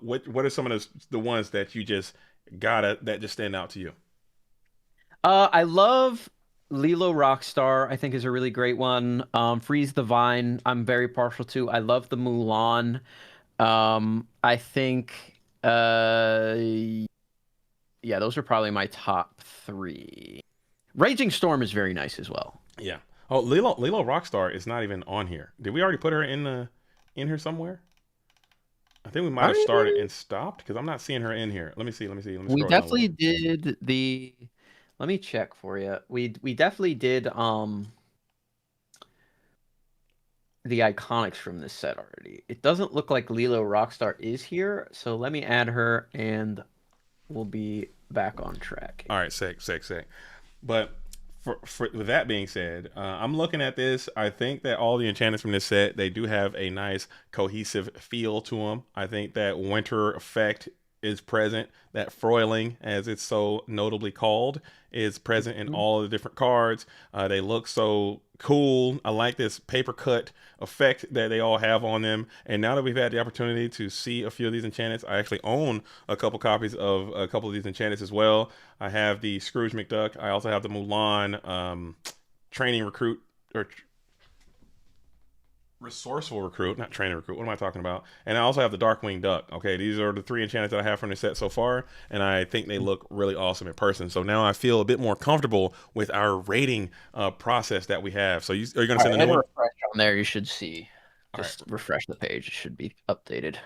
A: what are some of the ones that you just that just stand out to you?
B: I love Lilo Rockstar, I think, is a really great one. Freeze the Vine, I'm very partial to. I love the Mulan. I think, those are probably my top 3. Raging Storm is very nice as well.
A: Yeah. Oh, Lilo Rockstar is not even on here. Did we already put her in here somewhere? I think we might have started and stopped because I'm not seeing her in here. Let me see.
B: We definitely did the. Let me check for you. We definitely did the iconics from this set already. It doesn't look like Lilo Rockstar is here, so let me add her and we'll be back on track.
A: All right, sick. But with that being said, I'm looking at this. I think that all the enchantments from this set, they do have a nice cohesive feel to them. I think that winter effect is present. That Froiling, as it's so notably called, is present in all of the different cards. They look so cool. I like this paper cut effect that they all have on them. And now that we've had the opportunity to see a few of these enchantments, I actually own a couple copies of a couple of these enchantments as well. I have the Scrooge McDuck. I also have the Mulan training recruit, or resourceful recruit, not training recruit. What am I talking about? And I also have the Darkwing Duck. Okay, these are the 3 enchantments that I have from the set so far, and I think they look really awesome in person. So now I feel a bit more comfortable with our rating process that we have. So are you going to send the new one?
B: Refresh on there, you should see. Just refresh the page. It should be updated.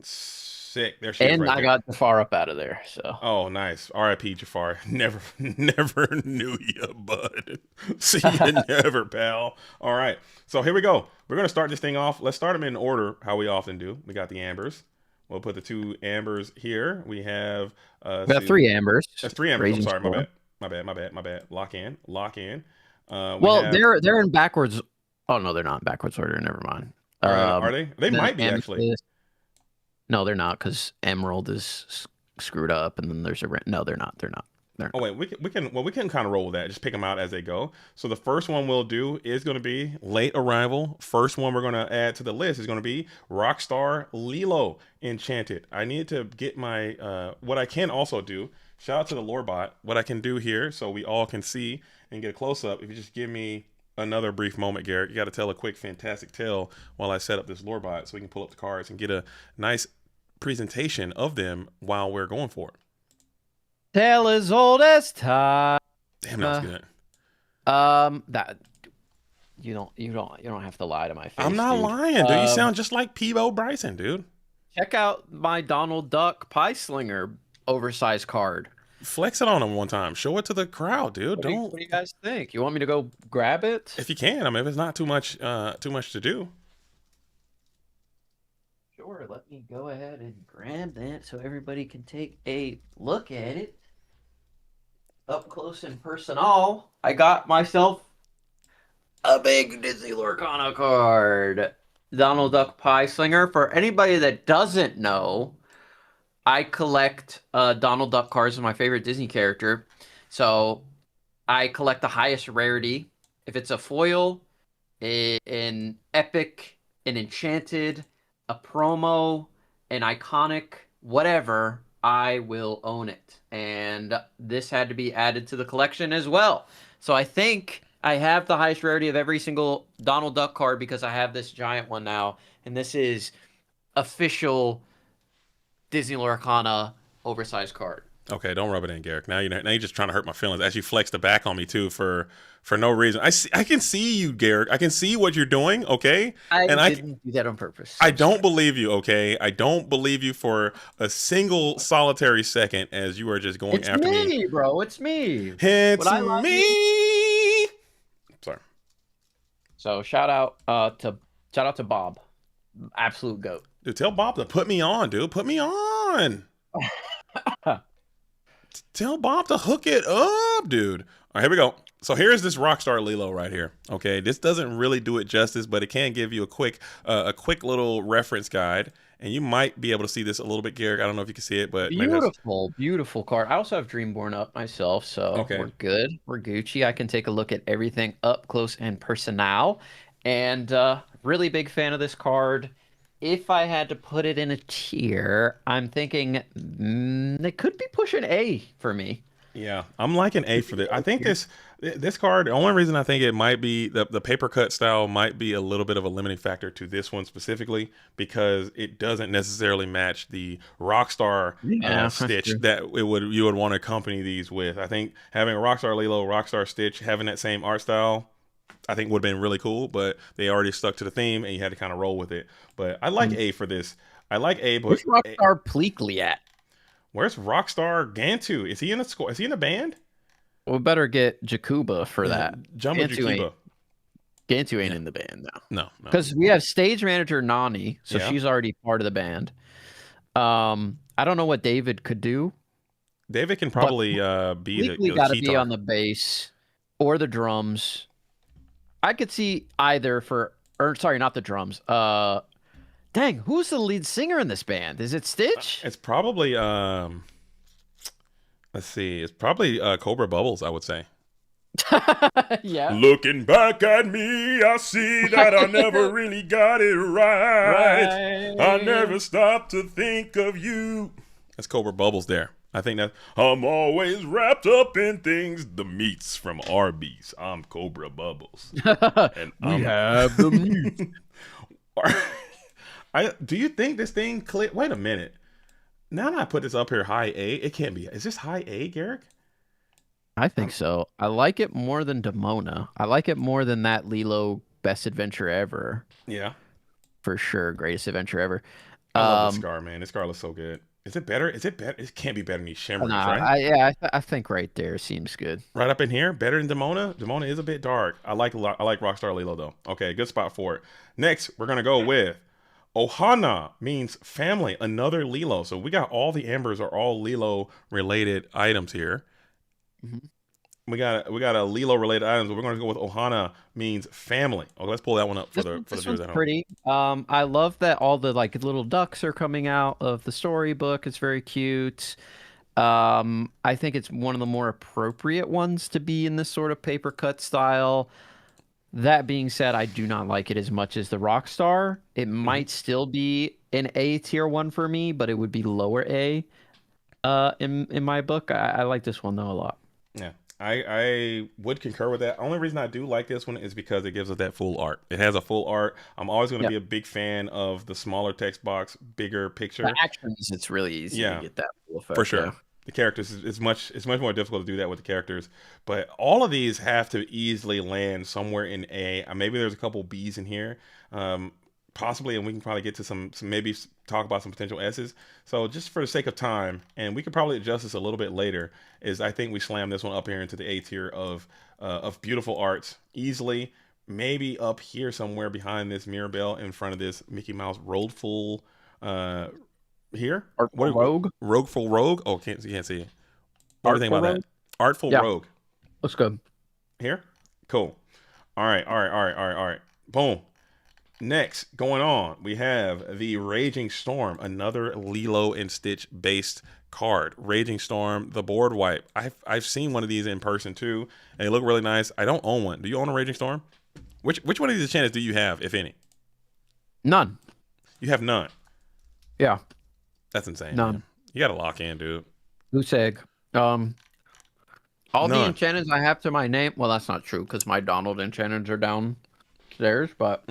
A: Sick. Sick. There she is
B: And
A: right
B: I
A: there.
B: got Jafar up out of there. So.
A: Oh, nice. R.I.P. Jafar. Never knew you, bud. See you never, pal. All right. So here we go. We're gonna start this thing off. Let's start them in order, how we often do. We got the ambers. We'll put the 2 ambers here. We have
B: We have 3 ambers.
A: That's 3 ambers.
B: Raging
A: I'm sorry,
B: Storm.
A: my bad. Lock in.
B: Well, they're in backwards. Oh no, they're not in backwards order. Never mind.
A: Are they? They might be actually.
B: No, they're not, because Emerald is screwed up, and then there's a no. They're not. They're not.
A: Oh wait, we can kind of roll with that. Just pick them out as they go. So the first one we'll do is going to be late arrival. First one we're going to add to the list is going to be Rockstar Lilo Enchanted. I need to get my what I can also do. Shout out to the lore bot. What I can do here, so we all can see and get a close up. If you just give me another brief moment, Garrick, you got to tell a quick fantastic tale while I set up this lore bot, so we can pull up the cards and get a nice presentation of them while we're going for it.
B: Tale as old as time.
A: Damn, that was good.
B: That you don't have to lie to my face.
A: I'm not lying, dude. You sound just like Peebo Bryson, dude.
B: Check out my Donald Duck Pie Slinger oversized card.
A: Flex it on him one time. Show it to the crowd, dude.
B: What do you guys think? You want me to go grab it?
A: If you can. I mean, if it's not too much to do.
B: Sure, let me go ahead and grab that so everybody can take a look at it. Up close and personal. I got myself a big Disney Lorcana card. Donald Duck Pie Slinger. For anybody that doesn't know, I collect Donald Duck cards as my favorite Disney character. So I collect the highest rarity. If it's a foil, an epic, an enchanted, a promo, an iconic, whatever, I will own it. And this had to be added to the collection as well. So I think I have the highest rarity of every single Donald Duck card because I have this giant one now. And this is official Disney Lorcana oversized card.
A: Okay, don't rub it in, Garrick. Now you're just trying to hurt my feelings. As you flex the back on me too for no reason. I can see you, Garrick. I can see what you're doing. Okay,
B: I didn't do that on purpose.
A: I don't believe you. Okay, I don't believe you for a single solitary second as you are just going after me.
B: It's me, bro. It's me.
A: It's me. Sorry.
B: So shout out to Bob, absolute goat.
A: Dude, tell Bob to put me on, dude. Put me on. Tell Bob to hook it up, dude. All right, here we go. So here's this Rockstar Lilo right here. Okay, this doesn't really do it justice, but it can give you a quick little reference guide, and you might be able to see this a little bit, Garrick. I don't know if you can see it, but
B: beautiful card. I also have Dreamborn up myself, so we're good. We're Gucci. I can take a look at everything up close and personal, and really big fan of this card. If I had to put it in a tier, I'm thinking it could be pushing A for me.
A: Yeah, I'm liking A for this. I think this card, the only reason I think it might be the paper cut style might be a little bit of a limiting factor to this one specifically because it doesn't necessarily match the Rockstar Stitch that you would want to accompany these with. I think having a Rockstar Lilo, Rockstar Stitch, having that same art style, I think would have been really cool, but they already stuck to the theme and you had to kind of roll with it. But I like A for this. I like A, but
B: where's Rockstar Pleakley at?
A: Where's Rockstar Gantu? Is he in the score? Is he in the band?
B: We better get Jakuba for that.
A: Jumbo Jakuba.
B: Gantu ain't in the band now.
A: No.
B: Because we have stage manager Nani, so she's already part of the band. I don't know what David could do.
A: David can probably be the
B: got to be on the bass or the drums. I could see either not the drums. Dang, who's the lead singer in this band? Is it Stitch?
A: It's probably let's see. It's probably Cobra Bubbles, I would say.
B: Yeah.
A: Looking back at me, I see that I never really got it right. I never stopped to think of you. That's Cobra Bubbles there. I think that I'm always wrapped up in things. The meats from Arby's. I'm Cobra Bubbles.
B: And we have the meat.
A: Do you think this thing click? Wait a minute. Now that I put this up here, high A, it can't be. Is this high A, Garrick?
B: I think so. I like it more than Demona. I like it more than that Lilo Best Adventure Ever.
A: Yeah.
B: For sure. Greatest Adventure Ever.
A: I love this Scar, man. This Scar looks so good. Is it better? Is it better? It can't be better than these Shimmeries, right?
B: I think right there seems good.
A: Right up in here, better than Demona. Demona is a bit dark. I like Rockstar Lilo though. Okay, good spot for it. Next, we're gonna go with Ohana, means family. Another Lilo. So we got all the Ambers are all Lilo related items here.
B: Mm-hmm.
A: We got a Lilo related items, but we're gonna go with Ohana, means family. Okay, let's pull that one up for the viewers at home.
B: Pretty. I love that all the like little ducks are coming out of the storybook. It's very cute. I think it's one of the more appropriate ones to be in this sort of paper cut style. That being said, I do not like it as much as the Rockstar. It might still be an A tier one for me, but it would be lower A in my book. I like this one though a lot.
A: Yeah. I would concur with that. Only reason I do like this one is because it gives us that full art. It has a full art. I'm always going to be a big fan of the smaller text box, bigger picture.
B: The actions, it's really easy to get that full effect.
A: For sure. Yeah. The characters, it's much more difficult to do that with the characters. But all of these have to easily land somewhere in A. Maybe there's a couple B's in here. Possibly, and we can probably get to some maybe talk about some potential S's. So just for the sake of time, and we could probably adjust this a little bit later, is I think we slam this one up here into the A tier of beautiful arts easily. Maybe up here somewhere behind this Mirabelle in front of this Mickey Mouse rollful here.
B: Artful Rogue?
A: Rogueful Rogue? Oh, can't see it. What do you think about that? Artful Rogue.
B: Looks good.
A: Here? Cool. All right. Boom. Next, going on, we have the Raging Storm, another Lilo and Stitch based card. Raging Storm, the board wipe. I've seen one of these in person too, and they look really nice. I don't own one. Do you own a Raging Storm? Which one of these enchantments do you have, if any?
B: None.
A: You have none?
B: Yeah.
A: That's insane.
B: None.
A: Man. You got to lock in, dude.
B: Goose egg. All the enchantments I have to my name. Well, that's not true because my Donald enchantments are downstairs, but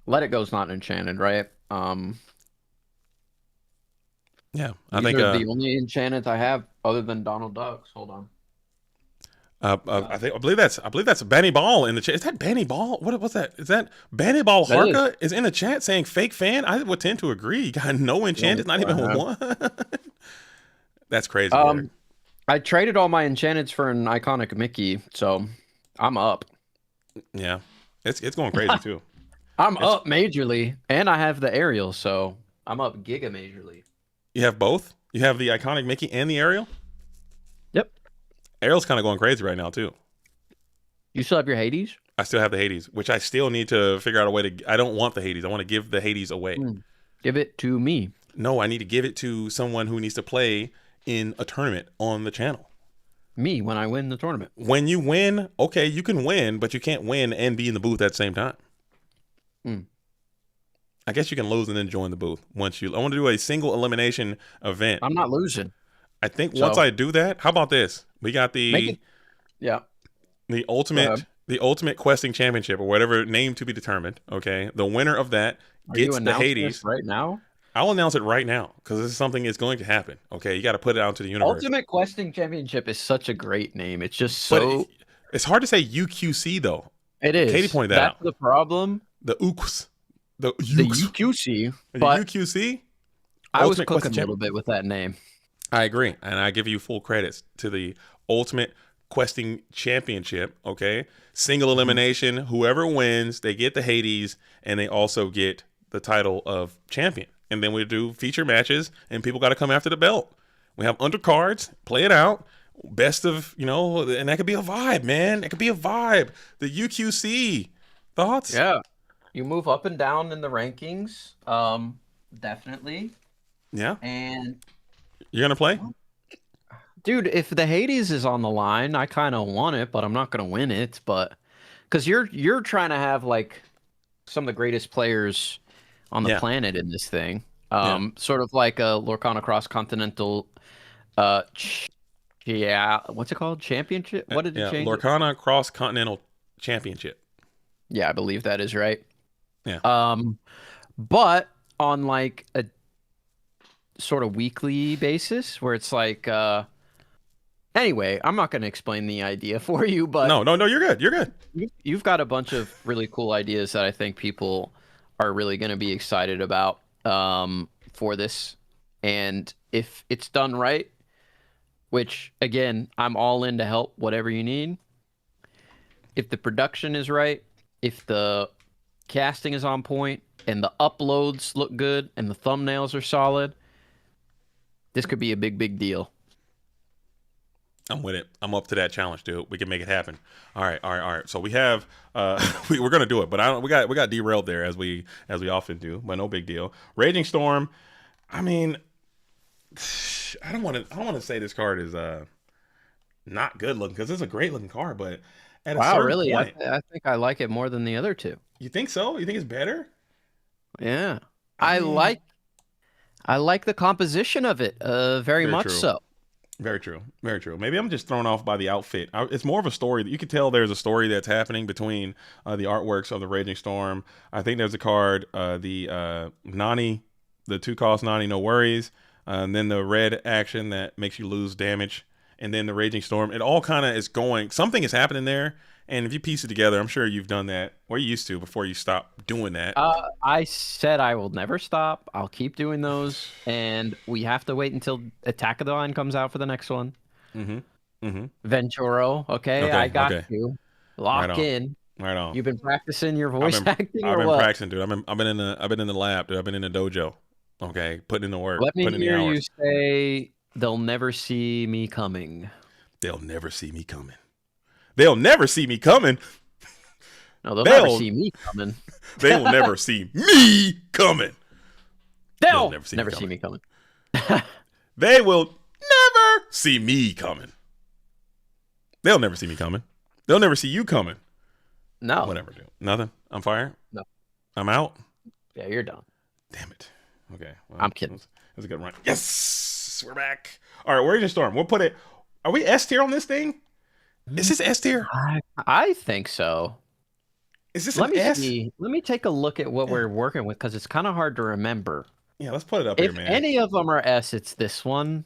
B: Let It Go's not enchanted, right?
A: Yeah,
B: I think the only enchantments I have other than Donald Ducks. Hold on.
A: I believe that's Benny Ball in the chat. Is that Benny Ball? What's that? Is that Benny Ball Harka is in the chat saying fake fan? I would tend to agree. You got no enchantments, not even one. That's crazy.
B: I traded all my enchantments for an iconic Mickey, so I'm up.
A: Yeah, it's going crazy too.
B: I'm up majorly, and I have the Ariel, so I'm up giga majorly.
A: You have both? You have the iconic Mickey and the Ariel?
B: Yep.
A: Ariel's kind of going crazy right now too.
B: You still have your Hades?
A: I still have the Hades, which I still need to figure out a way to. I don't want the Hades. I want to give the Hades away.
B: Give it to me.
A: No, I need to give it to someone who needs to play in a tournament on the channel.
B: Me, when I win the tournament.
A: When you win, okay, you can win, but you can't win and be in the booth at the same time. I guess you can lose and then join the booth once you. I want to do a single elimination event.
B: I'm not losing.
A: I think once I do that, how about this? We got the ultimate questing championship or whatever name to be determined. Okay, the winner of that gets the Hades
B: right now.
A: I'll announce it right now because this is something that's going to happen. Okay, you got to put it out to the universe.
B: Ultimate Questing Championship is such a great name. It's just so.
A: It's hard to say UQC though.
B: It is.
A: Katie pointed that out.
B: That's the problem.
A: The UQC. The
B: UQC. But
A: UQC.
B: I was cooking a little bit with that name.
A: I agree, and I give you full credits to the Ultimate Questing Championship. Okay, single elimination. Whoever wins, they get the Hades, and they also get the title of champion. And then we do feature matches, and people got to come after the belt. We have undercards, play it out, best of, and that could be a vibe, man. That could be a vibe. The UQC thoughts?
B: Yeah, you move up and down in the rankings, definitely.
A: Yeah,
B: and
A: you're gonna play,
B: dude. If the Hades is on the line, I kind of want it, but I'm not gonna win it. But because you're trying to have like some of the greatest players on the planet in this thing. Sort of like a Lorcana Cross Continental what's it called? Championship? What did it change?
A: Lorcana Cross Continental Championship.
B: Yeah, I believe that is right.
A: Yeah.
B: But on like a sort of weekly basis where it's like anyway, I'm not going to explain the idea for you, but
A: No, you're good. You're good.
B: You've got a bunch of really cool ideas that I think people are really going to be excited about. for this, and if it's done right, which again, I'm all in to help whatever you need. If the production is right, if the casting is on point, and the uploads look good, and the thumbnails are solid, this could be a big deal.
A: I'm with it. I'm up to that challenge, dude. We can make it happen. All right. So we have we're gonna do it, but we got derailed there as we often do, but no big deal. Raging Storm. I mean, I don't want to say this card is not good looking, because it's a great looking card, but at a certain point,
B: I think I like it more than the other two.
A: You think so? You think it's better?
B: Yeah, I like the composition of it. Very much
A: true.
B: so.
A: Very true. Very true. Maybe I'm just thrown off by the outfit. It's more of a story that you can tell there's a story that's happening between the artworks of the Raging Storm. I think there's a card, the Nani, the 2-cost Nani, no worries. And then the red action that makes you lose damage. And then the Raging Storm. It all kind of is going, something is happening there. And if you piece it together, I'm sure you've done that, or you used to before you stopped doing that.
B: I said I will never stop. I'll keep doing those, and we have to wait until Attack of the Line comes out for the next one. Venturo, okay, I got you. Lock in.
A: Right on.
B: You've been practicing your voice acting.
A: I've been practicing, dude. I've been in the lab, dude. I've been in the dojo. Okay, putting in the work.
B: Let me
A: putting
B: hear
A: in the hours.
B: You say, "They'll never see me coming."
A: They'll never see me coming. They'll never see me coming.
B: No, they'll never see me coming.
A: They will never see me coming.
B: They'll never see me coming.
A: They will never see me coming. They'll never see me coming. They'll never see you coming.
B: No.
A: Whatever, dude. Nothing? I'm fired?
B: No.
A: I'm out?
B: Yeah, you're done.
A: Damn it. Okay. Well,
B: I'm kidding.
A: That's a good run. Yes! We're back. All right, Raging Storm. We'll put it... Are we S tier on this thing? Is this S tier?
B: I think so.
A: Is this an S?
B: Let me take a look at what we're working with, because it's kind of hard to remember.
A: Yeah, let's put it up here, man.
B: If any of them are S, it's this one.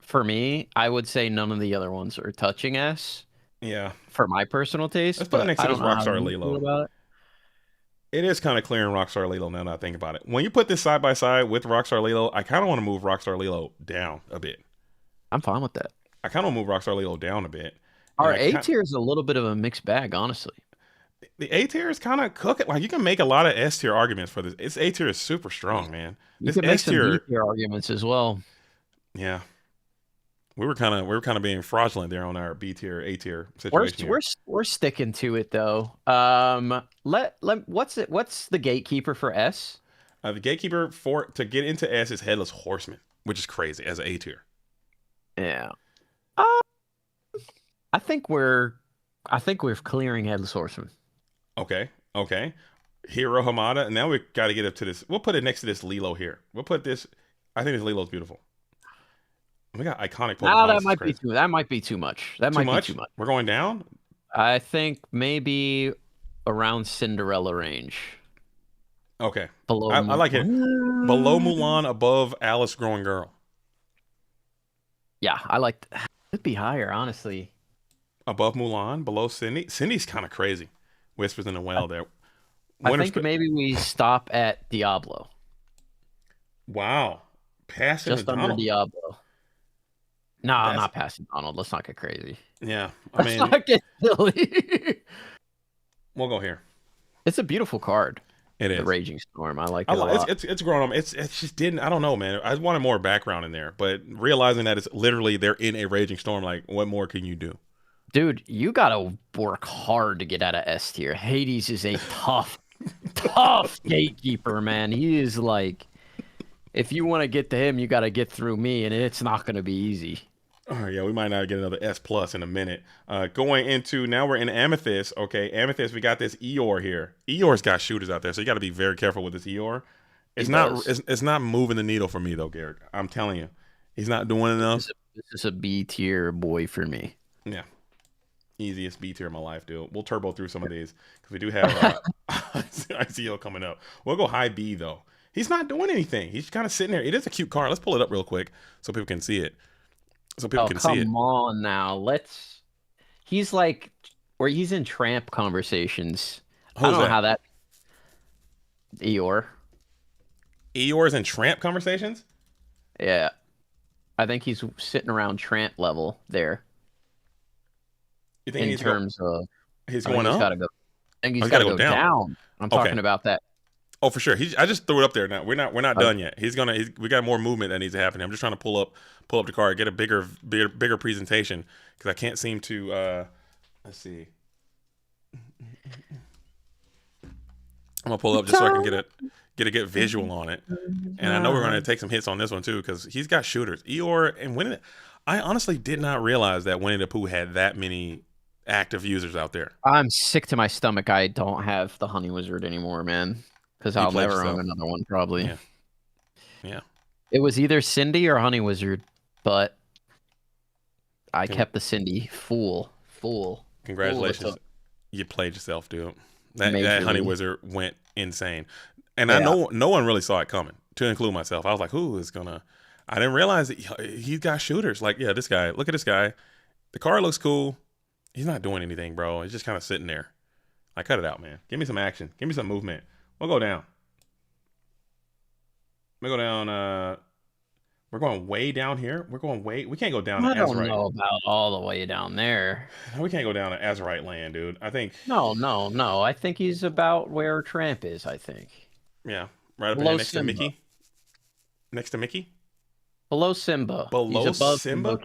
B: For me, I would say none of the other ones are touching S.
A: Yeah.
B: For my personal taste.
A: Let's put it next to this Rockstar Lilo.
B: It.
A: It is kind of clear in Rockstar Lilo now that I think about it. When you put this side by side with Rockstar Lilo, I kind of want to move Rockstar Lilo down a bit.
B: I'm fine with that.
A: I kind of move Rockstar Lilo down a bit.
B: Our A tier is a little bit of a mixed bag, honestly.
A: The A tier is kind of cooking. Like, you can make a lot of S tier arguments for this. Its A tier is super strong, man.
B: You can make some B tier arguments as well.
A: Yeah, we were kind of being fraudulent there on our B tier, A tier situation.
B: We're sticking to it though. What's the gatekeeper for S?
A: The gatekeeper to get into S is Headless Horseman, which is crazy as an A tier.
B: Yeah. I think we're clearing Headless Horseman.
A: Okay. Hero Hamada, and now we got to get up to this. We'll put it next to this Lilo here. We'll put this. I think this Lilo's beautiful. We got iconic Pokemon.
B: No, that might be too much. That might be too much.
A: We're going down?
B: I think maybe around Cinderella range.
A: Okay. I like it. Below Mulan, above Alice Growing Girl.
B: Yeah, I like it'd be higher, honestly.
A: Above Mulan, below Cindy. Cindy's kind of crazy. Whispers in the Well there.
B: I think maybe we stop at Diablo.
A: Wow. Passing
B: just under Diablo. No, I'm not passing Donald. Let's not get crazy.
A: Yeah.
B: Let's not get silly.
A: We'll go here.
B: It's a beautiful card.
A: It is.
B: The Raging Storm. I like it a lot.
A: It's grown on. It's just didn't. I don't know, man. I wanted more background in there, but realizing that it's literally they're in a Raging Storm, like, what more can you do?
B: Dude, you gotta work hard to get out of S tier. Hades is a tough gatekeeper, man. He is like, if you want to get to him, you got to get through me, and it's not going to be easy.
A: Oh, yeah, we might not get another S plus in a minute. Going into, now we're in Amethyst. Okay, Amethyst, we got this Eeyore here. Eeyore's got shooters out there, so you got to be very careful with this Eeyore. It's not moving the needle for me, though, Garrick. I'm telling you. He's not doing enough.
B: This is a B tier boy for me.
A: Yeah. Easiest B tier in my life, dude. We'll turbo through some of these because we do have ICO coming up. We'll go high B, though. He's not doing anything. He's kind of sitting there. It is a cute card. Let's pull it up real quick so people can see it.
B: Come on now. He's like, where he's in tramp conversations. I don't know how that. Eeyore.
A: Eeyore's in Tramp conversations?
B: Yeah. I think he's sitting around Tramp level there.
A: You think
B: in terms of
A: he's going up?
B: Gotta go, I think he's got to go down. I'm talking about that.
A: Oh, for sure. I just threw it up there. Now we're not done yet. We got more movement that needs to happen. I'm just trying to pull up the card, get a bigger presentation because I can't seem to. Let's see. I'm gonna pull up just so I can get visual on it. And I know we're gonna take some hits on this one too because he's got shooters. Eeyore and Winnie. I honestly did not realize that Winnie the Pooh had that many active users out there.
B: I'm sick to my stomach. I don't have the Honey Wizard anymore, man. Because I'll never own another one, probably.
A: Yeah.
B: It was either Cindy or Honey Wizard, but I kept the Cindy full.
A: Congratulations. You played yourself, dude. That Honey Wizard went insane. And I know no one really saw it coming, to include myself. I was like, who is gonna... I didn't realize that he's got shooters. Like, yeah, this guy. Look at this guy. The card looks cool. He's not doing anything, bro. He's just kind of sitting there. I cut it out, man. Give me some action. Give me some movement. We'll go down. We'll go down. We're going way down here. We can't go down to Azurite.
B: I don't know about all the way down there.
A: We can't go down to Azurite land, dude. I think.
B: No. I think he's about where Tramp is, I think.
A: Yeah. Right up there next to Mickey. Next to Mickey?
B: Below Simba.
A: Below Simba?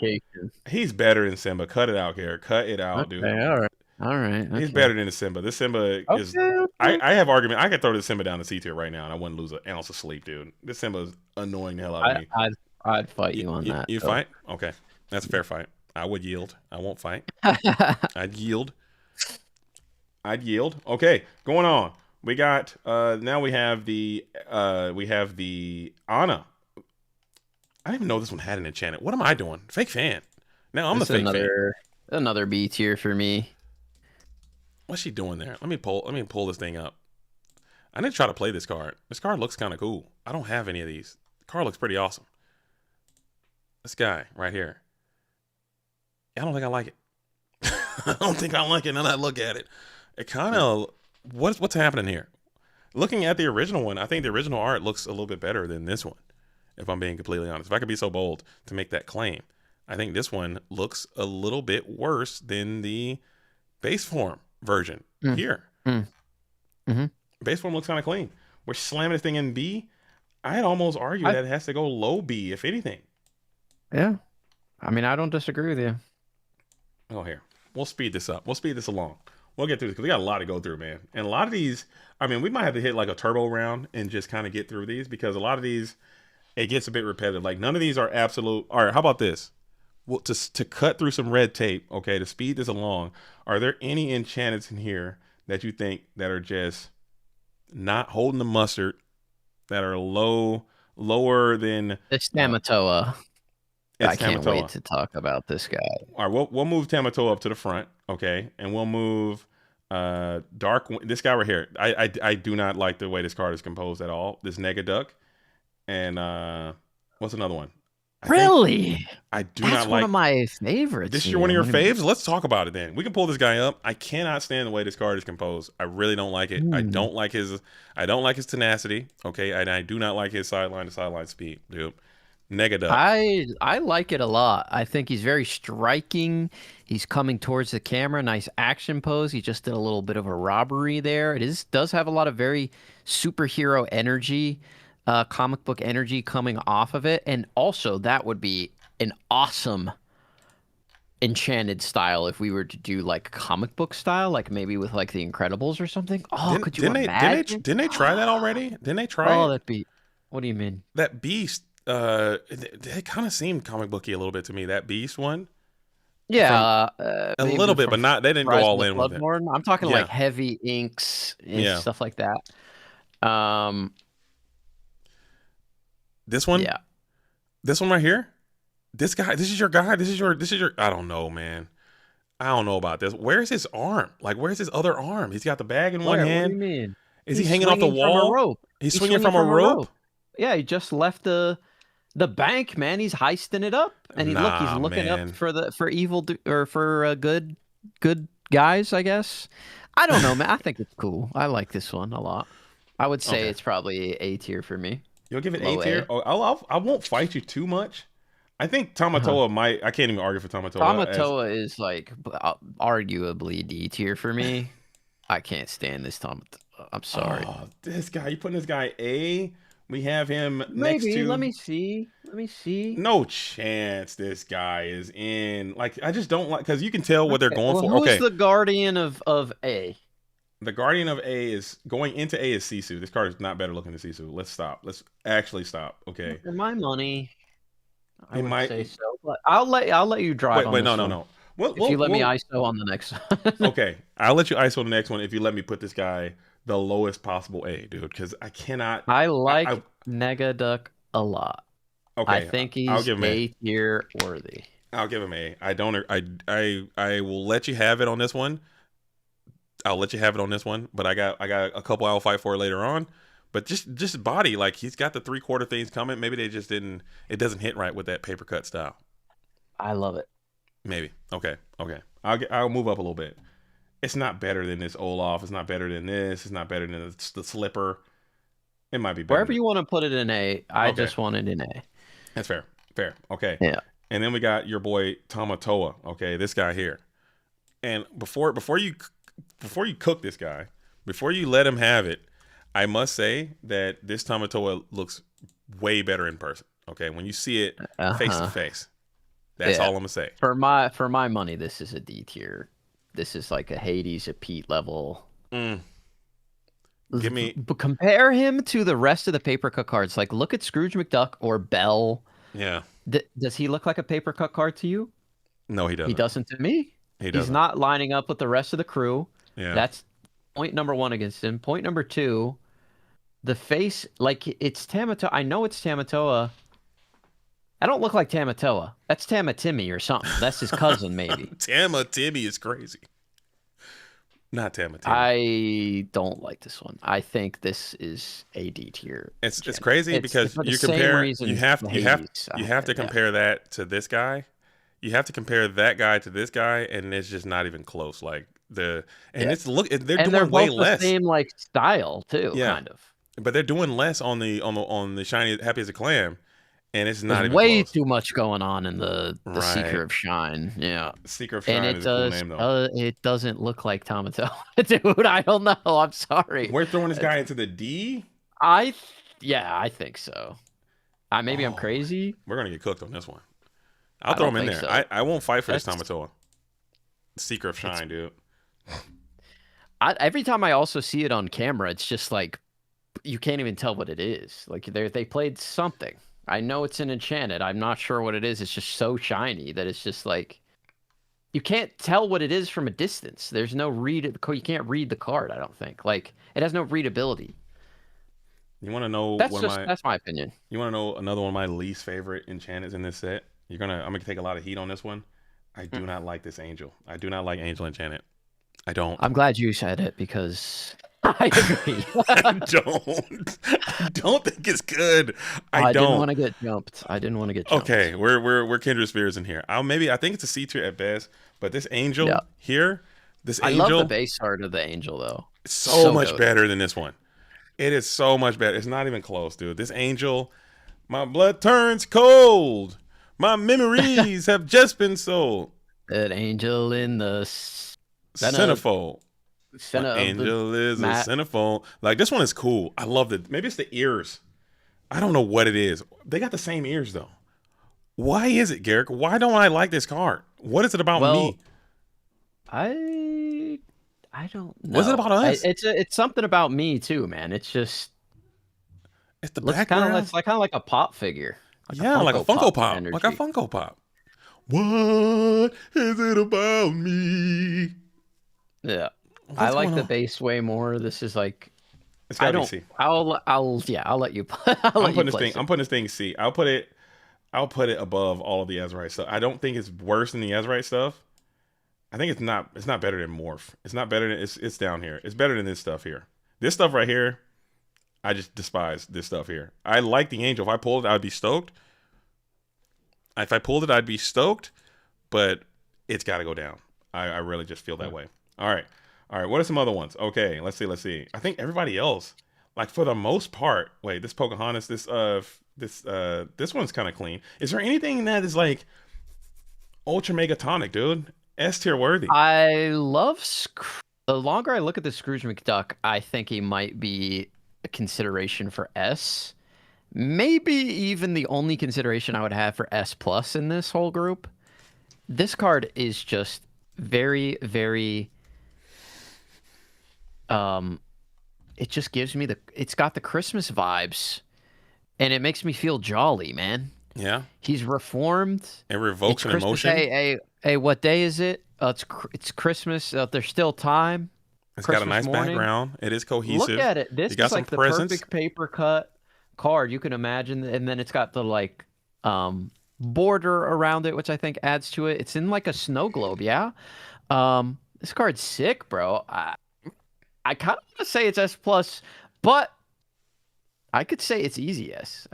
A: He's better than Simba. Cut it out, Garrick. Cut it out, dude.
B: All right.
A: He's better than the Simba. This Simba is... I have argument. I could throw this Simba down to C tier right now, and I wouldn't lose an ounce of sleep, dude. This Simba is annoying the hell out of me.
B: I'd fight you on that.
A: You fight? Okay. That's a fair fight. I would yield. I won't fight. I'd yield. Okay, going on. We got... now we have the Anna. I didn't even know this one had an enchanted. What am I doing? Fake fan. Now I'm the fake fan.
B: Another B tier for me.
A: What's she doing there? Let me pull this thing up. I need to try to play this card. This card looks kind of cool. I don't have any of these. The card looks pretty awesome. This guy right here. I don't think I like it. I don't think I like it now that I look at it. It kind of... What's happening here? Looking at the original one, I think the original art looks a little bit better than this one, if I'm being completely honest. If I could be so bold to make that claim. I think this one looks a little bit worse than the base form version here.
B: Mm-hmm.
A: Base form looks kind of clean. We're slamming this thing in B. I'd almost argue that it has to go low B, if anything.
B: Yeah. I mean, I don't disagree with you.
A: Oh, here. We'll speed this up. We'll speed this along. We'll get through this because we got a lot to go through, man. And a lot of these, I mean, we might have to hit like a turbo round and just kind of get through these because a lot of these, it gets a bit repetitive. Like none of these are absolute. All right, how about this? Well, to cut through some red tape, okay, to speed this along, are there any enchantments in here that you think that are just not holding the mustard, that are lower than
B: the Stamatoa? I can't
A: Tamatoa.
B: Wait to talk about this guy.
A: All right, we'll move Tamatoa up to the front, okay, and we'll move this guy right here. I do not like the way this card is composed at all. This Negaduck, and what's another one? I do not like.
B: That's one of my favorites.
A: This is one of your faves? Let's talk about it then. We can pull this guy up. I cannot stand the way this card is composed. I really don't like it. I don't like his tenacity. Okay, and I do not like his sideline to sideline speed, dude. Negaduck.
B: I like it a lot. I think he's very striking. He's coming towards the camera. Nice action pose. He just did a little bit of a robbery there. Does have a lot of very superhero energy. Comic book energy coming off of it, and also that would be an awesome enchanted style if we were to do like comic book style, like maybe with like the Incredibles or something. Could you imagine?
A: Didn't they try that already? Didn't they try?
B: Oh, that beast. What do you mean?
A: That beast. It kind of seemed comic booky a little bit to me. That beast one.
B: Yeah,
A: a little bit, but not. They didn't go all in with it.
B: I'm talking like heavy inks and stuff like that.
A: This one? Yeah. This one right here? This guy, this is your guy? This is your I don't know, man. I don't know about this. Where's his arm? Like, where's his other arm? He's got the bag in one hand.
B: What do you mean?
A: Is he hanging off the wall? He's swinging from a rope?
B: Yeah, he just left the bank, man. He's heisting it up. And he's looking up for evil or for good guys, I guess. I don't know, man. I think it's cool. I like this one a lot. I would say it's probably A tier for me.
A: You'll give it
B: Low
A: A tier?
B: A.
A: Oh, I won't fight you too much. I think Tamatoa might. I can't even argue for Tamatoa.
B: Tamatoa is like arguably D tier for me. I can't stand this Tamatoa. I'm sorry.
A: Oh, this guy. You putting this guy A? We have him next
B: Maybe.
A: to.
B: Let me see.
A: No chance this guy is in. Like, I just don't like, because you can tell what they're going for.
B: Who's the guardian of A?
A: The guardian of A is going into A is Sisu. This card is not better looking than Sisu. Let's stop. Let's actually stop. Okay.
B: For my money, I would
A: might
B: say so. But I'll let you drive.
A: Wait, no.
B: If you let me ISO on the next one.
A: Okay, I'll let you ISO on the next one if you let me put this guy the lowest possible A, dude. Because I cannot.
B: I like Negaduck a lot.
A: Okay,
B: I think he's A tier worthy.
A: I'll give him A. I don't. I will let you have it on this one. I'll let you have it on this one. But I got a couple I'll fight for later on. But just body, like, he's got the 3/4 things coming. Maybe they just didn't. It doesn't hit right with that paper cut style.
B: I love it.
A: Maybe. Okay. I'll move up a little bit. It's not better than this Olaf. It's not better than this. It's not better than the slipper. It might be better.
B: Wherever you want to put it in A, I just want it in A.
A: That's fair. Okay.
B: Yeah.
A: And then we got your boy Tamatoa. Okay, this guy here. And before you cook this guy, before you let him have it, I must say that this Tamatoa looks way better in person. Okay, when you see it face to face. That's all I'm gonna say.
B: For my money, this is a D tier. This is like a Hades, a Pete level. But compare him to the rest of the paper cut cards. Like, look at Scrooge McDuck or Belle.
A: Yeah.
B: Does he look like a paper cut card to you?
A: No, he doesn't.
B: He doesn't to me. He's not lining up with the rest of the crew.
A: Yeah.
B: That's point number one against him. Point number two, the face, like, it's Tamatoa. I know it's Tamatoa. I don't look like Tamatoa. That's Tamatimmy or something. That's his cousin, maybe.
A: Tamatimmy is crazy. Not Tamatimmy.
B: I don't like this one. I think this is a D tier.
A: It's crazy because you compare. You have to compare that to this guy. You have to compare that guy to this guy, and it's just not even close. Like they're doing way less.
B: The same like style too, kind of.
A: But they're doing less on the shiny Happy as a Clam. And it's not even
B: way
A: close.
B: Too much going on in the Seeker of Shine. Yeah.
A: Seeker of Shine is a cool name, though.
B: It doesn't look like Tamatoa. Dude, I don't know. I'm sorry.
A: We're throwing this guy into the D?
B: I think so. Maybe I'm crazy.
A: We're going to get cooked on this one. I'll throw him in there. So. I won't fight for this Tamatoa. Seeker of Shine, dude.
B: Every time I also see it on camera, it's just like, you can't even tell what it is. Like, they played something. I know it's an enchanted. I'm not sure what it is. It's just so shiny that it's just like, you can't tell what it is from a distance. There's no read. You can't read the card. I don't think. Like, it has no readability.
A: You want to know?
B: That's my opinion.
A: You want to know another one of my least favorite enchanteds in this set? I'm gonna take a lot of heat on this one. I do not like this angel. I do not like angel enchanted. I don't.
B: I'm glad you said it because I agree.
A: I don't think it's good. I
B: didn't want to get jumped.
A: Okay, we're kindred spirits in here. I think it's a C tier at best, but this angel here,
B: I love the base art of the angel though.
A: It's so much better than this one. It is so much better. It's not even close, dude. This angel, my blood turns cold. My memories have just been sold.
B: That angel in the
A: centerfold. Angel is a centerfold. Like, this one is cool. I love it. Maybe it's the ears. I don't know what it is. They got the same ears though. Why is it, Garrick? Why don't I like this card? What is it about me?
B: I don't know.
A: What's it about us?
B: It's something about me too, man. It's just
A: it's the background.
B: It's like kind of like a pop figure.
A: Like a Funko Pop. Energy. Like a Funko Pop. What is it about me?
B: Yeah. I like the base way more. This is like
A: it's gotta be C.
B: I'll let you
A: I'm putting this thing C. I'll put it above all of the Azurite stuff. I don't think it's worse than the Azurite stuff. I think it's not better than Morph. It's not better than it's down here. It's better than this stuff here. This stuff right here, I just despise this stuff here. I like the angel. If I pulled it, I'd be stoked. If I pulled it, I'd be stoked, but it's got to go down. I really just feel that way. All right. What are some other ones? Okay, let's see. I think everybody else like for the most part, wait, this Pocahontas, this one's kind of clean. Is there anything that is like ultra megatonic, dude? S tier worthy.
B: I love the longer I look at the Scrooge McDuck, I think he might be a consideration for S. Maybe even the only consideration I would have for S plus in this whole group. This card is just very, very. It just gives me it's got the Christmas vibes, and it makes me feel jolly, man.
A: Yeah.
B: He's reformed.
A: It revokes an emotion.
B: Hey, what day is it? It's Christmas. There's still time.
A: It's
B: Christmas
A: got a nice
B: morning.
A: background. It is cohesive.
B: Look at it. This is like the perfect paper cut card you can imagine, and then it's got the like border around it, which I think adds to it. It's in like a snow globe, yeah. This card's sick, bro. I kind of want to say it's S plus, but I could say it's easy S.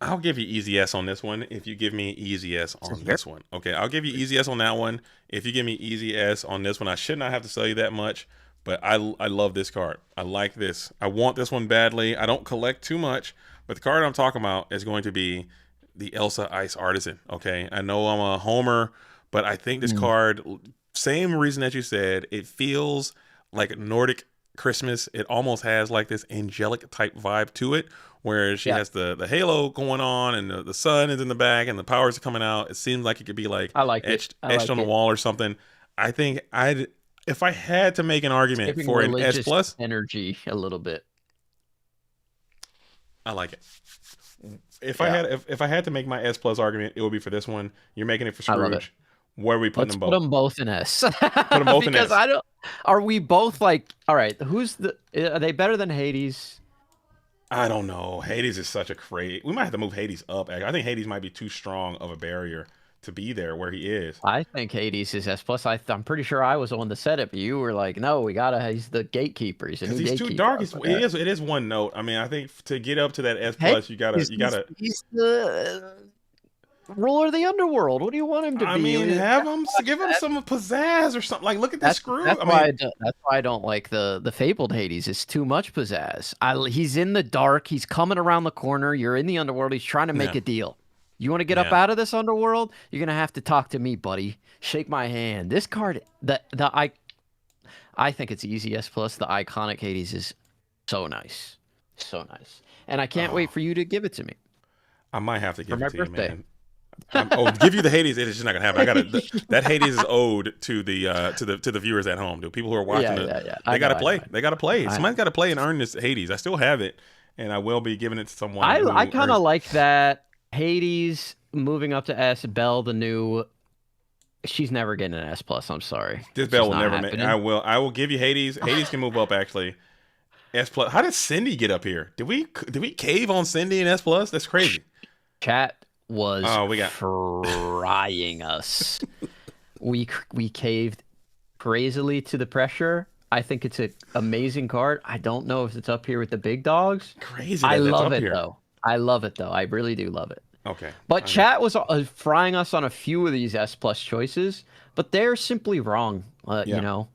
A: I'll give you easy S on this one if you give me easy S on this one. Okay, I'll give you easy S on that one if you give me easy S on this one. I should not have to sell you that much, but I love this card. I like this. I want this one badly. I don't collect too much, but the card I'm talking about is going to be the Elsa Ice Artisan. Okay, I know I'm a homer, but I think this card, same reason that you said, it feels like Nordic Christmas. It almost has like this angelic type vibe to it, where she has the halo going on, and the sun is in the back, and the powers are coming out. It seems like it could be like etched on the wall or something. I think if I had to make an argument for an S plus
B: energy a little bit,
A: I like it. If I had to make my S plus argument, it would be for this one. You're making it for Scrooge. Where are we putting them both?
B: Put them both in S.
A: Put them both in S.
B: Because are we both like? All right, are they better than Hades?
A: I don't know. Hades is such a crazy. We might have to move Hades up. I think Hades might be too strong of a barrier to be there where he is.
B: I think Hades is S plus. I'm pretty sure I was the one to set it, but you were like, no, he's the gatekeeper. He's
A: too dark. It is one note. I mean, I think to get up to that S plus, you gotta.
B: He's the ruler of the underworld. What do you want him to be?
A: I mean, give him some pizzazz or something. Like, look at this screw.
B: That's why I don't like the fabled Hades. It's too much pizzazz. He's in the dark. He's coming around the corner. You're in the underworld. He's trying to make a deal. You want to get up out of this underworld? You're gonna have to talk to me, buddy. Shake my hand. This card, I think it's easy S plus. The iconic Hades is so nice, and I can't wait for you to give it to me.
A: I might have to give it to you, man. Give you the Hades. It's just not gonna happen. That Hades is owed to the viewers at home, dude. People who are watching they gotta play. They gotta play. Somebody's gotta play and earn this Hades. I still have it, and I will be giving it to someone.
B: I kind of like that. Hades moving up to S. Belle, the new. She's never getting an S plus. I'm sorry.
A: This Belle will never make. I will give you Hades. Hades can move up actually. S plus. How did Cindy get up here? Did we cave on Cindy in S plus? That's crazy.
B: Chat was frying us. We caved crazily to the pressure. I think it's an amazing card. I don't know if it's up here with the big dogs.
A: Crazy.
B: I love it though. I really do love it.
A: Okay.
B: But chat was frying us on a few of these S plus choices, but they're simply wrong. You know,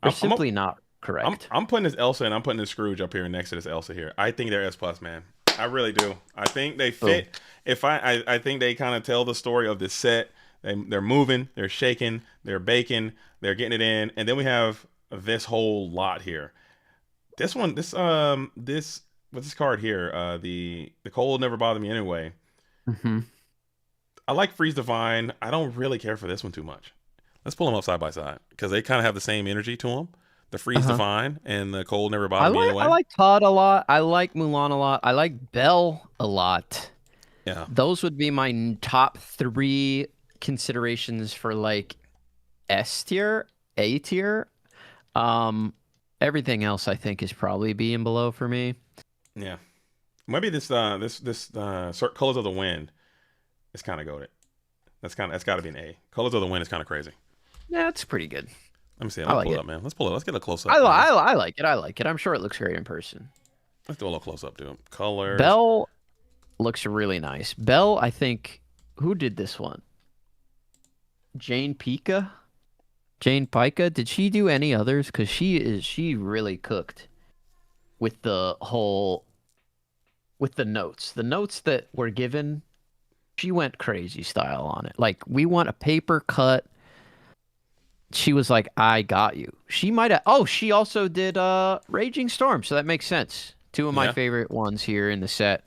B: they're simply not correct.
A: I'm putting this Elsa and I'm putting this Scrooge up here next to this Elsa here. I think they're S plus, man. I really do. I think they fit. I think they kind of tell the story of this set. They're moving, they're shaking, they're baking, they're getting it in, and then we have this whole lot here. This one, this what's this card here? The cold never bothered me anyway.
B: Mm-hmm.
A: I like Freeze Divine. I don't really care for this one too much. Let's pull them up side by side because they kind of have the same energy to them. The Freeze Divine and the cold never bothered me anyway.
B: I like Todd a lot. I like Mulan a lot. I like Belle a lot.
A: Yeah.
B: Those would be my top 3 considerations for like S tier, A tier. Everything else I think is probably B and below for me.
A: Yeah. Maybe this Colors of the Wind is kind of goated. That's got to be an A. Colors of the Wind is kind of crazy.
B: Yeah, it's pretty good.
A: Let me see. Let's pull it up, man. Let's pull it. Let's get a close up.
B: I like it. I like it. I'm sure it looks great in person.
A: Let's do a little close up, dude. Colors.
B: Belle looks really nice. Belle, I think. Who did this one? Jane Pica. Did she do any others? Because she really cooked. with the notes. The notes that were given, she went crazy style on it. Like, we want a paper cut. She was like, I got you. She might have. Oh, she also did Raging Storm, so that makes sense. Two of my favorite ones here in the set.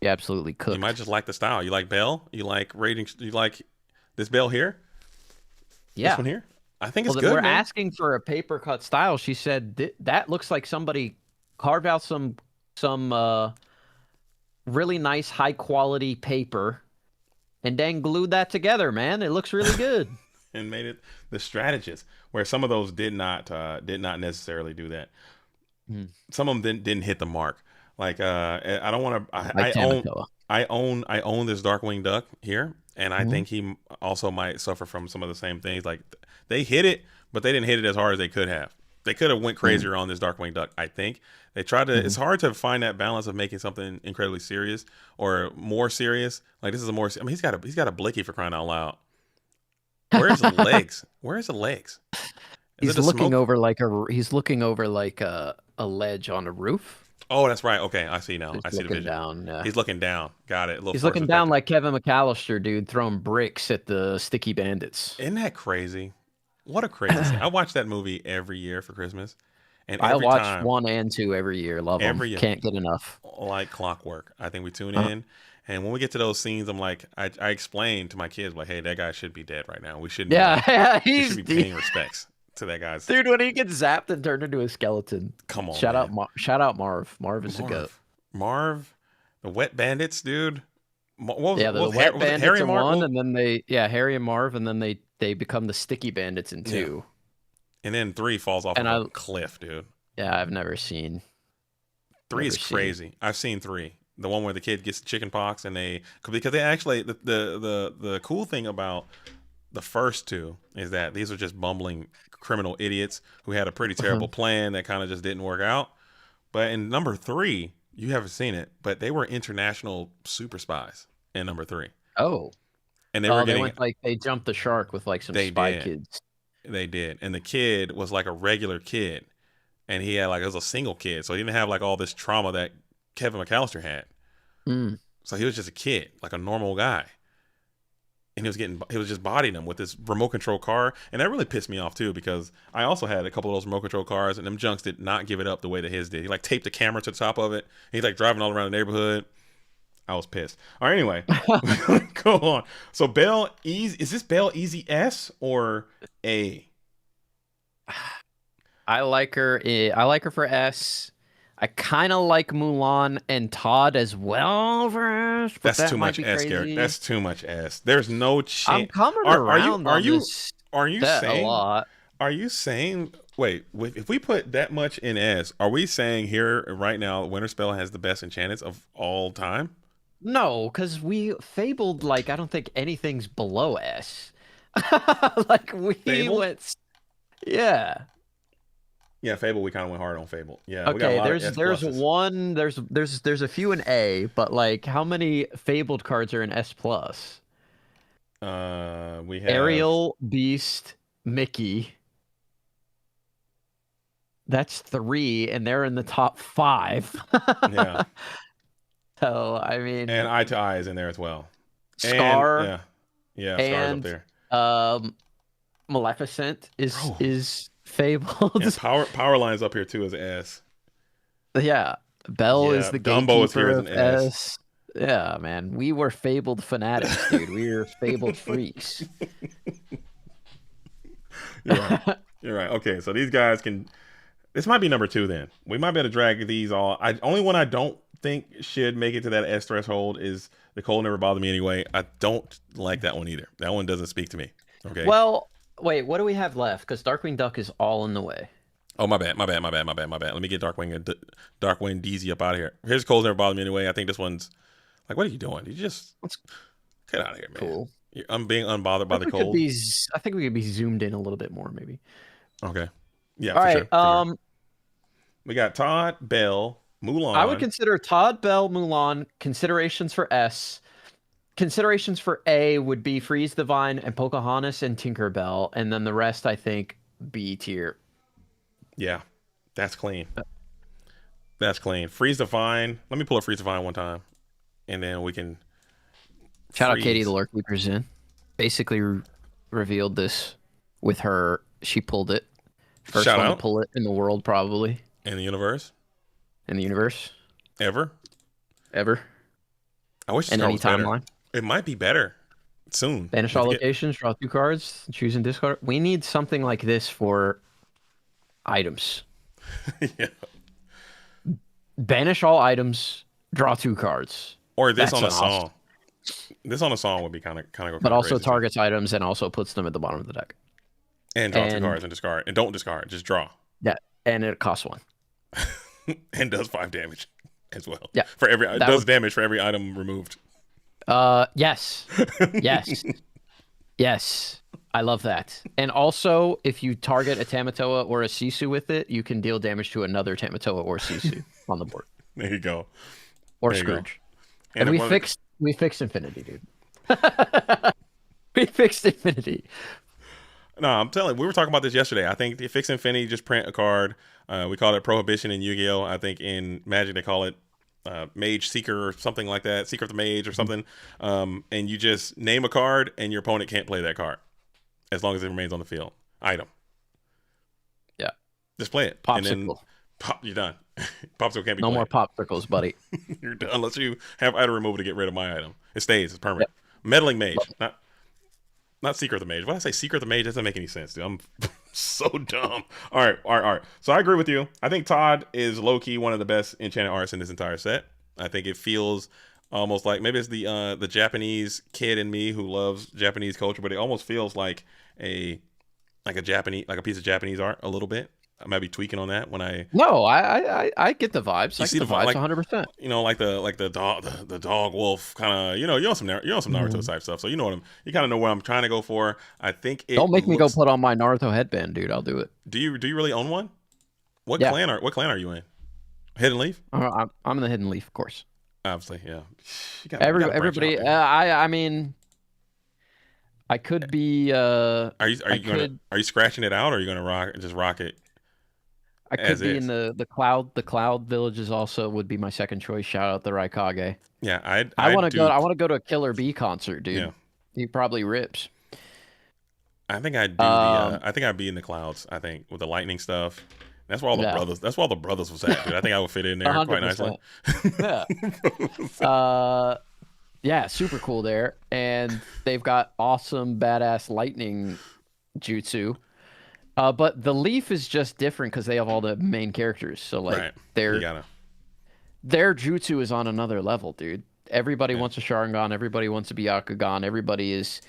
B: You absolutely cooked.
A: You might just like the style. You like Belle? You like Raging? You like this Belle here?
B: Yeah.
A: This one here? I think it's good.
B: We're asking for a paper cut style. She said that looks like somebody carved out some really nice high quality paper and then glued that together, man. It looks really good.
A: And made it the strategist, where some of those did not necessarily do that. Some of them didn't hit the mark. Like I don't want to. I own this Darkwing Duck here, and I think he also might suffer from some of the same things. Like, they hit it, but they didn't hit it as hard as they could have. They could have went crazier on this Darkwing Duck. I think they tried to. It's hard to find that balance of making something incredibly serious or more serious. Like, this is a more. I mean, he's got a blicky, for crying out loud. Where's the legs? Where's the legs?
B: He's looking over like a ledge on a roof.
A: Oh, that's right. Okay, I see now. I see the vision.
B: Down, yeah.
A: He's looking down. Got it.
B: He's looking down like Kevin McAllister, dude, throwing bricks at the sticky bandits.
A: Isn't that crazy? What a crazy thing. I watch that movie every year for Christmas. And
B: I watch 1 and 2 every year. Love them. Every year. Can't get enough.
A: Like clockwork. I think we tune in. And when we get to those scenes, I'm like, I explain to my kids, like, hey, that guy should be dead right now. We shouldn't. We should be paying respects to that guy's.
B: Dude, when he gets zapped and turned into a skeleton.
A: Come on.
B: Shout out Marv. Marv is a goat.
A: Marv, the Wet Bandits, dude.
B: The Wet Bandits in 1, and then Harry and Marv, and then they become the Sticky Bandits in 2.
A: And then 3 falls off a cliff, dude.
B: Yeah, I've never seen.
A: 3 is crazy. I've seen 3. The one where the kid gets chicken pox, and because they actually the cool thing about the first 2 is that these are just bumbling criminal idiots who had a pretty terrible plan that kind of just didn't work out. But in number 3, you haven't seen it, but they were international super spies in number 3.
B: Oh,
A: and they
B: jumped the shark with like some spy kids.
A: They did, and the kid was like a regular kid, and he had it was a single kid, so he didn't have like all this trauma that Kevin McAllister had. So he was just a kid, like a normal guy, and he was just bodying them with this remote control car, and that really pissed me off too, because I also had a couple of those remote control cars, and them junks did not give it up the way that his did. He taped the camera to the top of it. He's driving all around the neighborhood. I was pissed. All right, anyway, go on. So Belle Easy, is this Belle Easy S or A?
B: I like her. I like her for S. I kind of like Mulan and Todd as well for S.
A: That's too much S, Garrick. That's too much S. There's no chance.
B: I'm coming around.
A: Are you saying
B: a lot?
A: Are you saying? Wait, if we put that much in S, are we saying here right now Winterspell has the best enchantments of all time?
B: No, because we fabled I don't think anything's below S.
A: Fable?
B: Went, yeah.
A: Yeah, Fable. We kind of went hard on Fable. Yeah.
B: Okay. There's a few in A, but how many fabled cards are in S plus?
A: We have
B: Ariel, Beast, Mickey. That's 3, and they're in the top 5.
A: Yeah.
B: So I mean,
A: and Eye to Eye is in there as well.
B: Scar.
A: And, Scar's up there.
B: Maleficent is fabled.
A: Yeah, Power Line's up here too as S.
B: Yeah, Belle is the
A: Dumbo is here as
B: an
A: an S.
B: Yeah, man, we were fabled fanatics, dude. We were fabled freaks.
A: You're right. Okay, so these guys can. This might be number 2 then. We might be able to drag these all. Only one I don't think should make it to that S threshold is The Cold Never Bothered Me Anyway. I don't like that one either. That one doesn't speak to me. Okay.
B: Well, wait, what do we have left? Because Darkwing Duck is all in the way.
A: Oh, my bad. Let me get Darkwing DZ up out of here. Here's Cold Never Bothered Me Anyway. I think this one's what are you doing? You just get out of here, man.
B: Cool.
A: I'm being unbothered by the cold.
B: I think we could be zoomed in a little bit more, maybe.
A: Okay. Yeah.
B: All right.
A: Sure. We got Todd, Belle, Mulan.
B: I would consider Todd, Belle, Mulan considerations for S. Considerations for A would be Freeze the Vine and Pocahontas and Tinkerbell, and then the rest I think B tier.
A: Yeah, that's clean. That's clean. Freeze Define. Let me pull a Freeze Define one time, and then we can.
B: Shout out Katie, the Lore Keeper's in. Basically revealed this with her. She pulled it. First
A: Shout
B: one
A: out.
B: to pull it in the world, probably.
A: In the universe.
B: Ever.
A: I wish
B: in
A: this card
B: any
A: was better.
B: timeline.
A: It might be better soon.
B: Banish all locations, draw 2 cards, choose and discard. We need something like this for items.
A: Yeah.
B: Banish all items, draw 2 cards.
A: Or this
B: That's
A: on a song.
B: awesome.
A: This on a song would be kind of
B: But also
A: crazy
B: targets items and also puts them at the bottom of the deck.
A: And draw 2 cards and discard. And don't discard, just draw.
B: Yeah, and it costs 1.
A: And does 5 damage as well.
B: Yeah.
A: It does damage for every item removed.
B: Yes. Yes. I love that. And also, if you target a Tamatoa or a Sisu with it, you can deal damage to another Tamatoa or Sisu on the board.
A: There you go.
B: Or Scrooge. And we fixed Infinity, dude. We fixed Infinity.
A: No, I'm telling you, we were talking about this yesterday. I think the Fix Infinity, just print a card. We call it Prohibition in Yu-Gi-Oh! I think in Magic they call it Mage Seeker or something like that. Seeker of the Mage or something. And you just name a card and your opponent can't play that card as long as it remains on the field. Item.
B: Yeah.
A: Just play it.
B: Popsicle.
A: And then you're done. Popsicle can't be
B: No
A: played.
B: more popsicles, buddy.
A: You're done unless you have item removal to get rid of my item. It stays. It's permanent. Yep. Meddling Mage. Not Seeker of the Mage. Why did I say Seeker of the Mage? That doesn't make any sense, dude. I'm so dumb. All right. So I agree with you. I think Todd is low-key one of the best enchanted artists in this entire set. I think it feels almost like, maybe it's the Japanese kid in me who loves Japanese culture, but it almost feels like a piece of Japanese art a little bit. I might be tweaking on that when I.
B: No, I get the vibes.
A: You see the vibes,
B: like 100%.
A: You know, like the dog wolf kind of. You're on some Naruto type stuff, so you know you kind of know what I'm trying to go for. I think
B: don't make me go put on my Naruto headband, dude. I'll do it.
A: Do you really own one? What clan are you in? Hidden Leaf?
B: I'm in the Hidden Leaf, of course.
A: Obviously, yeah.
B: Everybody. I mean, I could be.
A: Are you scratching it out, or are you gonna rock it?
B: I could be in the cloud. The cloud villages also would be my second choice. Shout out the Raikage.
A: Yeah,
B: I want to go to a Killer Bee concert, dude. Yeah. He probably rips.
A: I think I'd do I think I'd be in the clouds. I think with the lightning stuff. That's where all the brothers. That's where all the brothers was at, dude. I think I would fit in there 100%. Quite nicely.
B: Yeah. Yeah, super cool there, and they've got awesome, badass lightning jutsu. But the Leaf is just different because they have all the main characters. So like their jutsu is on another level, dude. Everybody wants a Sharingan. Everybody wants a Byakugan. Everybody is,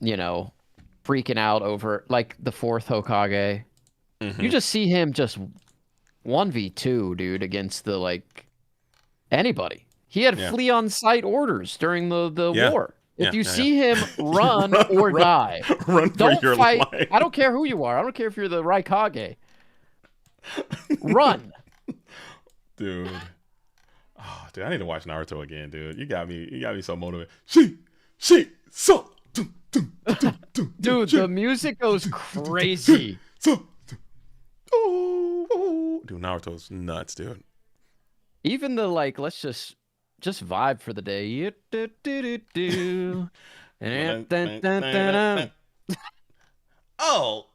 B: freaking out over like the 4th Hokage. Mm-hmm. You just see him just 1v2, dude, against the anybody. He had flee on sight orders during the war. If you see him, run or die. Don't fight. Life. I don't care who you are. I don't care if you're the Raikage. Run.
A: Dude. Oh, dude, I need to watch Naruto again, dude. You got me so motivated. So.
B: Dude, the music goes crazy.
A: Dude, Naruto's nuts, dude.
B: Even the let's just vibe for the day.
A: Oh,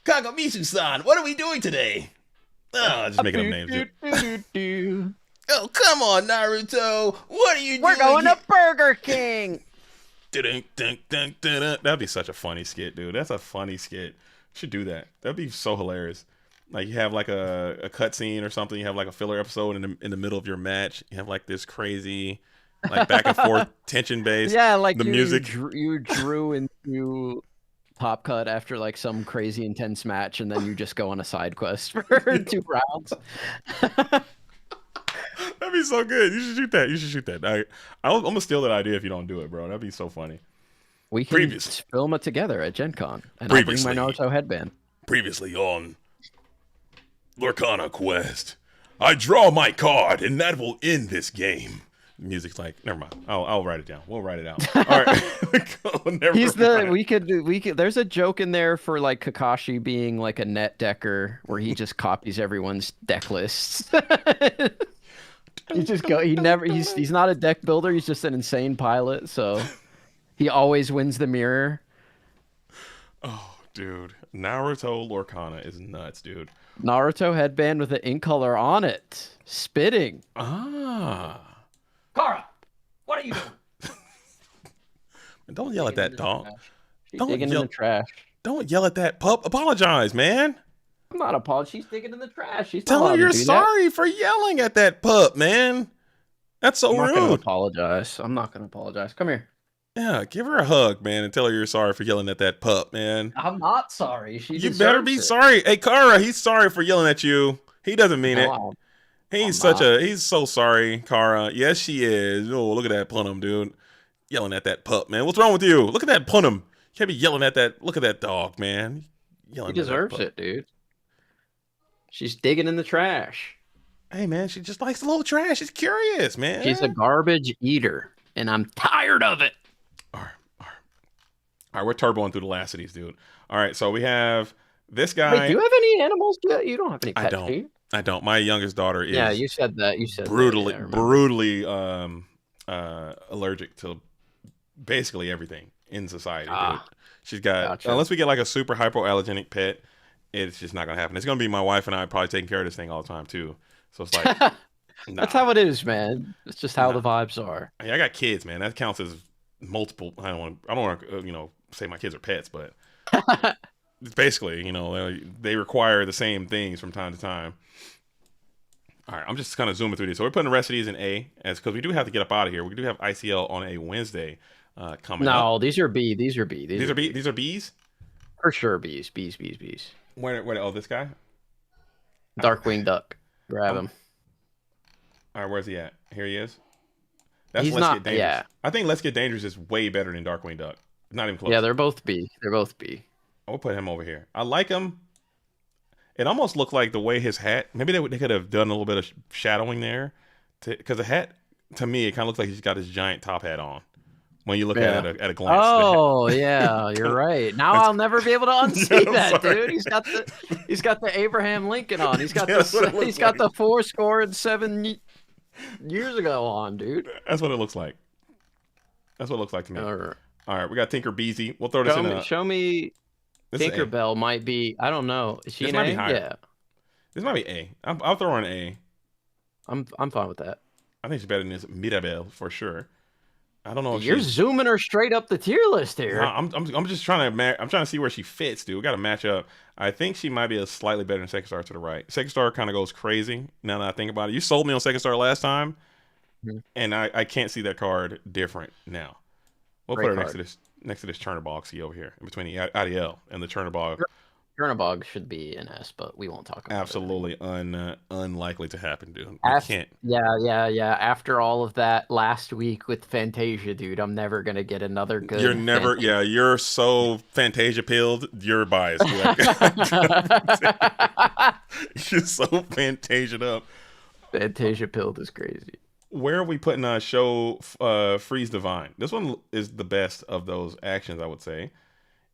A: Kagamisu-san, what are we doing today? Oh, just making up names, dude. Oh, come on, Naruto. What are you doing?
B: We're going to Burger King.
A: That'd be such a funny skit, dude. That's a funny skit. Should do that. That'd be so hilarious. Like you have a cutscene or something. You have a filler episode in the middle of your match. You have this crazy back and forth tension based.
B: Yeah,
A: the music.
B: You drew into Pop Cut after some crazy intense match, and then you just go on a side quest for 2 rounds.
A: That'd be so good. You should shoot that. I'm gonna steal that idea if you don't do it, bro. That'd be so funny.
B: We can film it together at Gen Con, and I'll bring my Naruto headband.
A: Previously on Lorcana Quest, I draw my card, and that will end this game. music's like, never mind. I'll write it down. We'll write it out. All right.
B: We could. There's a joke in there for like Kakashi being like a net decker, where he just copies everyone's deck lists. He's not a deck builder. He's just an insane pilot. So he always wins the mirror.
A: Oh, dude, Naruto Lorcana is nuts, dude.
B: Naruto headband with an ink color on it, spitting.
A: Ah.
B: Kara, what are you doing?
A: Don't yell at that dog.
B: She's digging in the trash.
A: Don't yell at that pup. Apologize, man.
B: I'm not apologizing. She's digging in the trash. She's
A: tell her you're sorry for yelling at that pup, man. That's so rude.
B: I'm not gonna apologize. I'm not gonna apologize. Come here.
A: Yeah, give her a hug, man, and tell her you're sorry for yelling at that pup, man.
B: I'm not sorry. You
A: better be sorry. Hey, Kara, he's sorry for yelling at you. He doesn't mean it. He's so sorry, Kara. Yes, she is. Oh, look at that punum, dude. Yelling at that pup, man. What's wrong with you? Look at that punum. You can't be yelling at that. Look at that dog, man.
B: He deserves it, dude. She's digging in the trash.
A: Hey, man, she just likes a little trash. She's curious, man.
B: She's a garbage eater, and I'm tired of it.
A: All right, we're turboing through the last of these, dude. All right, so we have this guy.
B: Wait, do you have any animals? You don't have any pets, do you?
A: I don't. My youngest daughter is.
B: Yeah, you said that.
A: brutally allergic to basically everything in society, dude. She's got, unless we get like a super hypoallergenic pet, it's just not gonna happen. It's gonna be my wife and I probably taking care of this thing all the time too. So it's like,
B: that's how it is, man. It's just how the vibes are.
A: I got kids, man. That counts as multiple. I don't want to say my kids are pets, but it's basically, they require the same things from time to time. All right, I'm just kind of zooming through these. So we're putting the rest of these in A, because we do have to get up out of here. We do have ICL on a Wednesday coming up.
B: No, these are B. These are B.
A: These are B's?
B: For sure, B's.
A: Where? Oh, this guy?
B: Darkwing Duck. Grab him.
A: All right, where's he at? Here he is. Let's Get Dangerous. Yeah. I think Let's Get Dangerous is way better than Darkwing Duck. Not even close.
B: Yeah, they're both B.
A: I'll put him over here. I like him. It almost looked like the way his hat. Maybe they could have done a little bit of shadowing there, because the hat, to me, it kind of looks like he's got his giant top hat on. When you look at it at a glance.
B: Oh yeah, you're right. Now I'll never be able to unsee that, dude. He's got the Abraham Lincoln on. He's got the 4-7 years ago on, dude.
A: That's what it looks like. That's what it looks like to me. All right, we got Tinker Beezy. We'll throw this
B: Show me. Tinkerbell might be. I don't know. Is she an A? Yeah.
A: This might be A. I'll throw her an A.
B: I'm fine with that.
A: I think she's better than this Mirabelle for sure. I don't know if
B: you're zooming her straight up the tier list here.
A: No, I'm just trying to see where she fits, dude. We got to match up. I think she might be a slightly better than Second Star to the right. Second Star kind of goes crazy now that I think about it. You sold me on Second Star last time, and I can't see that card different now. We'll put her next to this Chernobog over here, in between the IDL and the Chernobog.
B: Chernobog should be an S, but we won't talk about it.
A: Absolutely unlikely to happen, dude.
B: Can't. Yeah. After all of that last week with Fantasia, dude, I'm never gonna get another good.
A: You're never. Fantasia. Yeah, you're so Fantasia pilled. You're biased. You're so Fantasia'd up.
B: Fantasia pilled is crazy.
A: Where are we putting show Freeze Divine? This one is the best of those actions, I would say.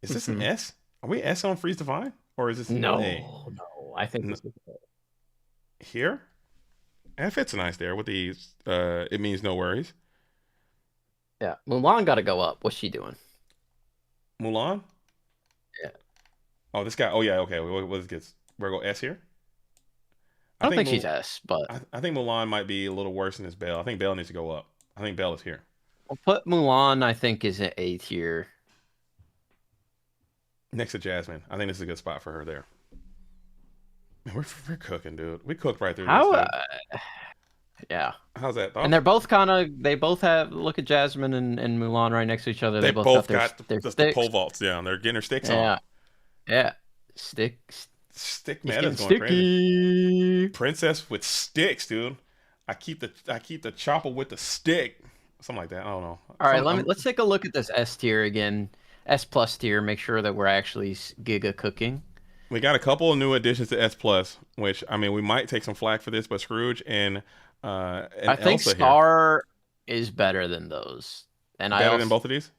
A: Is this an S? Are we S on Freeze Divine? Or is this an A?
B: No. I think this is
A: here? It fits nice there with these. It means no worries.
B: Yeah. Mulan got to go up. What's she doing?
A: Mulan?
B: Yeah.
A: Oh, this guy. Oh, yeah. Okay. What gets? We're going to go S here?
B: I don't think she's S, but
A: I think Mulan might be a little worse than this Belle. I think Belle needs to go up. I think Belle is here.
B: We'll put Mulan, I think, is an A tier.
A: Next to Jasmine. I think this is a good spot for her there. Man, we're cooking, dude. We cooked right through this.
B: Yeah.
A: How's that?
B: And they're both they both have, look at Jasmine and Mulan right next to each other.
A: They both got the pole vaults. Yeah, and they're getting their sticks on.
B: Yeah. Stick
A: meta's going crazy. Princess with sticks, dude. I keep the chopper with the stick. Something like that. I don't know.
B: All right, let's take a look at this S tier again. S plus tier. Make sure that we're actually giga cooking.
A: We got a couple of new additions to S plus, which we might take some flack for this, but Scrooge and
B: I think
A: Elsa
B: Star is better than those. And
A: better than both of these?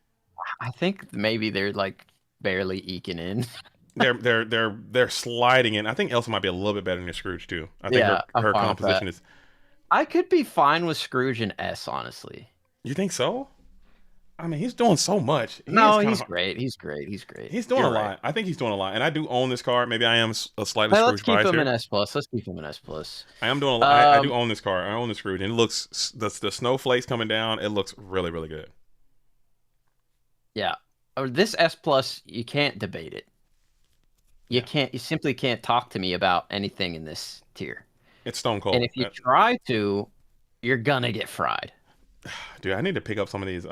B: I think maybe they're like barely eking in.
A: they're sliding in. I think Elsa might be a little bit better than Scrooge too. I think her composition is.
B: I could be fine with Scrooge and S, honestly.
A: You think so? I mean, he's doing so much.
B: He's great. He's great.
A: He's doing a lot. I think he's doing a lot, and I do own this card. Maybe I am a slightly Scrooge biased here.
B: Let's keep him in S plus. I
A: am doing a lot. I do own this card. I own the Scrooge, and it looks the snowflakes coming down. It looks really, really good.
B: Yeah, this S plus, you can't debate it. You simply can't talk to me about anything in this tier.
A: It's stone cold.
B: And if you try to, you're gonna get fried.
A: Dude, I need to pick up some of these.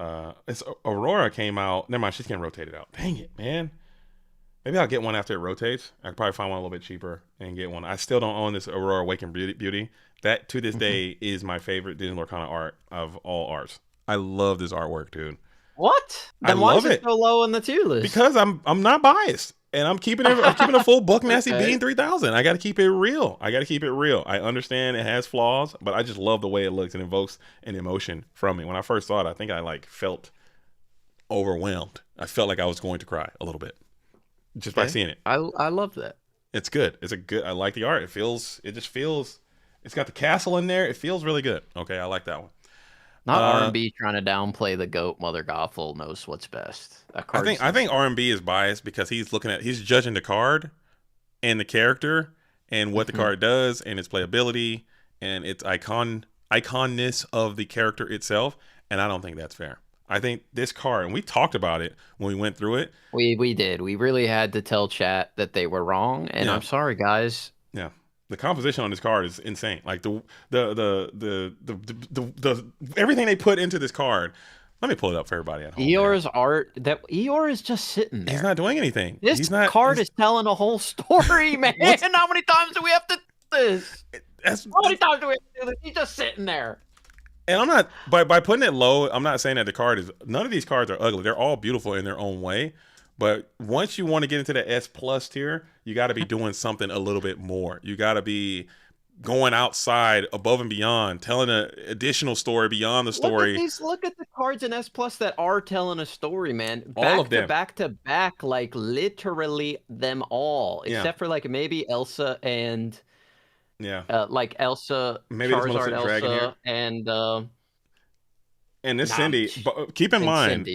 A: It's Aurora came out. Never mind, she's getting rotated out. Dang it, man. Maybe I'll get one after it rotates. I could probably find one a little bit cheaper and get one. I still don't own this Aurora Awakened Beauty. That, to this day, is my favorite Disney Lorcana art of all arts. I love this artwork, dude.
B: What? Then why is it so low on the tier list?
A: Because I'm not biased. And I'm keeping a full Buck Nasty Bean 3000. I got to keep it real. I understand it has flaws, but I just love the way it looks and invokes an emotion from me. When I first saw it, I think I felt overwhelmed. I felt like I was going to cry a little bit just by seeing it.
B: I love that.
A: It's good. I like the art. It's got the castle in there. It feels really good. Okay, I like that one.
B: Not R&B trying to downplay the GOAT. Mother Gothel knows what's best.
A: I think R&B is biased because he's judging the card and the character and what the card does and its playability and its iconness of the character itself, and I don't think that's fair. I think this card, and we talked about it when we went through it.
B: We did. We really had to tell chat that they were wrong, and I'm sorry, guys.
A: Yeah. The composition on this card is insane. Like the everything they put into this card. Let me pull it up for everybody at home.
B: Eeyore's art. Eeyore is just sitting there.
A: He's not doing anything.
B: This card is telling a whole story, man. How many times do we have to do this? How many times do we have to do this? He's just sitting there.
A: And I'm not by putting it low. I'm not saying that the card is. None of these cards are ugly. They're all beautiful in their own way. But once you want to get into the S plus tier, you got to be doing something a little bit more. You got to be going outside, above and beyond, telling an additional story beyond the story.
B: Look at the cards in S plus that are telling a story, man.
A: All of them.
B: Back to back, like literally them all, except for like maybe Elsa and like Elsa,
A: maybe
B: Charizard, Elsa,
A: and this Cindy, keep in mind,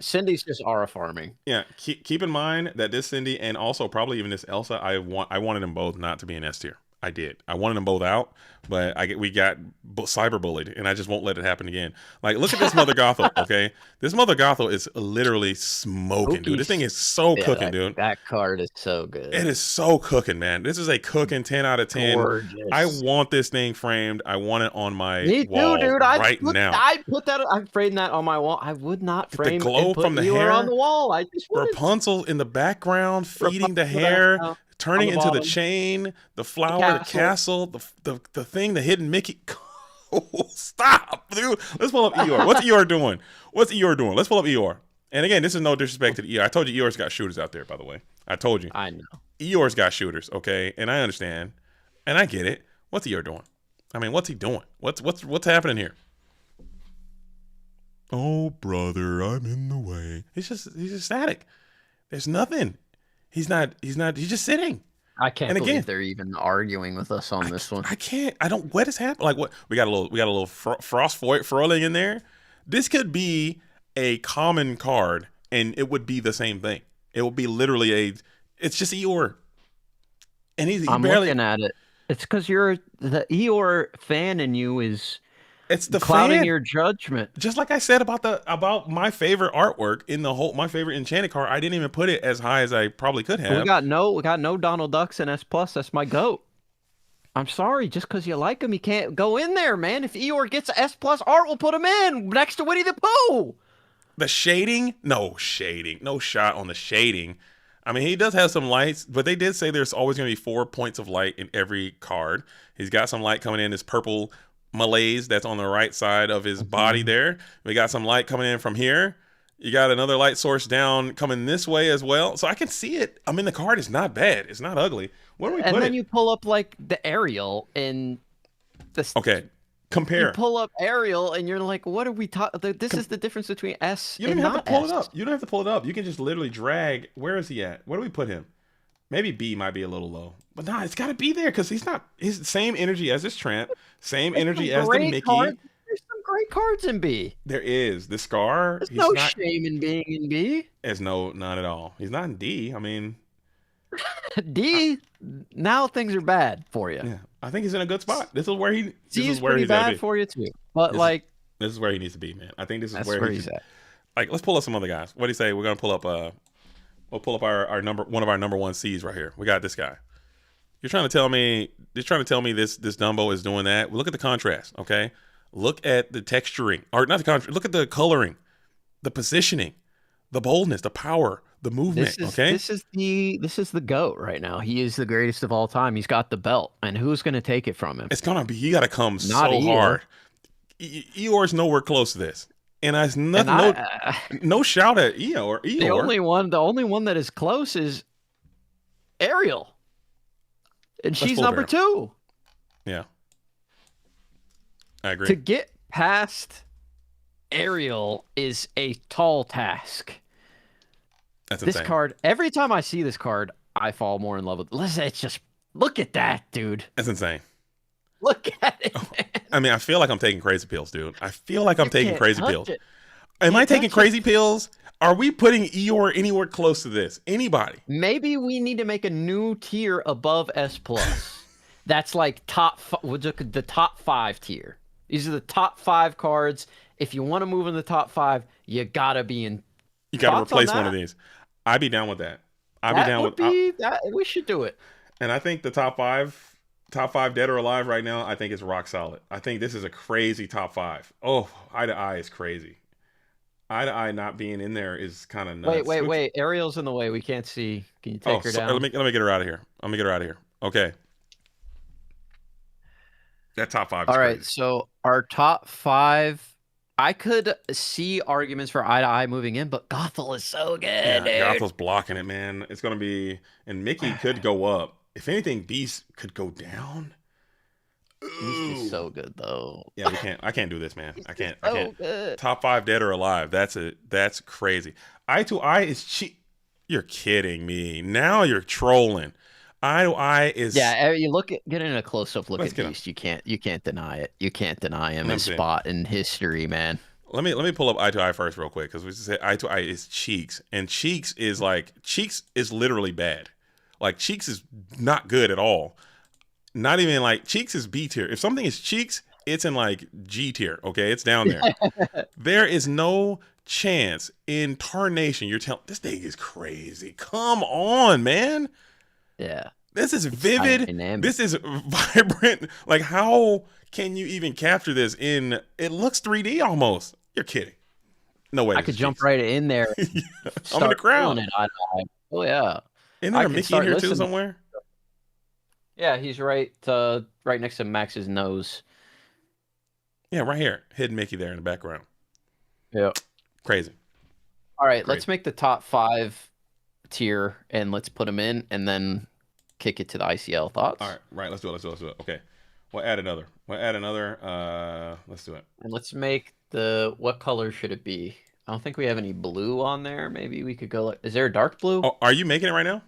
B: Cindy's just aura farming.
A: Yeah, keep in mind that this Cindy and also probably even this Elsa, I wanted them both not to be in S tier. I did. I wanted them both out, but we got cyberbullied, and I just won't let it happen again. Like, look at this Mother Gothel, okay? This Mother Gothel is literally smoking, dude. This thing is so cooking, dude.
B: That card is so good.
A: It is so cooking, man. This is a cooking 10 out of 10.
B: Gorgeous.
A: I want this thing framed. I want it on my
B: Me
A: wall
B: too, dude.
A: now.
B: I'm framing that on my wall. I would not frame
A: the glow from the hair
B: on the wall. I just
A: Rapunzel in the background, feeding the hair. Turning into the chain, the flower, the castle, the thing, the hidden Mickey. Stop, dude. Let's pull up Eeyore. What's Eeyore doing? Let's pull up Eeyore. And again, this is no disrespect to Eeyore. I told you Eeyore's got shooters out there, by the way. I told you.
B: I know.
A: Eeyore's got shooters, okay? And I understand. And I get it. What's Eeyore doing? I mean, what's he doing? What's happening here? Oh, brother, I'm in the way. He's just static. There's nothing. He's just sitting.
B: I can't believe they're even arguing with us on this one.
A: I can't. What is happening? Like, what? We got a little frost frolling in there. This could be a common card, and it would be the same thing. It would be literally it's just Eeyore. And I'm
B: looking at it. It's because the Eeyore fan in you is...
A: It's the
B: clouding
A: fan.
B: Your judgment.
A: Just like I said about my favorite artwork in my favorite enchanted card, I didn't even put it as high as I probably could have.
B: We got no Donald Ducks in S plus. That's my GOAT. I'm sorry, just because you like him, you can't go in there, man. If Eeyore gets S plus art, we'll put him in next to Winnie the Pooh.
A: The shading, no shot on the shading. I mean, he does have some lights, but they did say there's always going to be 4 points of light in every card. He's got some light coming in, this purple malaise that's on the right side of his body there. We got some light coming in from here. You got another light source down coming this way as well. So I can see it. I mean, the card is not bad. It's not ugly. Where do we put it?
B: And then you pull up like the Ariel in the...
A: Okay. Compare.
B: You pull up Ariel, and you're like, "What are we talking?" This is the difference between S.
A: You don't
B: and
A: even have to pull
B: S.
A: it up. You don't have to pull it up. You can just literally drag. Where is he at? Where do we put him? Maybe B might be a little low, but nah, it's got to be there because he's not his same energy as this Tramp, same energy as the Mickey.
B: There's some great cards in B.
A: There is the Scar.
B: There's no shame in being in B.
A: There's none at all. He's not in D. I mean,
B: D. Now things are bad for you.
A: Yeah, I think he's in a good spot. This is where he.
B: C is pretty bad for you too. But
A: this is where he needs to be, man. I think this is
B: where he's at.
A: Like, let's pull up some other guys. What do you say? We're gonna pull up. We'll pull up our one of our number 1 C's right here. We got this guy. You're trying to tell me this Dumbo is doing that? Well, look at the contrast, okay? Look at the texturing, or not the contrast. Look at the coloring, the positioning, the boldness, the power, the movement. This is
B: the GOAT right now. He is the greatest of all time. He's got the belt, and who's going to take it from him?
A: It's gonna be. You got to come so hard. Eeyore's nowhere close to this. And there's no shout at Eeyore.
B: The only one that is close is Ariel, and she's number 2.
A: Yeah, I agree.
B: To get past Ariel is a tall task.
A: That's insane.
B: This card. Every time I see this card, I fall more in love with. Listen, it's just look at that, dude.
A: That's insane.
B: Look at it. Man.
A: I mean, I feel like I'm taking crazy pills, dude. I feel like I'm taking crazy pills. Am I taking crazy pills? Are we putting Eeyore anywhere close to this? Anybody?
B: Maybe we need to make a new tier above S+. That's like the top 5 tier. These are the top 5 cards. If you want to move in the top 5, you gotta be in.
A: You gotta replace one of these. I'd be down with that.
B: We should do it.
A: And I think the top 5 dead or alive right now, I think it's rock solid. I think this is a crazy top 5. Oh, Eye to Eye is crazy. Eye to Eye not being in there is kind of nuts.
B: Wait. Ariel's in the way. We can't see. Can you take her down?
A: Let me get her out of here. Let me get her out of here. Okay. That top 5 is
B: all right,
A: crazy.
B: So our top 5, I could see arguments for Eye to Eye moving in, but Gothel is so good.
A: Yeah, Gothel's blocking it, man. It's going to be... And Mickey could go up. If anything, Beast could go down.
B: Beast is so good, though.
A: Yeah, I can't do this, man. I can't.
B: Good.
A: Top 5 dead or alive. That's crazy. Eye to Eye is cheap. You're kidding me. Now you're trolling. Eye to Eye is...
B: Yeah, get in a close-up look at Beast. You can't deny it. You can't deny him his spot in history, man.
A: Let me pull up Eye to Eye first real quick, because we just said Eye to Eye is Cheeks. And Cheeks is literally bad. Like, Cheeks is not good at all. Not even like Cheeks is B tier. If something is Cheeks, it's in like G tier. Okay, it's down there. There is no chance in tarnation. You're telling this thing is crazy. Come on, man.
B: Yeah.
A: This is vivid. This is vibrant. Like, how can you even capture this in? It looks 3D almost. You're kidding. No way.
B: I could jump right in there.
A: Yeah. I'm in the crowd.
B: Oh yeah.
A: Isn't there a Mickey in here too somewhere?
B: Yeah, he's right next to Max's nose.
A: Yeah, right here. Hidden Mickey there in the background.
B: Yeah.
A: Crazy.
B: All right, let's make the top 5 tier and let's put them in and then kick it to the ICL. Thoughts?
A: All right. Let's do it. Okay. We'll add another. Let's do it.
B: And let's make what color should it be? I don't think we have any blue on there. Maybe we could go is there a dark blue?
A: Oh, are you making it right now?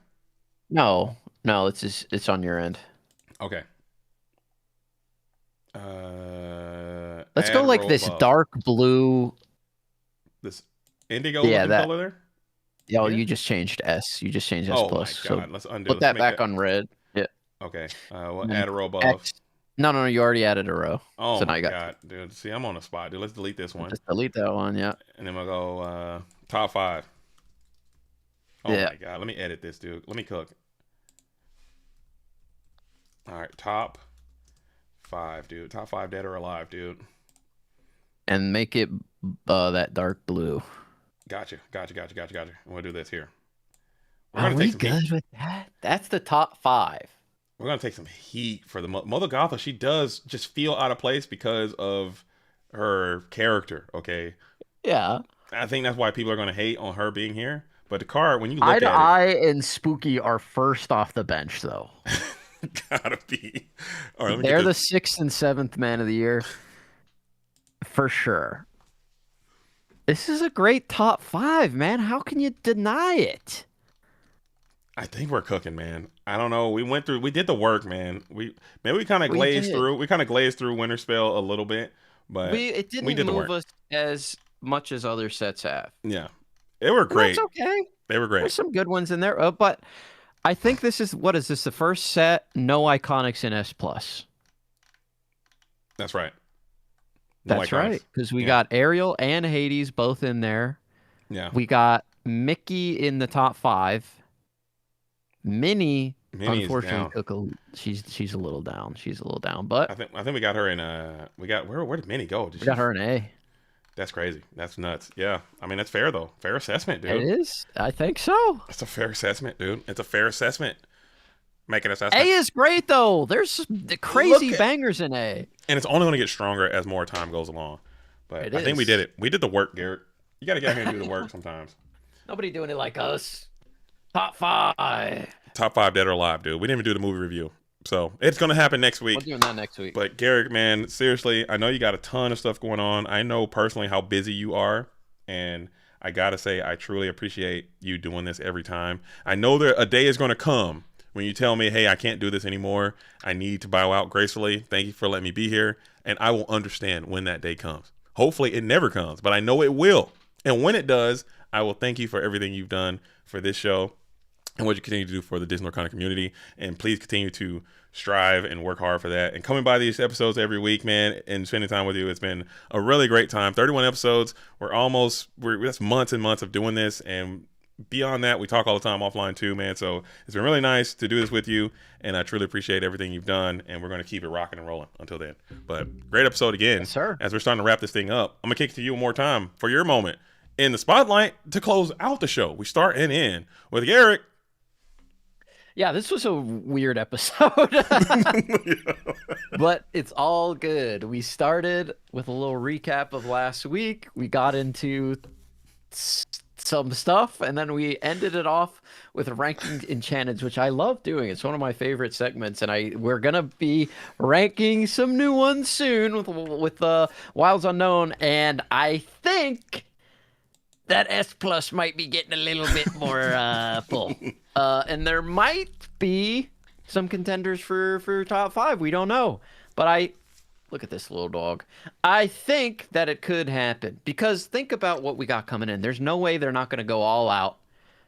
B: No, it's on your end.
A: Okay.
B: Let's go like this dark blue.
A: This indigo color there?
B: Yeah, well, you just changed S. You just changed S+.
A: Oh my God.
B: So
A: let's undo.
B: put that back on red. Yeah.
A: Okay. We'll add a row above.
B: X. No, you already added a row.
A: Oh
B: so now
A: my God, dude. See, I'm on the spot, dude. Let's delete this one.
B: Just delete that one, yeah.
A: And then we'll go top 5. Oh my God. Let me edit this, dude. Let me cook. All right, top 5, dude. Top 5 dead or alive, dude.
B: And make it that dark blue.
A: Gotcha. I'm gonna do this here.
B: Are we good with that? That's the top 5.
A: We're gonna take some heat for the Mother Gotha. She does just feel out of place because of her character. Okay.
B: Yeah.
A: I think that's why people are gonna hate on her being here. But the card, when you look
B: Eye
A: at it,
B: to Eye and Spooky are first off the bench, though.
A: Gotta be. All right,
B: they're the 6th and 7th man of the year. for sure. This is a great top 5, man. How can you deny it?
A: I think we're cooking, man. I don't know. We did the work, man. We kind of glazed through. We kind of glazed through Winter Spell a little bit, but
B: it didn't
A: did
B: move us as much as other sets have.
A: Yeah, they were great.
B: That's okay.
A: They were great.
B: There's some good ones in there, but I think this is the first set? No iconics in S plus.
A: That's right.
B: That's right, because we got Ariel and Hades both in there.
A: Yeah.
B: We got Mickey in the top 5. Minnie unfortunately she's a little down. She's a little down, but
A: I think we got her in where did Minnie go?
B: We got her in A.
A: That's crazy. That's nuts. Yeah. I mean, that's fair though. Fair assessment, dude.
B: It is. I think so.
A: It's a fair assessment, dude. It's a fair assessment. Make an assessment.
B: A is great though. There's the crazy bangers in A.
A: And it's only going to get stronger as more time goes along. But I think we did it. We did the work, Garrick. You got to get out here and do the work sometimes.
B: Nobody doing it like us. Top 5.
A: Top 5 dead or alive, dude. We didn't even do the movie review. So it's going to happen next week.
B: We're doing that next week.
A: But Garrick, man, seriously, I know you got a ton of stuff going on. I know personally how busy you are. And I got to say, I truly appreciate you doing this every time. I know a day is going to come when you tell me, hey, I can't do this anymore. I need to bow out gracefully. Thank you for letting me be here. And I will understand when that day comes. Hopefully it never comes, but I know it will. And when it does, I will thank you for everything you've done for this show and what you continue to do for the Disney Lorcana community. And please continue to strive and work hard for that. And coming by these episodes every week, man, and spending time with you, it's been a really great time. 31 episodes. That's months and months of doing this. And beyond that, we talk all the time offline too, man. So it's been really nice to do this with you, and I truly appreciate everything you've done, and we're going to keep it rocking and rolling until then. But great episode again.
B: Yes, sir.
A: As we're starting to wrap this thing up, I'm going to kick it to you one more time for your moment in the spotlight to close out the show. We start and end with Garrick.
B: Yeah, this was a weird episode, but it's all good. We started with a little recap of last week. We got into some stuff, and then we ended it off with ranking enchanted, which I love doing. It's one of my favorite segments, and we're gonna be ranking some new ones soon with Wilds Unknown, and I think that S plus might be getting a little bit more full, and there might be some contenders for top 5. We don't know, but look at this little dog. I think that it could happen because think about what we got coming in. There's no way they're not going to go all out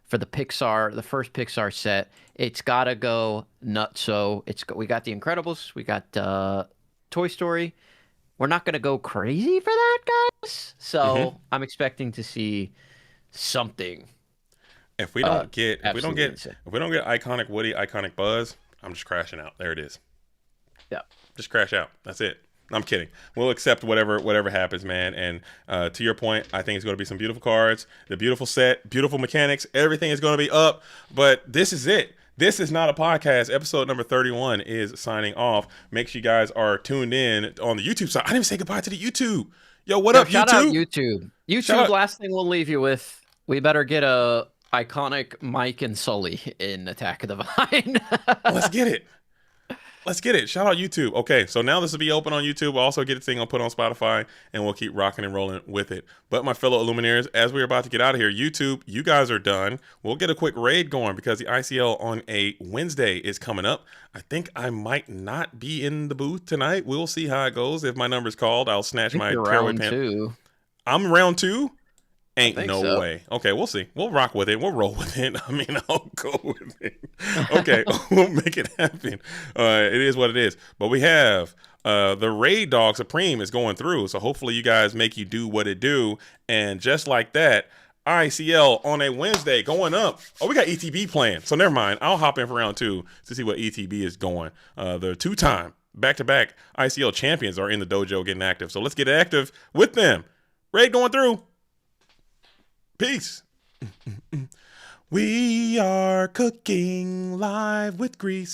B: for the first Pixar set. It's got to go nutso. We got The Incredibles. We got Toy Story. We're not going to go crazy for that, guys. So I'm expecting to see something.
A: If we don't get iconic Woody, iconic Buzz, I'm just crashing out. There it is.
B: Yeah,
A: just crash out. That's it. I'm kidding. We'll accept whatever happens, man. And to your point, I think it's going to be some beautiful cards, the beautiful set, beautiful mechanics. Everything is going to be up. But this is it. This is not a podcast. Episode number 31 is signing off. Make sure you guys are tuned in on the YouTube side. I didn't even say goodbye to the YouTube. Yo, what up,
B: shout
A: YouTube?
B: Out YouTube. YouTube, last thing we'll leave you with, we better get a iconic Mike and Sully in Attack of the Vine.
A: Let's get it. Let's get it. Shout out YouTube. Okay, so now this will be open on YouTube. We'll also get it thing on put on Spotify, and we'll keep rocking and rolling with it. But my fellow Illuminaires, as we're about to get out of here, YouTube, you guys are done. We'll get a quick raid going because the ICL on a Wednesday is coming up. I think I might not be in the booth tonight. We'll see how it goes. If my number's called, I'll snatch my tearaway pants. I'm round 2? Ain't no way. Okay, we'll see. We'll rock with it. We'll roll with it. I mean, I'll go with it. Okay, we'll make it happen. It is what it is. But we have the Raid Dog Supreme is going through. So hopefully you guys make you do what it do. And just like that, ICL on a Wednesday going up. Oh, we got ETB playing. So never mind. I'll hop in for round 2 to see what ETB is going. The 2-time back-to-back ICL champions are in the dojo getting active. So let's get active with them. Raid going through. Peace. We are cooking live with grease.